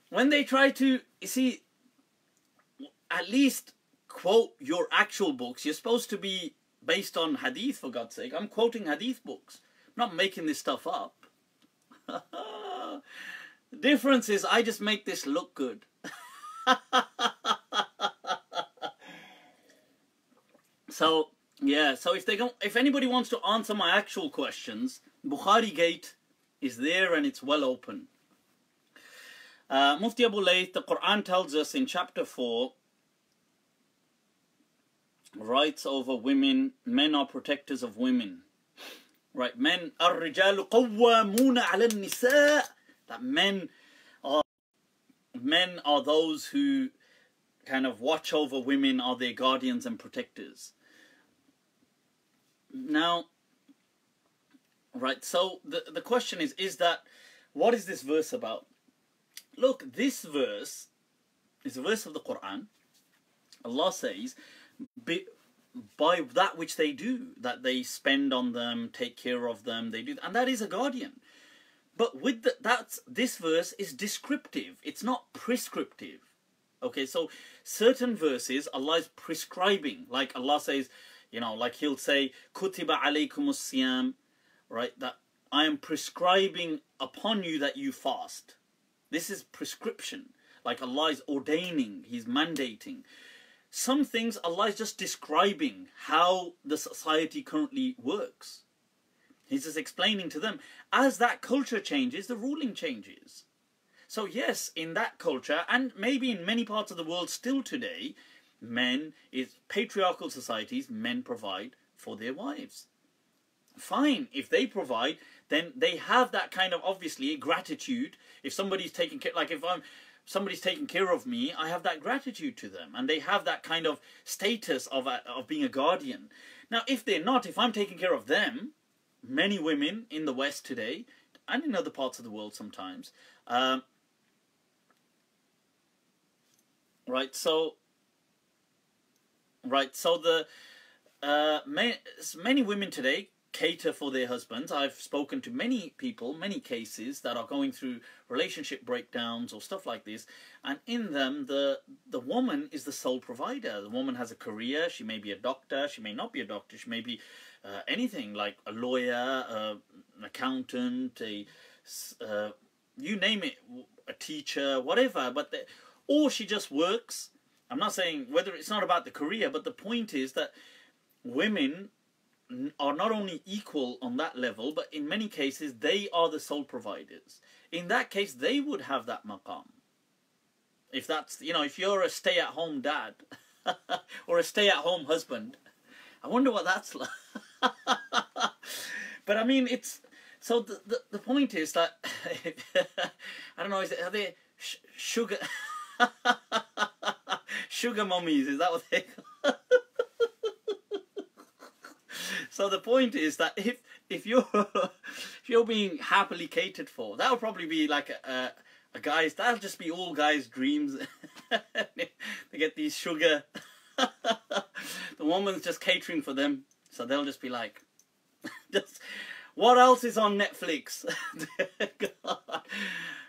when they try to, you see, at least quote your actual books. You're supposed to be based on hadith, for God's sake. I'm quoting hadith books. I'm not making this stuff up. The difference is I just make this look good. So, yeah, so if anybody wants to answer my actual questions, Bukhari Gate is there and it's well open. Mufti Abu Layth, the Quran tells us in chapter 4, rights over women, men are protectors of women. Right, men, الرجال قوامون على النساء. That men are those who kind of watch over women, are their guardians and protectors. Now, right, so the question is that, what is this verse about? Look, this verse is a verse of the Quran. Allah says, by that which they do, that they spend on them, take care of them, they do, and that is a guardian. But with this verse is descriptive. It's not prescriptive. Okay, so certain verses Allah is prescribing. Like Allah says, you know, like He'll say, Kutiba alaykumus siyam, right? That I am prescribing upon you that you fast. This is prescription. Like Allah is ordaining, He's mandating. Some things Allah is just describing how the society currently works. He's just explaining to them, as that culture changes, the ruling changes. So yes, in that culture, and maybe in many parts of the world still today, patriarchal societies, men provide for their wives. fine. If they provide, then they have that kind of, obviously, gratitude. If somebody's taking care, like if somebody's taking care of me, I have that gratitude to them, and they have that kind of status of being a guardian. Now, if they're not, if I'm taking care of them, many women in the West today, and in other parts of the world sometimes, right? So the many women today cater for their husbands. I've spoken to many people, many cases that are going through relationship breakdowns or stuff like this, and in them the woman is the sole provider. The woman has a career. She may be a doctor, she may not be a doctor, she may be anything, like a lawyer, an accountant, you name it, a teacher, whatever, or she just works. I'm not saying whether, it's not about the career, but the point is that women are not only equal on that level, but in many cases they are the sole providers. In that case, they would have that maqam. If that's, if you're a stay-at-home dad or a stay-at-home husband, I wonder what that's like. But I mean, it's, so the point is that I don't know, are they sugar sugar mummies? Is that what they call? So the point is that if you're being happily catered for, that would probably be like a guy's, that'll just be all guys' dreams. They get these sugar. The woman's just catering for them, so they'll just be like, just, what else is on Netflix?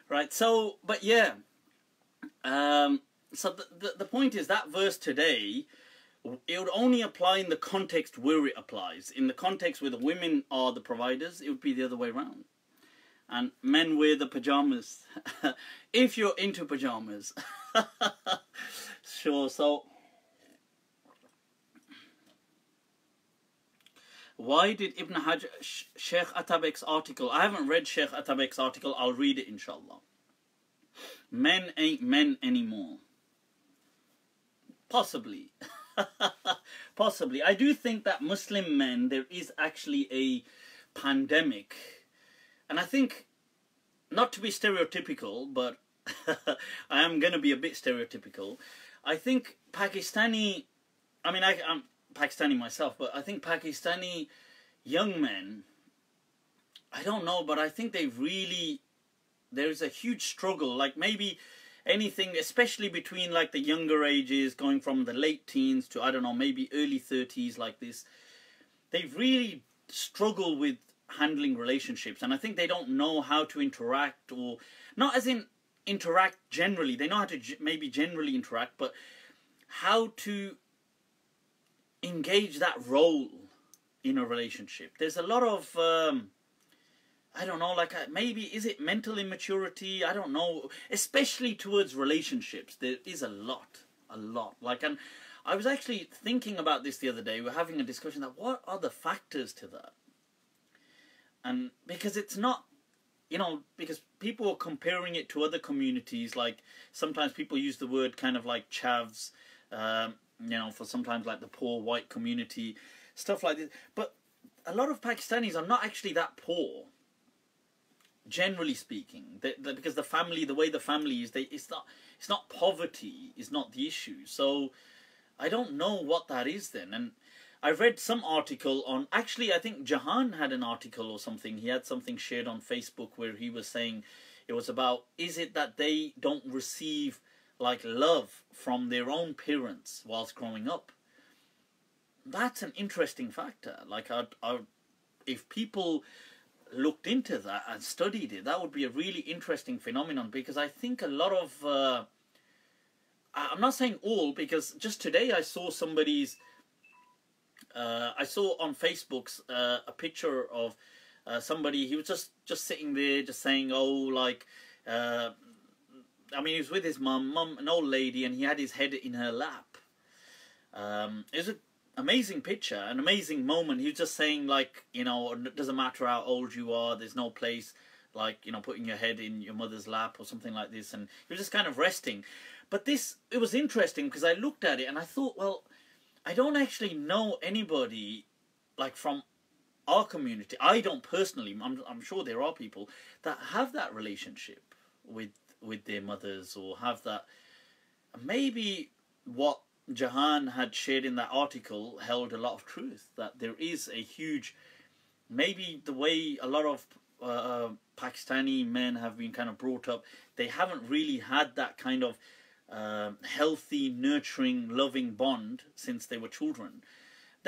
Right. So, but yeah. So the point is that verse today, it would only apply in the context where it applies. In the context where the women are the providers, it would be the other way around. And men wear the pajamas. If you're into pajamas. Sure, so... Why did Ibn Hajar, Sheikh Atabek's article... I haven't read Sheikh Atabek's article. I'll read it, inshallah. Men ain't men anymore. Possibly. Possibly. I do think that Muslim men, there is actually a pandemic. And I think, not to be stereotypical, but I am going to be a bit stereotypical. I think Pakistani, I mean, I'm Pakistani myself, but I think Pakistani young men, I don't know, but I think they really, there's a huge struggle. Like maybe anything, especially between like the younger ages, going from the late teens to, I don't know, maybe early 30s like this. They really struggle with handling relationships. And I think they don't know how to interact, or not as in interact generally. They know how to maybe generally interact, but how to engage that role in a relationship. There's a lot of... I don't know, like maybe, is it mental immaturity? I don't know. Especially towards relationships, there is a lot. Like, and I was actually thinking about this the other day. We were having a discussion that what are the factors to that? And because it's not, because people are comparing it to other communities. Like sometimes people use the word kind of like chavs, for sometimes like the poor white community, stuff like this. But a lot of Pakistanis are not actually that poor. Generally speaking, because the family, the way the family is, it's not poverty is not the issue. So I don't know what that is then. And I read some article on, actually I think Jahan had an article or something. He had something shared on Facebook where he was saying it was about, is it that they don't receive like love from their own parents whilst growing up? That's an interesting factor. Like if people looked into that and studied it, that would be a really interesting phenomenon, because I think a lot of I'm not saying all, because just today I saw somebody's I saw on Facebook's a picture of somebody. He was just sitting there just saying, oh, like I mean, he was with his mum, an old lady, and he had his head in her lap. It was an amazing picture, an amazing moment. He was just saying, like, it doesn't matter how old you are, there's no place like, putting your head in your mother's lap or something like this. And he was just kind of resting. But it was interesting because I looked at it and I thought, well, I don't actually know anybody, like, from our community, I don't personally, I'm sure there are people that have that relationship with their mothers, or have that. Maybe what Jahan had shared in that article held a lot of truth, that there is a huge, maybe the way a lot of Pakistani men have been kind of brought up, they haven't really had that kind of healthy, nurturing, loving bond since they were children.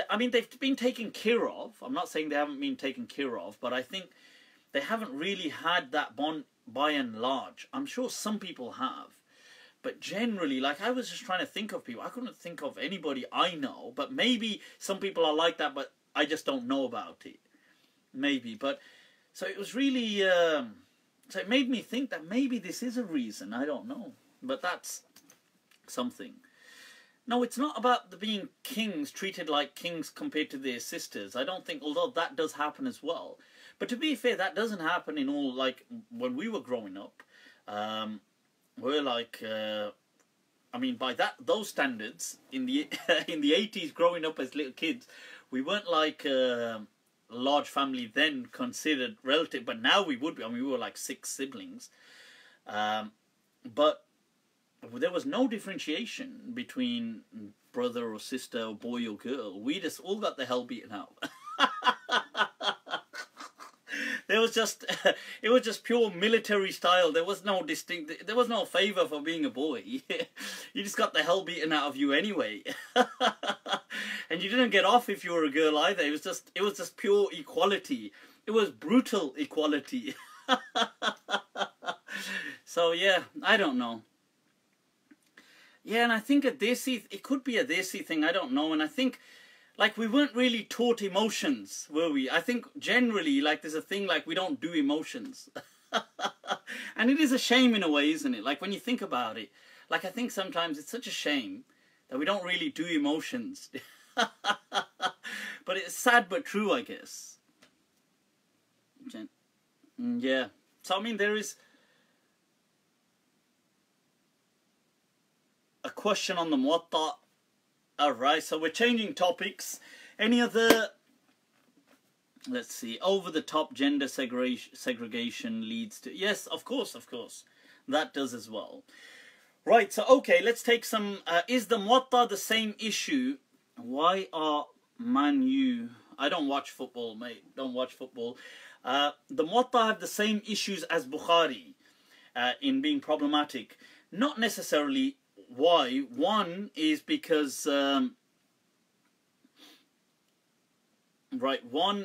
I mean, they've been taken care of. I'm not saying they haven't been taken care of, but I think they haven't really had that bond by and large. I'm sure some people have, but generally, like, I was just trying to think of people. I couldn't think of anybody I know, but maybe some people are like that, but I just don't know about it. Maybe, but so it was really, so it made me think that maybe this is a reason. I don't know, but that's something. No, it's not about the being kings, treated like kings compared to their sisters. I don't think, although that does happen as well. But to be fair, that doesn't happen in all, like, when we were growing up. We're like, I mean, by those standards, in the in the 80s, growing up as little kids, we weren't like a large family then considered relative, but now we would be. I mean, we were like 6 siblings. But there was no differentiation between brother or sister or boy or girl. We just all got the hell beaten out. There was just, it was just pure military style. There was no there was no favour for being a boy. You just got the hell beaten out of you anyway. And you didn't get off if you were a girl either. It was just pure equality. It was brutal equality. So yeah, I don't know. Yeah, and I think it could be a Desi thing, I don't know. And I think, like, we weren't really taught emotions, were we? I think generally, like, there's a thing like we don't do emotions. And it is a shame in a way, isn't it? Like, when you think about it, like, I think sometimes it's such a shame that we don't really do emotions. But it's sad but true, I guess. Yeah. So, I mean, there is a question on the Muwatta. Alright, so we're changing topics. Any other, let's see, over-the-top gender segregation leads to... Yes, of course. That does as well. Right, so okay, let's take some... is the Muwatta the same issue? Why are Man U... I don't watch football, mate. Don't watch football. The Muwatta have the same issues as Bukhari in being problematic. Not necessarily. Why? One is because one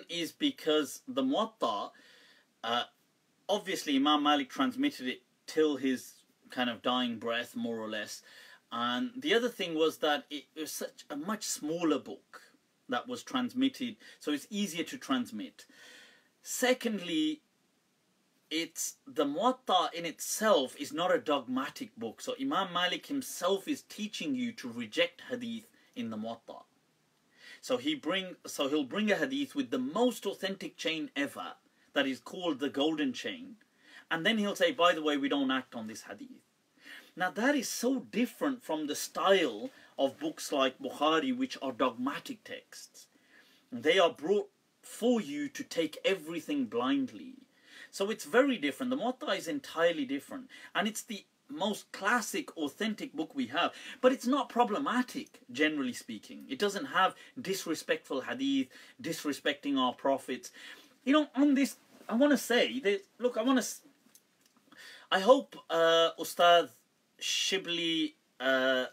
is because the Muwatta, obviously Imam Malik transmitted it till his kind of dying breath, more or less. And the other thing was that it was such a much smaller book that was transmitted, so it's easier to transmit. Secondly, the Muwatta in itself is not a dogmatic book. So Imam Malik himself is teaching you to reject hadith in the Muwatta. So he'll bring a hadith with the most authentic chain ever, that is called the golden chain, and then he'll say, by the way, we don't act on this hadith. Now that is so different from the style of books like Bukhari, which are dogmatic texts. They are brought for you to take everything blindly. So it's very different. The Muwatta is entirely different. And it's the most classic, authentic book we have. But it's not problematic, generally speaking. It doesn't have disrespectful hadith, disrespecting our prophets. You know, on this, I want to say, look, I hope Ustad Shibli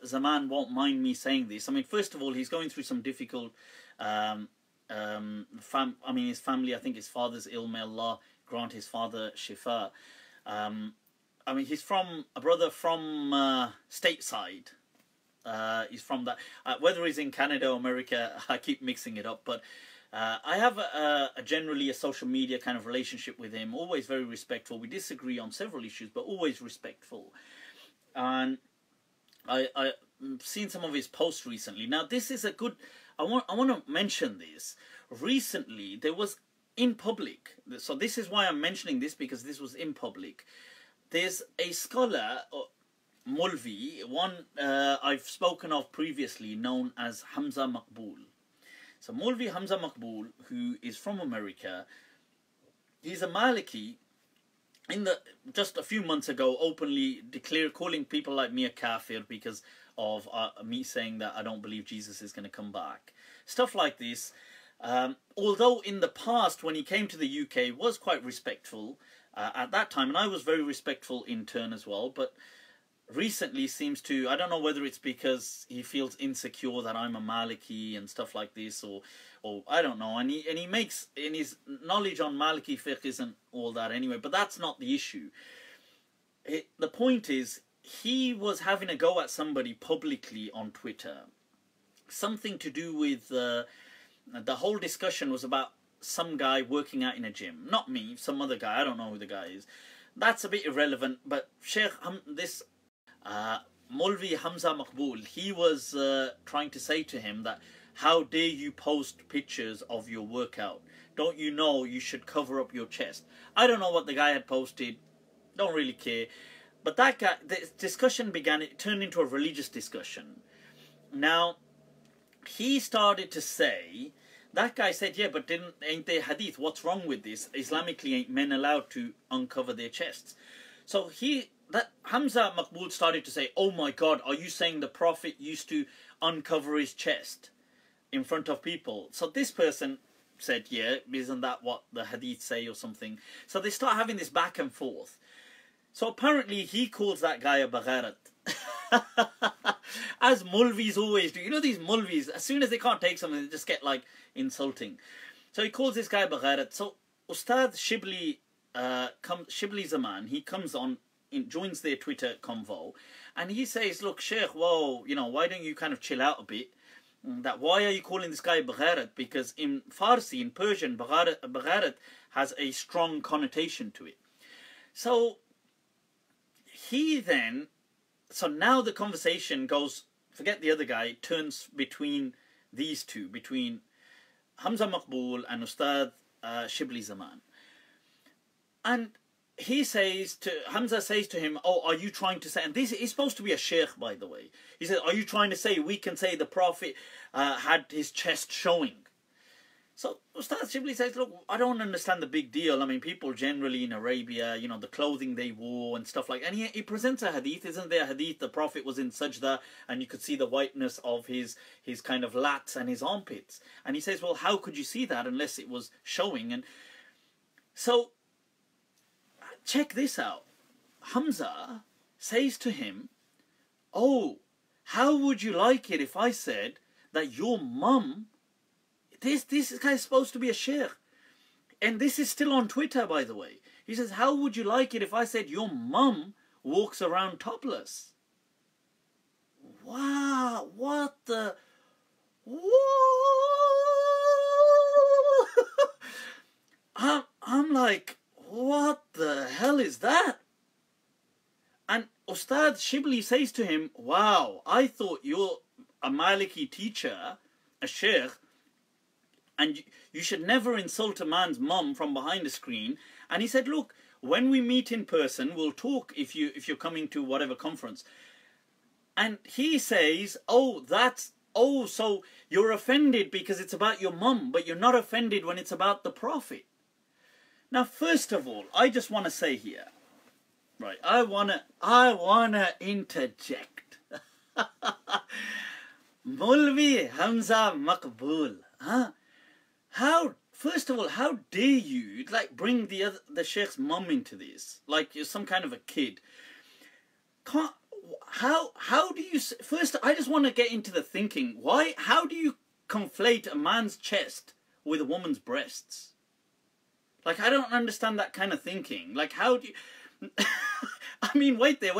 Zaman won't mind me saying this. I mean, first of all, he's going through some difficult, his family, I think his father's ill, may Allah grant his father shifa. I mean, he's from a brother from stateside. He's from that. Whether he's in Canada or America, I keep mixing it up. But I have generally a social media kind of relationship with him. Always very respectful. We disagree on several issues, but always respectful. And I've seen some of his posts recently. Now, this is a good... I want to mention this. Recently, there was in public, so this is why I'm mentioning this, because this was in public. There's a scholar, Mulvi, one I've spoken of previously, known as Hamzah Maqbool. So Maulvi Hamzah Maqbool, who is from America, he's a Maliki. Just a few months ago, openly calling people like me a kafir because of me saying that I don't believe Jesus is going to come back. Stuff like this. Although in the past, when he came to the UK, was quite respectful at that time, and I was very respectful in turn as well, but recently seems to, I don't know whether it's because he feels insecure that I'm a Maliki and stuff like this, or I don't know, and he makes, in his knowledge on Maliki fiqh isn't all that anyway, but that's not the issue. The point is, he was having a go at somebody publicly on Twitter. Something to do with, the whole discussion was about some guy working out in a gym. Not me, some other guy, I don't know who the guy is. That's a bit irrelevant, but Maulvi Hamzah Maqbool, he was trying to say to him that, how dare you post pictures of your workout? Don't you know you should cover up your chest? I don't know what the guy had posted, don't really care. But that guy, the discussion began, it turned into a religious discussion. Now, he started to say, that guy said, yeah, but ain't there hadith? What's wrong with this? Islamically, ain't men allowed to uncover their chests? So Hamzah Maqbool started to say, oh my God, are you saying the Prophet used to uncover his chest in front of people? So this person said, yeah, isn't that what the hadith say or something? So they start having this back and forth. So apparently he calls that guy a bagharat. As Mulvis always do. You know these Mulvis, as soon as they can't take something, they just get like insulting. So he calls this guy bagharat. So Ustad Shibli Zaman, he comes on, joins their Twitter convo, and he says, look, Sheikh, whoa, you know, why don't you kind of chill out a bit? That why are you calling this guy bagharat? Because in Farsi, in Persian, bagharat has a strong connotation to it. So so now the conversation goes, forget the other guy, turns between these two, between Hamzah Maqbool and Ustad Shibli Zaman. And Hamzah says to him, oh, are you trying to say, and this is supposed to be a sheikh, by the way. He says, are you trying to say we can say the Prophet had his chest showing? So Ustad Shibli says, look, I don't understand the big deal. I mean, people generally in Arabia, you know, the clothing they wore and stuff like that. And he presents a hadith. Isn't there a hadith? The Prophet was in sajda and you could see the whiteness of his kind of lats and his armpits. And he says, well, how could you see that unless it was showing? And so check this out. Hamzah says to him, oh, how would you like it if I said that your mum, this guy is supposed to be a sheikh, and this is still on Twitter, by the way. He says, how would you like it if I said your mum walks around topless? Wow, what the... I'm like, what the hell is that? And Ustad Shibli says to him, wow, I thought you're a Maliki teacher, a sheikh, and you should never insult a man's mum from behind a screen. And he said, look, when we meet in person, we'll talk if you're coming to whatever conference. And he says, oh, so you're offended because it's about your mum, but you're not offended when it's about the Prophet. Now, first of all, I just want to say here, right, I wanna interject. Maulvi Hamzah Maqbool, huh? First of all, how dare you like bring the sheikh's mum into this? Like you're some kind of a kid. How do you... First, I just want to get into the thinking. How do you conflate a man's chest with a woman's breasts? Like, I don't understand that kind of thinking. Like, how do you... I mean, wait there.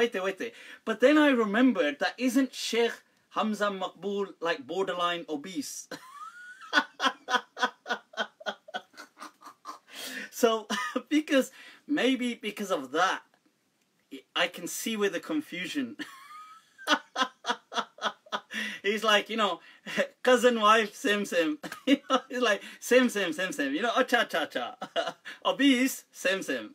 But then I remembered that isn't Sheikh Hamzah Maqbool like borderline obese? So, maybe because of that, I can see where the confusion... He's like, you know, cousin, wife, same. You know, he's like, same. You know, cha. Obese, same.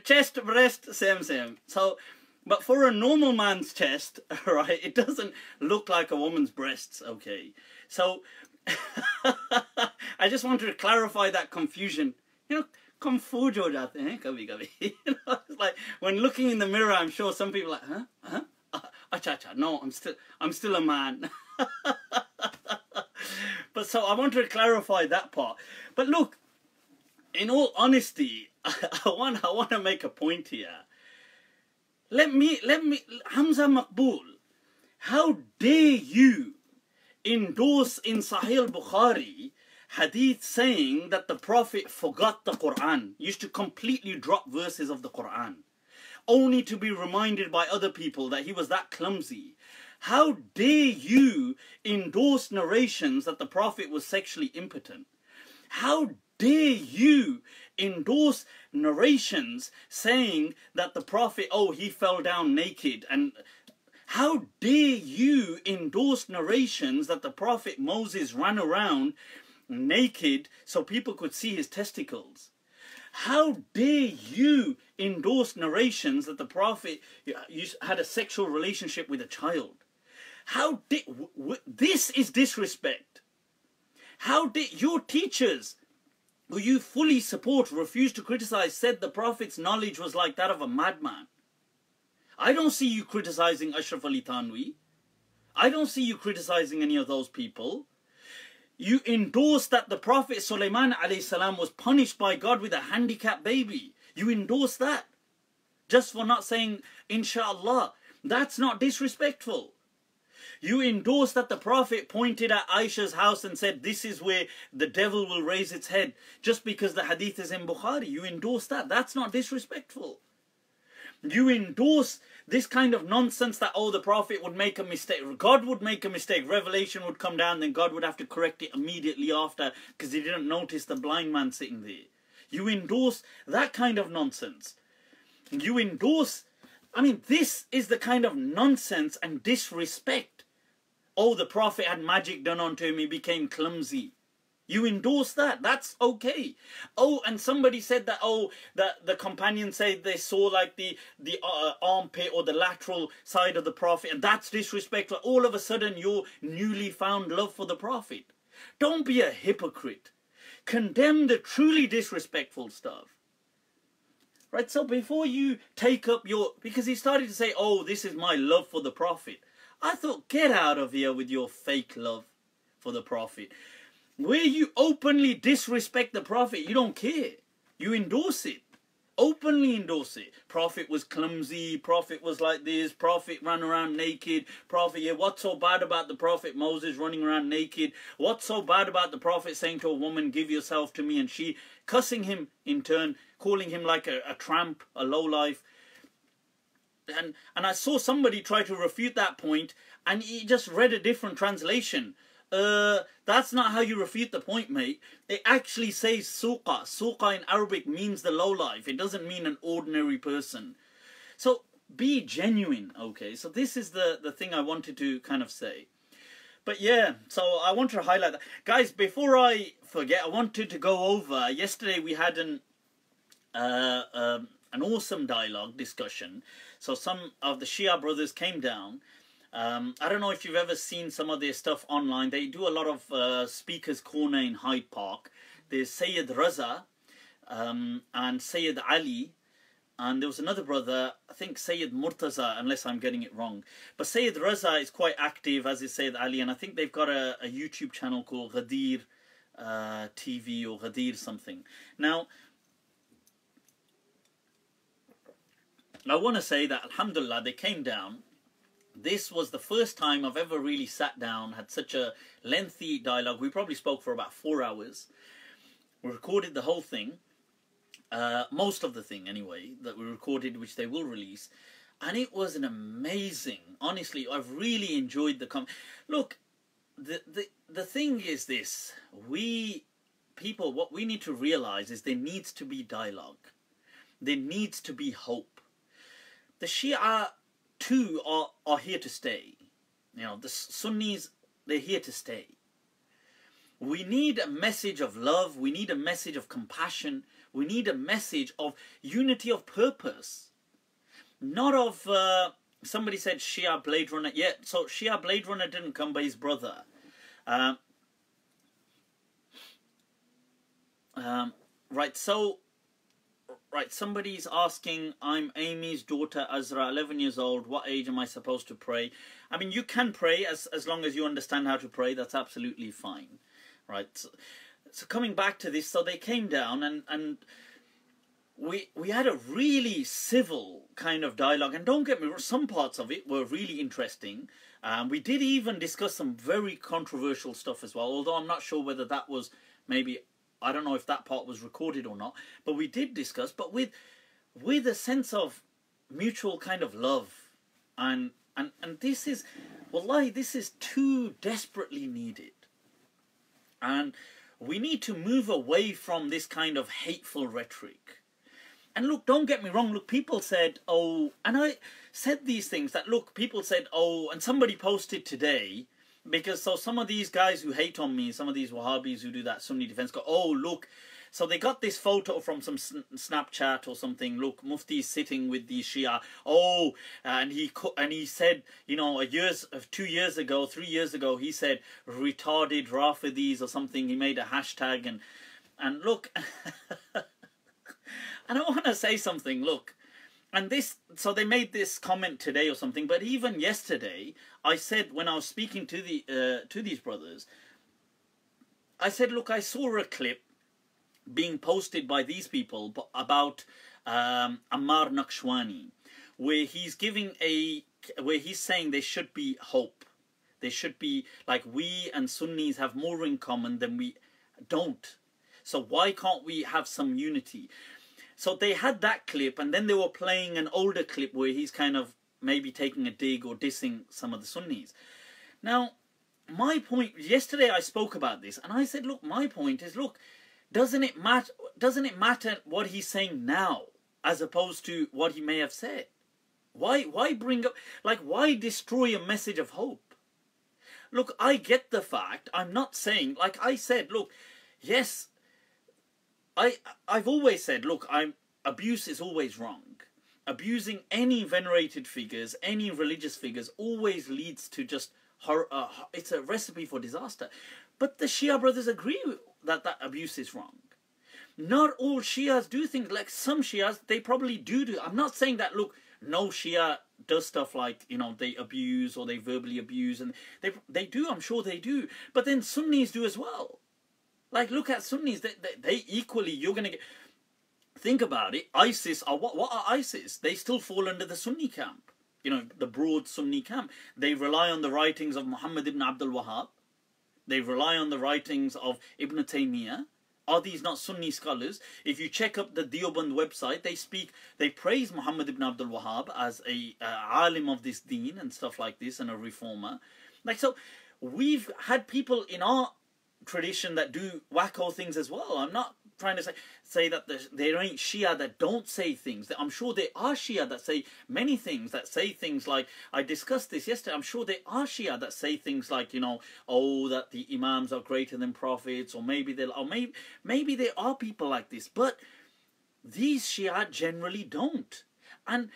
Chest, breast, same. So, But for a normal man's chest, right, it doesn't look like a woman's breasts, okay? So, I just wanted to clarify that confusion. You know, confused ho jate hain kabhi kabhi. You know, it's like, when looking in the mirror, I'm sure some people are like, huh? Acha, acha, no, I'm still a man. But so, I wanted to clarify that part. But look, in all honesty, I want to make a point here. Let me, Hamzah Maqbool, how dare you endorse in Sahih Bukhari hadith saying that the Prophet forgot the Quran, used to completely drop verses of the Quran, only to be reminded by other people that he was that clumsy. How dare you endorse narrations that the Prophet was sexually impotent? How dare you endorse narrations saying that the Prophet, oh, he fell down naked? And how dare you endorse narrations that the Prophet Moses ran around naked so people could see his testicles? How dare you endorse narrations that the Prophet had a sexual relationship with a child? How dare... This is disrespect. How did your teachers, who you fully support, refuse to criticize, said the Prophet's knowledge was like that of a madman? I don't see you criticizing Ashraf Ali Thanwi. I don't see you criticizing any of those people. You endorse that the Prophet Sulaiman alayhi salam was punished by God with a handicapped baby. You endorse that just for not saying inshallah. That's not disrespectful. You endorse that the Prophet pointed at Aisha's house and said, this is where the devil will raise its head, just because the hadith is in Bukhari. You endorse that. That's not disrespectful. You endorse this kind of nonsense that, oh, the Prophet would make a mistake. God would make a mistake. Revelation would come down, then God would have to correct it immediately after because he didn't notice the blind man sitting there. You endorse that kind of nonsense. You endorse... I mean, this is the kind of nonsense and disrespect. Oh, the Prophet had magic done onto him, he became clumsy. You endorse that. That's okay. Oh, and somebody said that, oh, that the companions said they saw like the armpit or the lateral side of the Prophet, and that's disrespectful. All of a sudden, your newly found love for the Prophet. Don't be a hypocrite. Condemn the truly disrespectful stuff. Right, so before you take up your... Because he started to say, oh, this is my love for the Prophet. I thought, get out of here with your fake love for the Prophet. Where you openly disrespect the Prophet, you don't care. You endorse it. Openly endorse it. Prophet was clumsy. Prophet was like this. Prophet ran around naked. Prophet, yeah, what's so bad about the Prophet Moses running around naked? What's so bad about the Prophet saying to a woman, give yourself to me, and she cussing him in turn, calling him like a tramp, a lowlife? And I saw somebody try to refute that point, and he just read a different translation. That's not how you refute the point, mate. It actually says suqa. Suqa in Arabic means the lowlife. It doesn't mean an ordinary person. So be genuine, okay? So this is the thing I wanted to kind of say. But yeah, so I want to highlight that. Guys, before I forget, I wanted to go over, yesterday we had an awesome dialogue discussion. So some of the Shia brothers came down. I don't know if you've ever seen some of their stuff online. They do a lot of Speaker's Corner in Hyde Park. There's Sayyid Raza and Sayyid Ali. And there was another brother, I think Sayyid Murtaza, unless I'm getting it wrong. But Sayyid Raza is quite active, as is Sayyid Ali. And I think they've got a YouTube channel called Ghadeer TV or Ghadeer something. Now, I want to say that, alhamdulillah, they came down. This was the first time I've ever really sat down, had such a lengthy dialogue. We probably spoke for about 4 hours. We recorded the whole thing. Most of the thing, anyway, that we recorded, which they will release. And it was an amazing, honestly, I've really enjoyed the... Look, the thing is this. People, what we need to realize is there needs to be dialogue. There needs to be hope. The Shia, too, are here to stay. You know, the Sunnis, they're here to stay. We need a message of love. We need a message of compassion. We need a message of unity of purpose. not of, somebody said Shia Blade Runner. Yeah, so Shia Blade Runner didn't come by his brother. Right, so, right, somebody's asking, I'm Amy's daughter Azra, 11 years old. What age am I supposed to pray? I mean, you can pray as long as you understand how to pray. That's absolutely fine. Right, so coming back to this, so they came down and we had a really civil kind of dialogue. And don't get me wrong, some parts of it were really interesting. We did even discuss some very controversial stuff as well, although I'm not sure whether that was maybe... I don't know if that part was recorded or not, but we did discuss, but with a sense of mutual kind of love, and this is, wallahi, this is too desperately needed, and we need to move away from this kind of hateful rhetoric. And look, don't get me wrong, look, people said, oh, and I said these things that, look, people said, oh, and somebody posted today. Because so some of these guys who hate on me, some of these Wahhabis who do that Sunni Defense go, oh, look. So they got this photo from some Snapchat or something. Look, Mufti's sitting with the Shia. Oh, and he said, you know, 2 years ago, 3 years ago, he said retarded Rafidis or something. He made a hashtag and look, and I want to say something. Look. And this, so they made this comment today or something, but even yesterday, I said, when I was speaking to these brothers, I said, look, I saw a clip being posted by these people about Ammar Naqshwani, where he's saying there should be hope. There should be, like, we and Sunnis have more in common than we don't. So why can't we have some unity? So they had that clip, and then they were playing an older clip where he's kind of maybe taking a dig or dissing some of the Sunnis. Now, my point, yesterday I spoke about this, and I said, look, my point is, look, doesn't it matter what he's saying now, as opposed to what he may have said? Why bring up, like, why destroy a message of hope? Look, I get the fact, I'm not saying, like I said, look, yes, I've always said, look, abuse is always wrong. Abusing any venerated figures, any religious figures, always leads to just it's a recipe for disaster. But the Shia brothers agree that abuse is wrong. Not all Shias do things. Like some Shias, they probably do. I'm not saying that, look, no Shia does stuff like, you know, they abuse or they verbally abuse, and they do, I'm sure they do. But then Sunnis do as well. Like, look at Sunnis, they equally, you're going to get... Think about it, ISIS, what are ISIS? They still fall under the Sunni camp. You know, the broad Sunni camp. They rely on the writings of Muhammad ibn Abdul Wahhab. They rely on the writings of Ibn Taymiyyah. Are these not Sunni scholars? If you check up the Deoband website, they praise Muhammad ibn Abdul Wahhab as a alim of this deen and stuff like this, and a reformer. Like, so, we've had people in our tradition that do wacko things as well. I'm not trying to say that there ain't Shia that don't say things. I'm sure there are Shia that say many things, that say things like, I discussed this yesterday, I'm sure there are Shia that say things like, you know, oh, that the Imams are greater than prophets, or maybe maybe there are people like this, but these Shia generally don't. And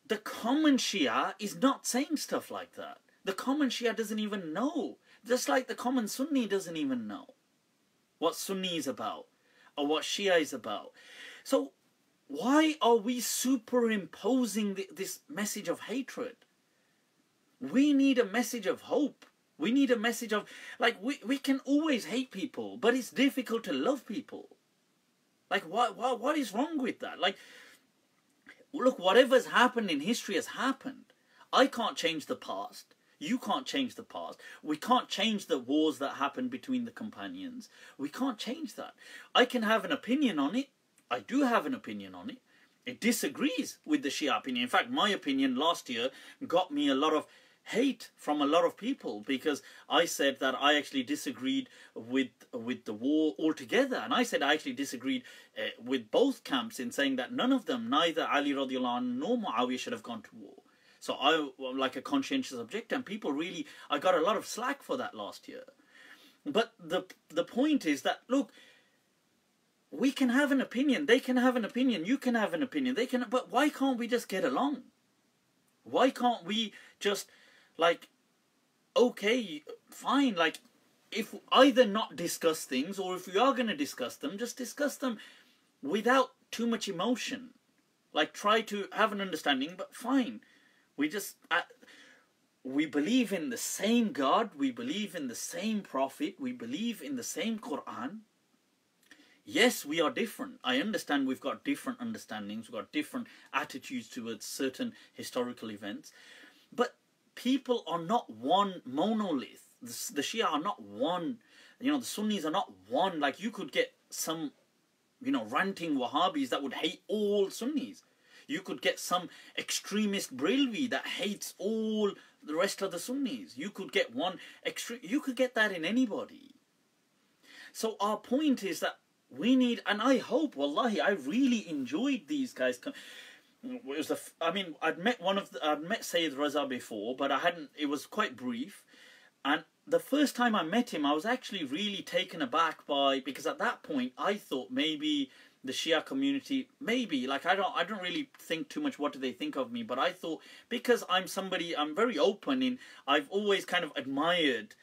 the common Shia is not saying stuff like that. The common Shia doesn't even know. Just like the common Sunni doesn't even know what Sunni is about or what Shia is about. So why are we superimposing this message of hatred? We need a message of hope. We need a message of, like, we can always hate people, but it's difficult to love people. Like, what is wrong with that? Like, look, whatever's happened in history has happened. I can't change the past. You can't change the past. We can't change the wars that happened between the companions. We can't change that. I can have an opinion on it. I do have an opinion on it. It disagrees with the Shia opinion. In fact, my opinion last year got me a lot of hate from a lot of people, because I said that I actually disagreed with the war altogether. And I said I actually disagreed with both camps in saying that none of them, neither Ali radiallahu anhu nor Muawiyah, should have gone to war. So I was like a conscientious objector, and people really, I got a lot of slack for that last year. But the point is that, look, we can have an opinion, they can have an opinion, you can have an opinion, they can, but why can't we just get along? Why can't we just, like, okay, fine, like, if either not discuss things, or if we are going to discuss them, just discuss them without too much emotion. Like, try to have an understanding, but fine. We just, we believe in the same God, we believe in the same Prophet, we believe in the same Quran. Yes, we are different. I understand we've got different understandings, we've got different attitudes towards certain historical events. But people are not one monolith. The Shia are not one. You know, the Sunnis are not one. Like, you could get some, you know, ranting Wahhabis that would hate all Sunnis. You could get some extremist Brilwi that hates all the rest of the Sunnis. You could get one extreme. You could get that in anybody. So our point is that we need, and I hope, wallahi, I really enjoyed these guys. It was I mean, I'd met Sayyid Raza before, but I hadn't. It was quite brief, and the first time I met him, I was actually really taken aback by, because at that point I thought maybe the Shia community, maybe, like, I don't really think too much what do they think of me, but I thought, because I'm very open in, I've always kind of admired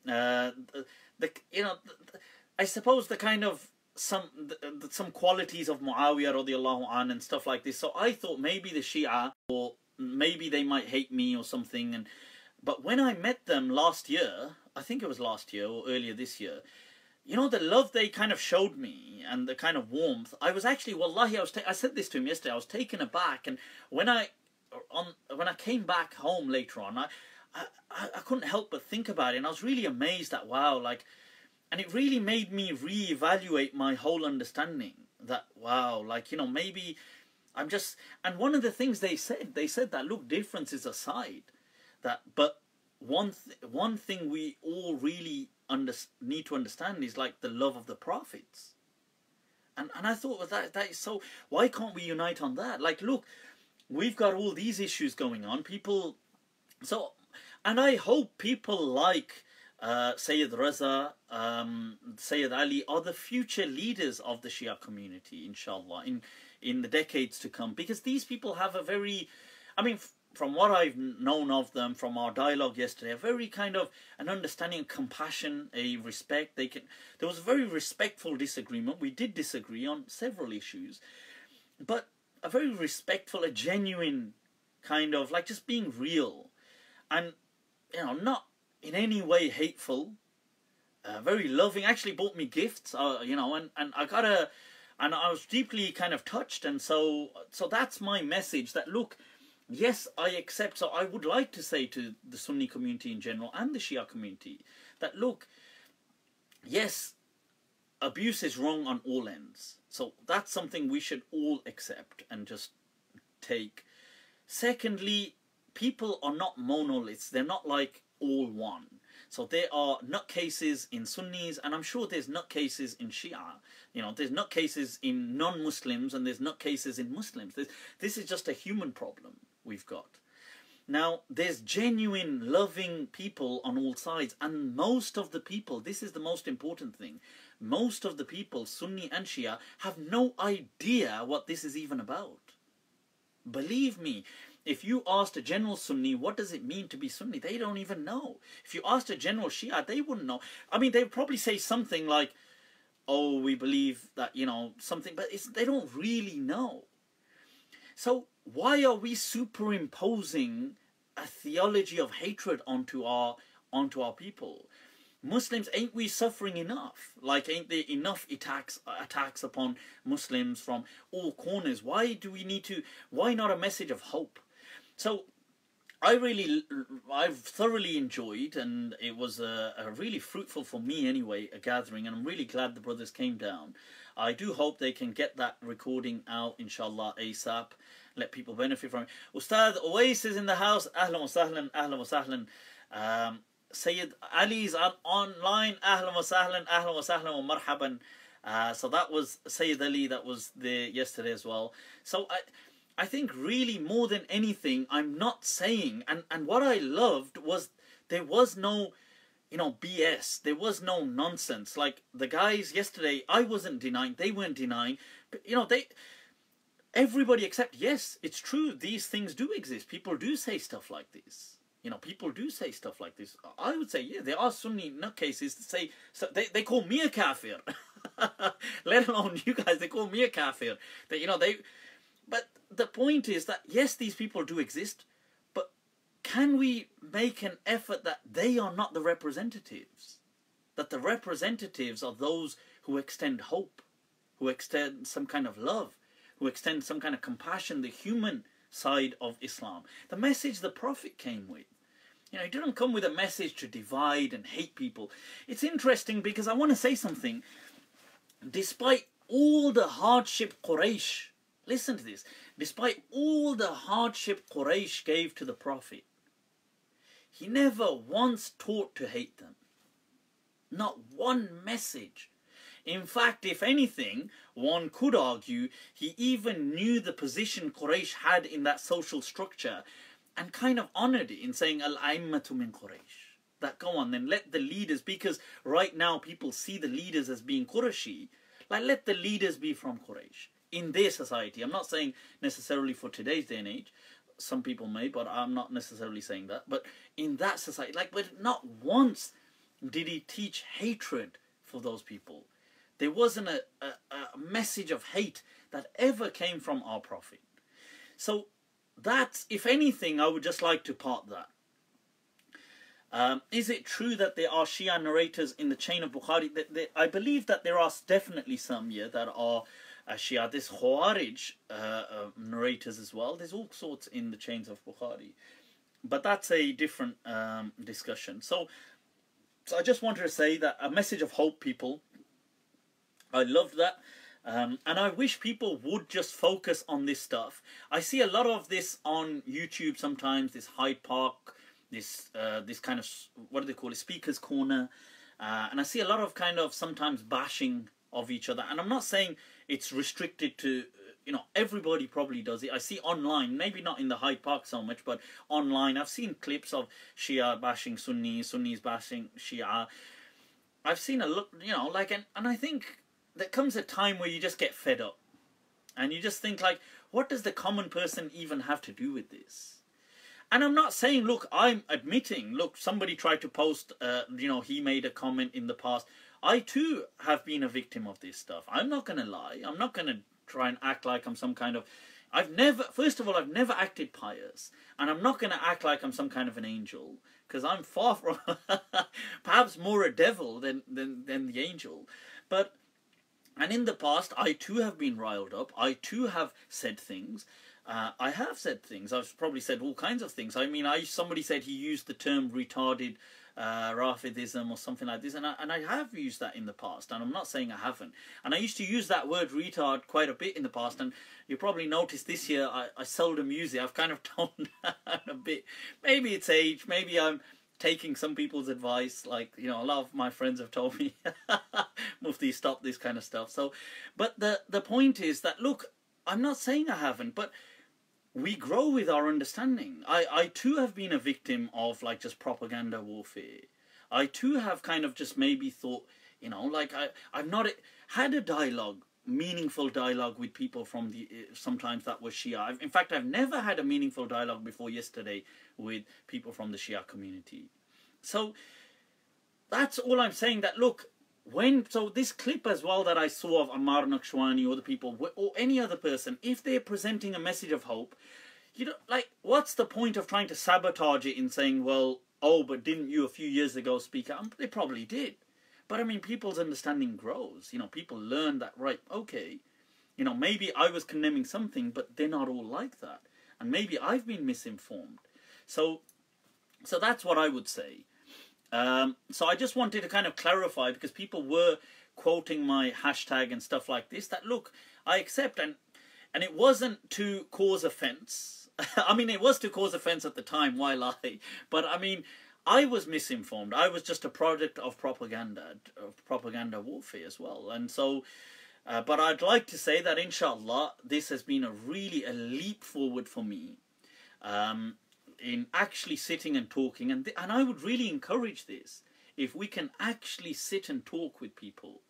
I suppose the kind of some qualities of Muawiyah radiallahu anh and stuff like this. So I thought maybe the Shia, or maybe they might hate me or something. But when I met them last year, I think it was last year or earlier this year, you know, the love they kind of showed me and the kind of warmth, I was actually, wallahi, I said this to him yesterday, I was taken aback. And when I came back home later on, I couldn't help but think about it, and I was really amazed that, wow, like, and it really made me reevaluate my whole understanding that, wow, like, you know, maybe I'm just, and one of the things they said that, look, differences aside, but one thing we all really need to understand is, like, the love of the prophets. And I thought that is so, why can't we unite on that? Like, look, we've got all these issues going on, people, so, and I hope people like Sayyid Raza, Sayyid Ali are the future leaders of the Shia community, inshallah, in the decades to come, because these people have a very, I mean, from what I've known of them, from our dialogue yesterday, a very kind of an understanding, compassion, a respect. There was a very respectful disagreement. We did disagree on several issues, but a very respectful, a genuine kind of, like, just being real, and, you know, not in any way hateful, very loving, actually bought me gifts, you know, and I was deeply kind of touched. And so that's my message, that, look, yes, I accept. So I would like to say to the Sunni community in general and the Shia community that, look, yes, abuse is wrong on all ends. So that's something we should all accept and just take. Secondly, people are not monoliths. They're not like all one. So there are nutcases in Sunnis, and I'm sure there's nutcases in Shia. You know, there's nutcases in non-Muslims, and there's nutcases in Muslims. This is just a human problem we've got. Now, there's genuine, loving people on all sides, and most of the people, this is the most important thing, most of the people, Sunni and Shia, have no idea what this is even about. Believe me, if you asked a general Sunni, what does it mean to be Sunni? They don't even know. If you asked a general Shia, they wouldn't know. I mean, they'd probably say something like, oh, we believe that, you know, something, but they don't really know. So why are we superimposing a theology of hatred onto our people? Muslims, ain't we suffering enough? Like, ain't there enough attacks upon Muslims from all corners? Why do we need to, why not a message of hope? So I've thoroughly enjoyed, and it was a really fruitful, for me anyway, a gathering, and I'm really glad the brothers came down. I do hope they can get that recording out, inshallah, ASAP, let people benefit from it. Ustad Owais is in the house. Ahlan wa sahlan, ahlan wa sahlan. Sayyid Ali's online. Ahlan wa sahlan wa marhaban. So that was Sayyid Ali, that was there yesterday as well. So I think really more than anything, I'm not saying, and what I loved was there was no, you know, BS. There was no nonsense. Like the guys yesterday, I wasn't denying, they weren't denying, but, you know, everybody accept, yes, it's true, these things do exist. People do say stuff like this. You know, people do say stuff like this. I would say, yeah, there are Sunni nutcases that say, so they call me a kafir. Let alone you guys, they call me a kafir. That, you know, but the point is that, yes, these people do exist, but can we make an effort that they are not the representatives? That the representatives are those who extend hope, who extend some kind of love, who extend some kind of compassion, the human side of Islam. The message the Prophet came with. You know, he didn't come with a message to divide and hate people. It's interesting because I want to say something. Despite all the hardship Quraysh, listen to this, despite all the hardship Quraysh gave to the Prophet, he never once taught to hate them. Not one message. In fact, if anything, one could argue he even knew the position Quraysh had in that social structure and kind of honoured it in saying, Al-A'immatu min Quraysh. That, go on, then let the leaders, because right now people see the leaders as being Qurayshi, like let the leaders be from Quraysh in their society. I'm not saying necessarily for today's day and age. Some people may, but I'm not necessarily saying that. But in that society, like, but not once did he teach hatred for those people. There wasn't a message of hate that ever came from our Prophet. So that's, if anything, I would just like to part that. Is it true that there are Shia narrators in the chain of Bukhari? I believe that there are definitely some, yeah, that are Shia. There's Khawarij narrators as well. There's all sorts in the chains of Bukhari. But that's a different discussion. So I just wanted to say that a message of hope, people. I love that. And I wish people would just focus on this stuff. I see a lot of this on YouTube sometimes, this Hyde Park, this kind of, what do they call it, Speaker's Corner. And I see a lot of kind of sometimes bashing of each other. And I'm not saying it's restricted to, you know, everybody probably does it. I see online, maybe not in the Hyde Park so much, but online, I've seen clips of Shia bashing Sunni, Sunnis bashing Shia. I've seen a look, you know, like, and I think there comes a time where you just get fed up. And you just think, like, what does the common person even have to do with this? And I'm not saying, look, I'm admitting, look, somebody tried to post, you know, he made a comment in the past. I too have been a victim of this stuff. I'm not going to lie. I'm not going to try and act like I'm some kind of... First of all, I've never acted pious. And I'm not going to act like I'm some kind of an angel. Because I'm far from... perhaps more a devil than the angel. But... And in the past, I too have been riled up. I too have said things. I have said things. I've probably said all kinds of things. I mean, somebody said he used the term retarded Rafidism or something like this. And I have used that in the past. And I'm not saying I haven't. And I used to use that word retard quite a bit in the past. And you probably noticed this year I seldom use it. I've kind of toned down a bit. Maybe it's age. Maybe I'm taking some people's advice, like, you know, a lot of my friends have told me, Mufti, stop this kind of stuff. So, but the point is that, look, I'm not saying I haven't, but we grow with our understanding. I too have been a victim of, like, just propaganda warfare. I too have kind of just maybe thought, you know, like, I've not had a dialogue, meaningful dialogue with people from the, sometimes that was Shia. In fact, I've never had a meaningful dialogue before yesterday with people from the Shia community. So that's all I'm saying, that look, so this clip as well that I saw of Ammar Naqshwani or the people, or any other person, if they're presenting a message of hope, you know, like, what's the point of trying to sabotage it in saying, well, oh, but didn't you a few years ago speak out? They probably did. But I mean, people's understanding grows. You know, people learn that, right, okay, you know, maybe I was condemning something, but they're not all like that. And maybe I've been misinformed. So that's what I would say. So I just wanted to kind of clarify, because people were quoting my hashtag and stuff like this, that, look, I accept, and it wasn't to cause offence. I mean, it was to cause offence at the time, why lie? But I mean, I was misinformed. I was just a product of propaganda warfare as well. And so, but I'd like to say that, inshallah, this has been a leap forward for me in actually sitting and talking. And I would really encourage this. If we can actually sit and talk with people.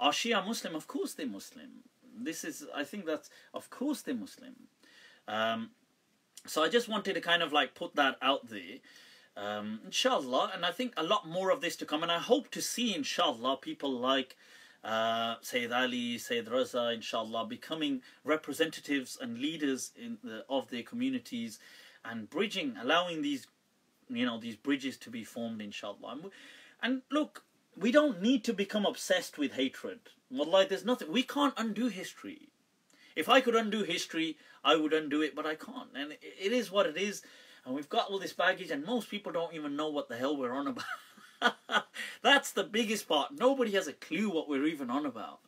Are Shia Muslim? Of course they're Muslim. This is, I think that's, of course they're Muslim. So I just wanted to kind of like put that out there. Inshallah, and I think a lot more of this to come, and I hope to see, inshallah, people like Sayyid Ali, Sayyid Raza, inshallah, becoming representatives and leaders of their communities, and bridging, allowing these, you know, these bridges to be formed, inshallah. And look, we don't need to become obsessed with hatred. Wallahi, there's nothing, we can't undo history. If I could undo history, I would undo it, but I can't, and it is what it is. And we've got all this baggage, and most people don't even know what the hell we're on about. That's the biggest part. Nobody has a clue what we're even on about.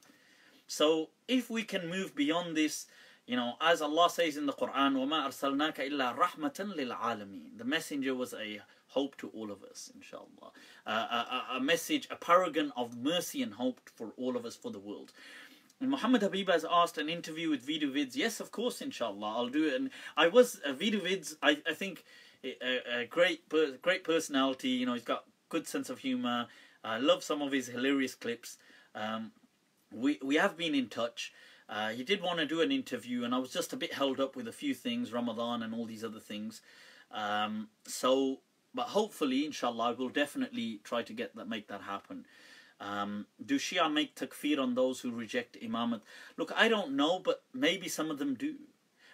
So if we can move beyond this, you know, as Allah says in the Quran, وَمَا أَرْسَلْنَاكَ إِلَّا رَحْمَةً لِلْعَالَمِينَ. The messenger was a hope to all of us, inshallah. A message, a paragon of mercy and hope for all of us, for the world. And Muhammad Habib has asked an interview with Video Vids. Yes, of course, inshallah, I'll do it. And I was Video Vids. I think a great personality. You know, he's got good sense of humor. I love some of his hilarious clips. We have been in touch. He did want to do an interview, and I was just a bit held up with a few things, Ramadan and all these other things. But hopefully, inshallah, I will definitely try to make that happen. Do Shia make takfir on those who reject imamate? Look, I don't know, but maybe some of them do.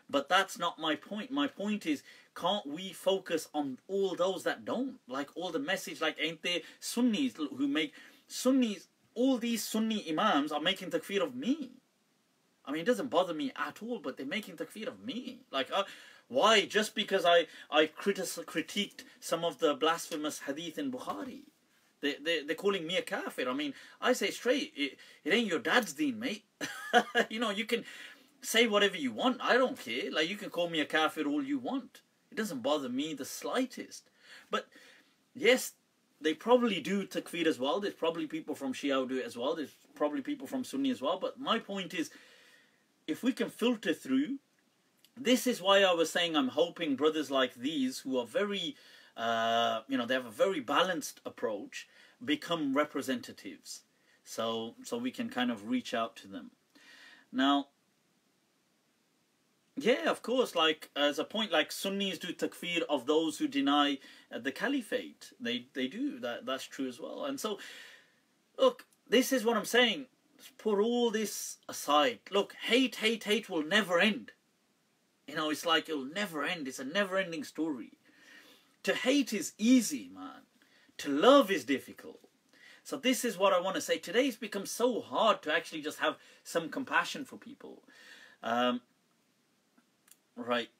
But that's not my point. My point is, can't we focus on all those that don't? Like all the message, like ain't there Sunnis who make Sunnis, all these Sunni imams are making takfir of me. I mean, it doesn't bother me at all, but they're making takfir of me. Like, why? Just because I critiqued some of the blasphemous hadith in Bukhari. They're calling me a kafir. I mean, I say straight, it ain't your dad's deen, mate. You know, you can say whatever you want. I don't care. Like, you can call me a kafir all you want. It doesn't bother me the slightest. But, yes, they probably do takfir as well. There's probably people from Shia who do it as well. There's probably people from Sunni as well. But my point is, if we can filter through, this is why I was saying I'm hoping brothers like these who are very... you know, they have a very balanced approach, become representatives, so we can kind of reach out to them. Now, yeah, of course, like as a point, like Sunnis do takfir of those who deny the caliphate. They do that. That's true as well. And so, look, this is what I'm saying. Put all this aside. Look, hate will never end. You know, it's like it'll never end. It's a never-ending story. To hate is easy, man. To love is difficult. So this is what I want to say. Today it's become so hard to actually just have some compassion for people. Right.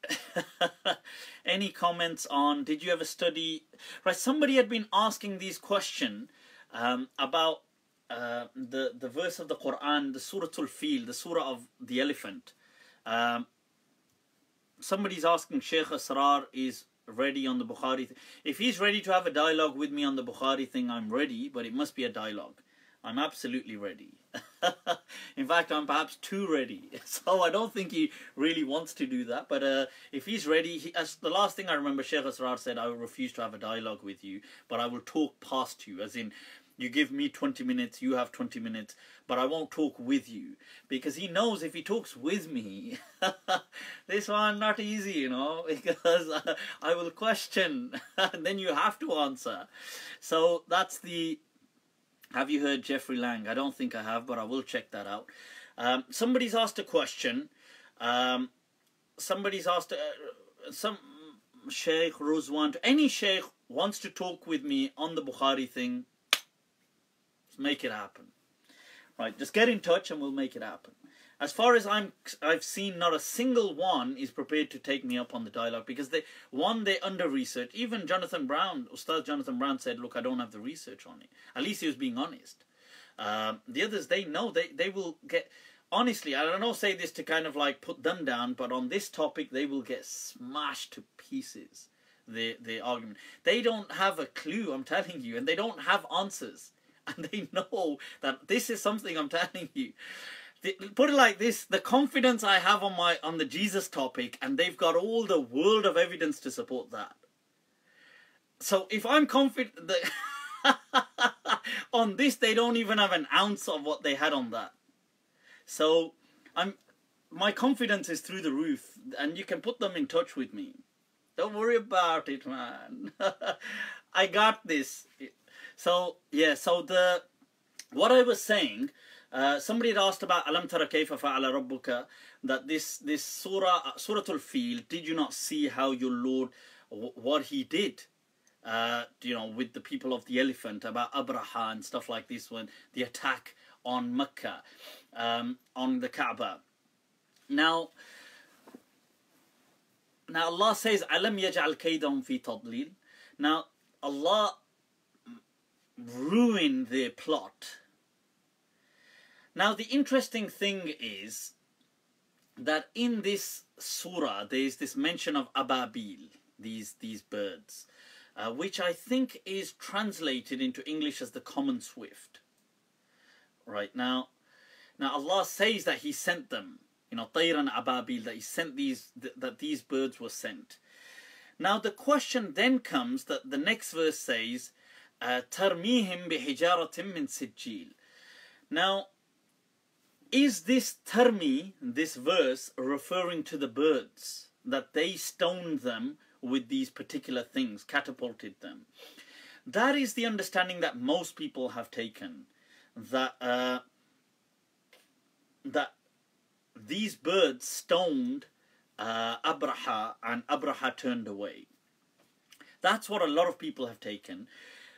Any comments on, did you ever study... Right, somebody had been asking this question about the verse of the Quran, the Surah Al-Fil, the Surah of the elephant. Somebody's asking Sheikh Asrar is ready on the Bukhari thing. If he's ready to have a dialogue with me on the Bukhari thing, I'm ready, but it must be a dialogue. I'm absolutely ready. In fact, I'm perhaps too ready. So I don't think he really wants to do that. But if he's ready, as the last thing I remember, Sheikh Asrar said, I will refuse to have a dialogue with you, but I will talk past you. As in, you give me 20 minutes, you have 20 minutes, but I won't talk with you. Because he knows if he talks with me, this one not easy, you know, because I will question, and then you have to answer. So that's the... Have you heard Jeffrey Lang? I don't think I have, but I will check that out. Somebody's asked a question. Somebody's asked... some Sheikh Ruzwan... Any Sheikh wants to talk with me on the Bukhari thing, let's make it happen. Right, just get in touch and we'll make it happen. As far as I've seen, not a single one is prepared to take me up on the dialogue because they're under-researched. Even Jonathan Brown, Ustaz Jonathan Brown said, look, I don't have the research on it. At least he was being honest. The others, they know, they will get... Honestly, I don't know, say this to kind of like put them down, but on this topic, they will get smashed to pieces, the argument. They don't have a clue, I'm telling you, and they don't have answers. And they know that this is something I'm telling you. Put it like this, the confidence I have on the Jesus topic, and they've got all the world of evidence to support that. So if I'm confident that on this, they don't even have an ounce of what they had on that. So my confidence is through the roof, and you can put them in touch with me. Don't worry about it, man. I got this. So yeah, what I was saying, somebody had asked about Alam tara kayfa fa'ala rabbuka, that this surah, Surah Al-Fil, did you not see how your Lord, what he did, you know, with the people of the elephant, about Abraha and stuff like this, when the attack on Mecca, on the Kaaba. Now Allah says, Alam yaj'al kaydahum fi tadlil. Now Allah ruined their plot. Now the interesting thing is that in this surah there is this mention of ababil, these birds, which I think is translated into English as the common swift. Right, now Allah says that he sent them, you know, tayran ababil, that he sent that these birds were sent. Now the question then comes that the next verse says, tarmihim bihijaratin min sijil. Now, is this tarmi, this verse, referring to the birds, that they stoned them with these particular things, catapulted them? That is the understanding that most people have taken, that that these birds stoned Abraha, and Abraha turned away. That's what a lot of people have taken.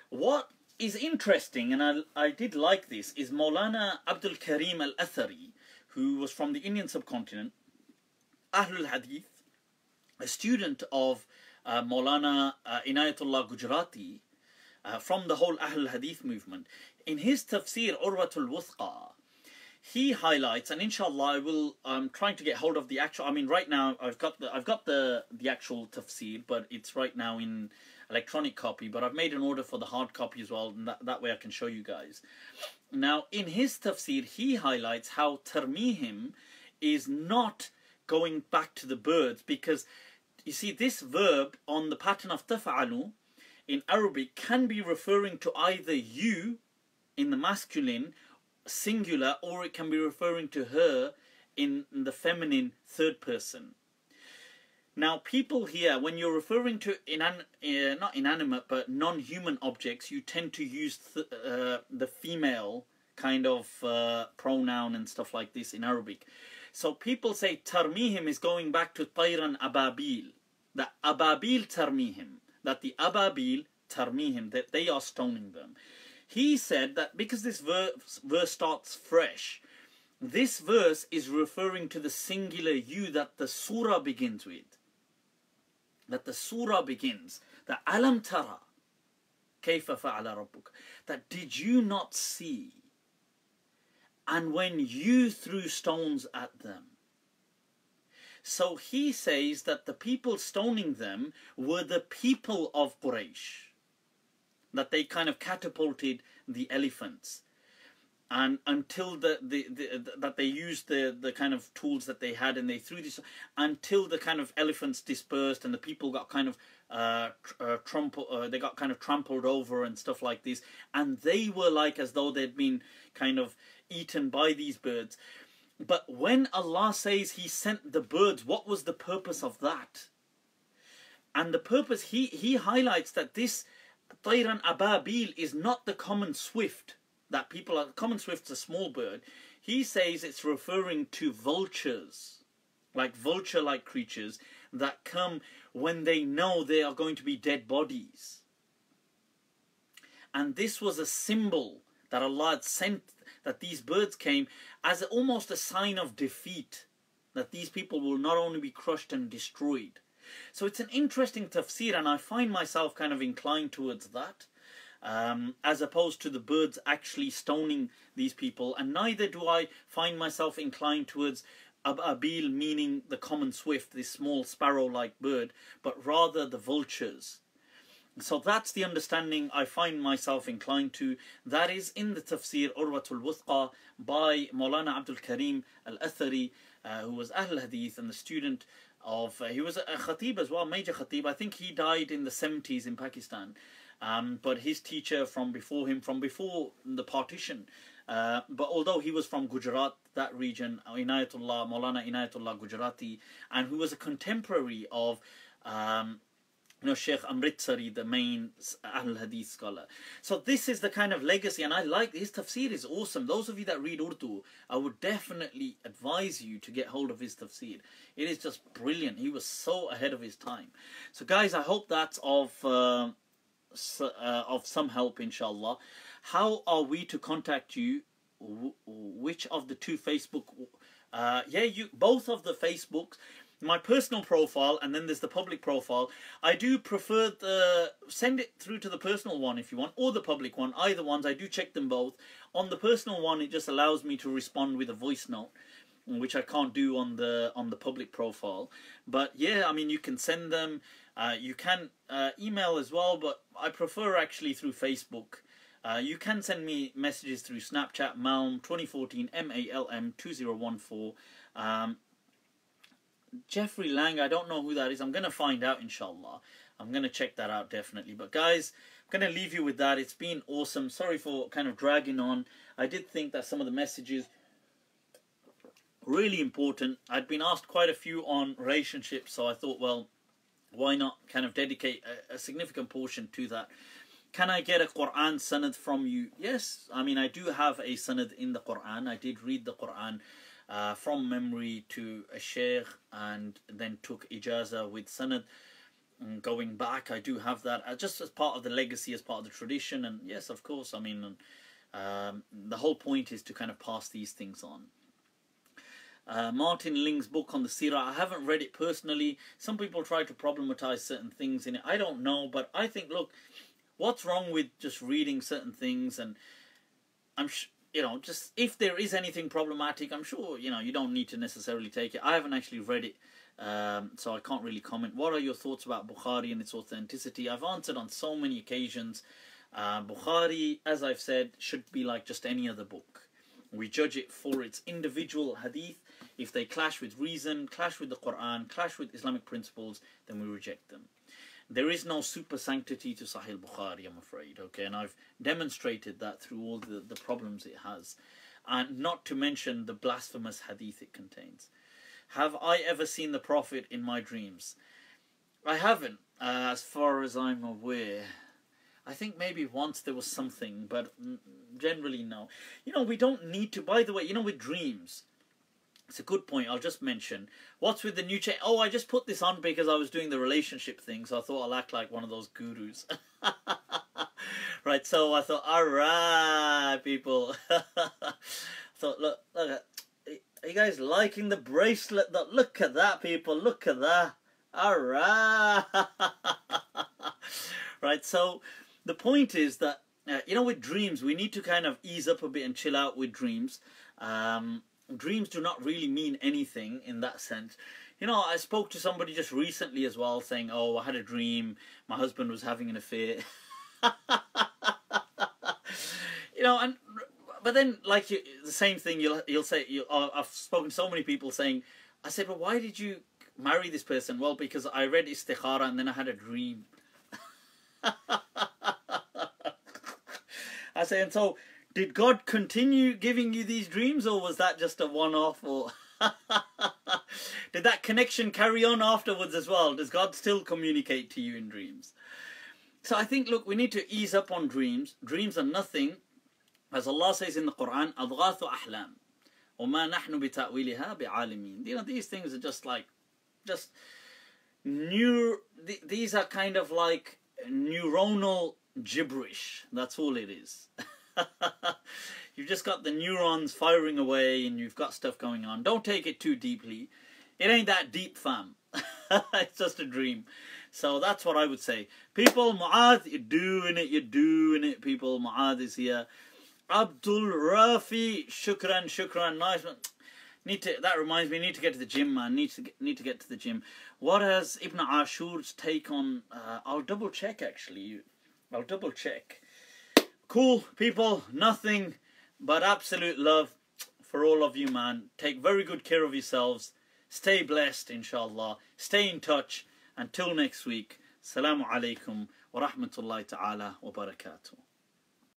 What is interesting, and I did like this, is Maulana Abdul Karim al-Athari, who was from the Indian subcontinent, Ahlul Hadith, a student of Maulana Inayatullah Gujarati, from the whole Ahlul Hadith movement. In his tafsir Urwatul Wuthqa, he highlights, and inshallah I'm trying to get hold of the actual, I mean right now I've got the actual tafsir, but it's right now in electronic copy, but I've made an order for the hard copy as well, and that way I can show you guys. Now in his tafsir he highlights how tarmihim is not going back to the birds, because you see this verb on the pattern of taf'alu in Arabic can be referring to either you in the masculine singular, or it can be referring to her in the feminine third person. Now people here, when you're referring to not inanimate but non-human objects, you tend to use the female kind of pronoun and stuff like this in Arabic. So people say tarmihim is going back to tayran ababil, the ababil tarmihim, that the ababil tarmihim, that they are stoning them. He said that because this verse starts fresh, this verse is referring to the singular you that the surah begins with. That the surah begins, that alam tara kayfa fa'ala rabbuk, that did you not see, and when you threw stones at them. So he says that the people stoning them were the people of Quraysh, that they kind of catapulted the elephants, and until that they used the kind of tools that they had, and they threw this until the kind of elephants dispersed and the people got kind of they got kind of trampled over and stuff like this, and they were like as though they'd been kind of eaten by these birds. But when Allah says he sent the birds, what was the purpose of that? And the purpose, he highlights that this Tayran Ababil is not the common swift that people are. Common swift's a small bird. He says it's referring to vultures, like vulture-like creatures that come when they know they are going to be dead bodies. And this was a symbol that Allah had sent, that these birds came as almost a sign of defeat, that these people will not only be crushed and destroyed. So it's an interesting tafsir, and I find myself kind of inclined towards that, as opposed to the birds actually stoning these people. And neither do I find myself inclined towards Ababil, meaning the common swift, this small sparrow-like bird, but rather the vultures. So that's the understanding I find myself inclined to. That is in the tafsir Urwatul Wuthqa by Maulana Abdul Karim al-Athari, who was Ahl Hadith and the student of, he was a khatib as well, major khatib. I think he died in the 70s in Pakistan. but his teacher from before him, from before the partition. But although he was from Gujarat, that region, Inayatullah, Maulana Inayatullah Gujarati, and who was a contemporary of Sheikh Amritsari, the main Al-Hadith scholar. So this is the kind of legacy, and I like his tafsir is awesome. Those of you that read Urdu, I would definitely advise you to get hold of his tafsir. It is just brilliant. He was so ahead of his time. So guys, I hope that's of some help, inshallah. How are we to contact you? Which of the two Facebook? Both of the Facebooks. My personal profile, and then there's the public profile. I do prefer send it through to the personal one if you want, or the public one. Either ones, I do check them both. On the personal one, it just allows me to respond with a voice note, which I can't do on the public profile. But yeah, I mean, you can send them. You can email as well, but I prefer actually through Facebook. You can send me messages through Snapchat, Malm 2014 MALM 2014. Jeffrey Lang, I don't know who that is. I'm going to find out, inshallah. I'm going to check that out, definitely. But guys, I'm going to leave you with that. It's been awesome. Sorry for kind of dragging on. I did think that some of the messages really important. I'd been asked quite a few on relationships, so I thought, well, why not kind of dedicate a significant portion to that. Can I get a Quran sanad from you? Yes. I mean, I do have a sanad in the Quran. I did read the Quran from memory to a sheikh, and then took ijaza with sanad. And going back, I do have that just as part of the legacy, as part of the tradition. And yes, of course, I mean, the whole point is to kind of pass these things on. Martin Lings' book on the Seerah, I haven't read it personally. Some people try to problematize certain things in it. I don't know, but I think, look, what's wrong with just reading certain things? And I'm just if there is anything problematic, I'm sure, you don't need to necessarily take it. I haven't actually read it, so I can't really comment. What are your thoughts about Bukhari and its authenticity? I've answered on so many occasions. Bukhari, as I've said, should be like just any other book. We judge it for its individual hadith. If they clash with reason, clash with the Quran, clash with Islamic principles, then we reject them. There is no super sanctity to Sahih Bukhari, I'm afraid, okay? And I've demonstrated that through all the problems it has. And not to mention the blasphemous hadith it contains. Have I ever seen the Prophet in my dreams? I haven't, as far as I'm aware. I think maybe once there was something, but generally no. We don't need to, by the way, with dreams, it's a good point. I'll just mention, what's with the new change? Oh, I just put this on because I was doing the relationship thing, so I thought I'll act like one of those gurus. Right, so I thought, alright, people. I thought, look, are you guys liking the bracelet? Look at that, people, look at that. Alright. Right, so the point is that, with dreams, we need to kind of ease up a bit and chill out with dreams. Dreams do not really mean anything in that sense. I spoke to somebody just recently as well, saying, oh, I had a dream, my husband was having an affair. But then, like, the same thing, you'll say, I've spoken to so many people saying, I said, well, why did you marry this person? Well, because I read istikhara and then I had a dream. I say, and so, did God continue giving you these dreams, or was that just a one-off? Or did that connection carry on afterwards as well? Does God still communicate to you in dreams? So I think, look, we need to ease up on dreams. Dreams are nothing, as Allah says in the Quran, أَضْغَاثُ أَحْلَامٍ وَمَا نَحْنُ بِتَأْوِيلِهَا بِعَالِمِينَ. These things are just new. These are kind of like neuronal gibberish. That's all it is. You've just got the neurons firing away and you've got stuff going on. Don't take it too deeply. It ain't that deep, fam. It's just a dream. So that's what I would say. People, Mu'adh, you're doing it, people. Mu'adh is here. Abdul Rafi, shukran, nice one. That reminds me, need to get to the gym, man. Need to get to the gym. What has Ibn Ashur's take on? I'll double check, actually. I'll double check. Cool, people. Nothing but absolute love for all of you, man. Take very good care of yourselves. Stay blessed, inshallah. Stay in touch. Until next week. Assalamu alaikum wa rahmatullahi ta'ala wa barakatuh.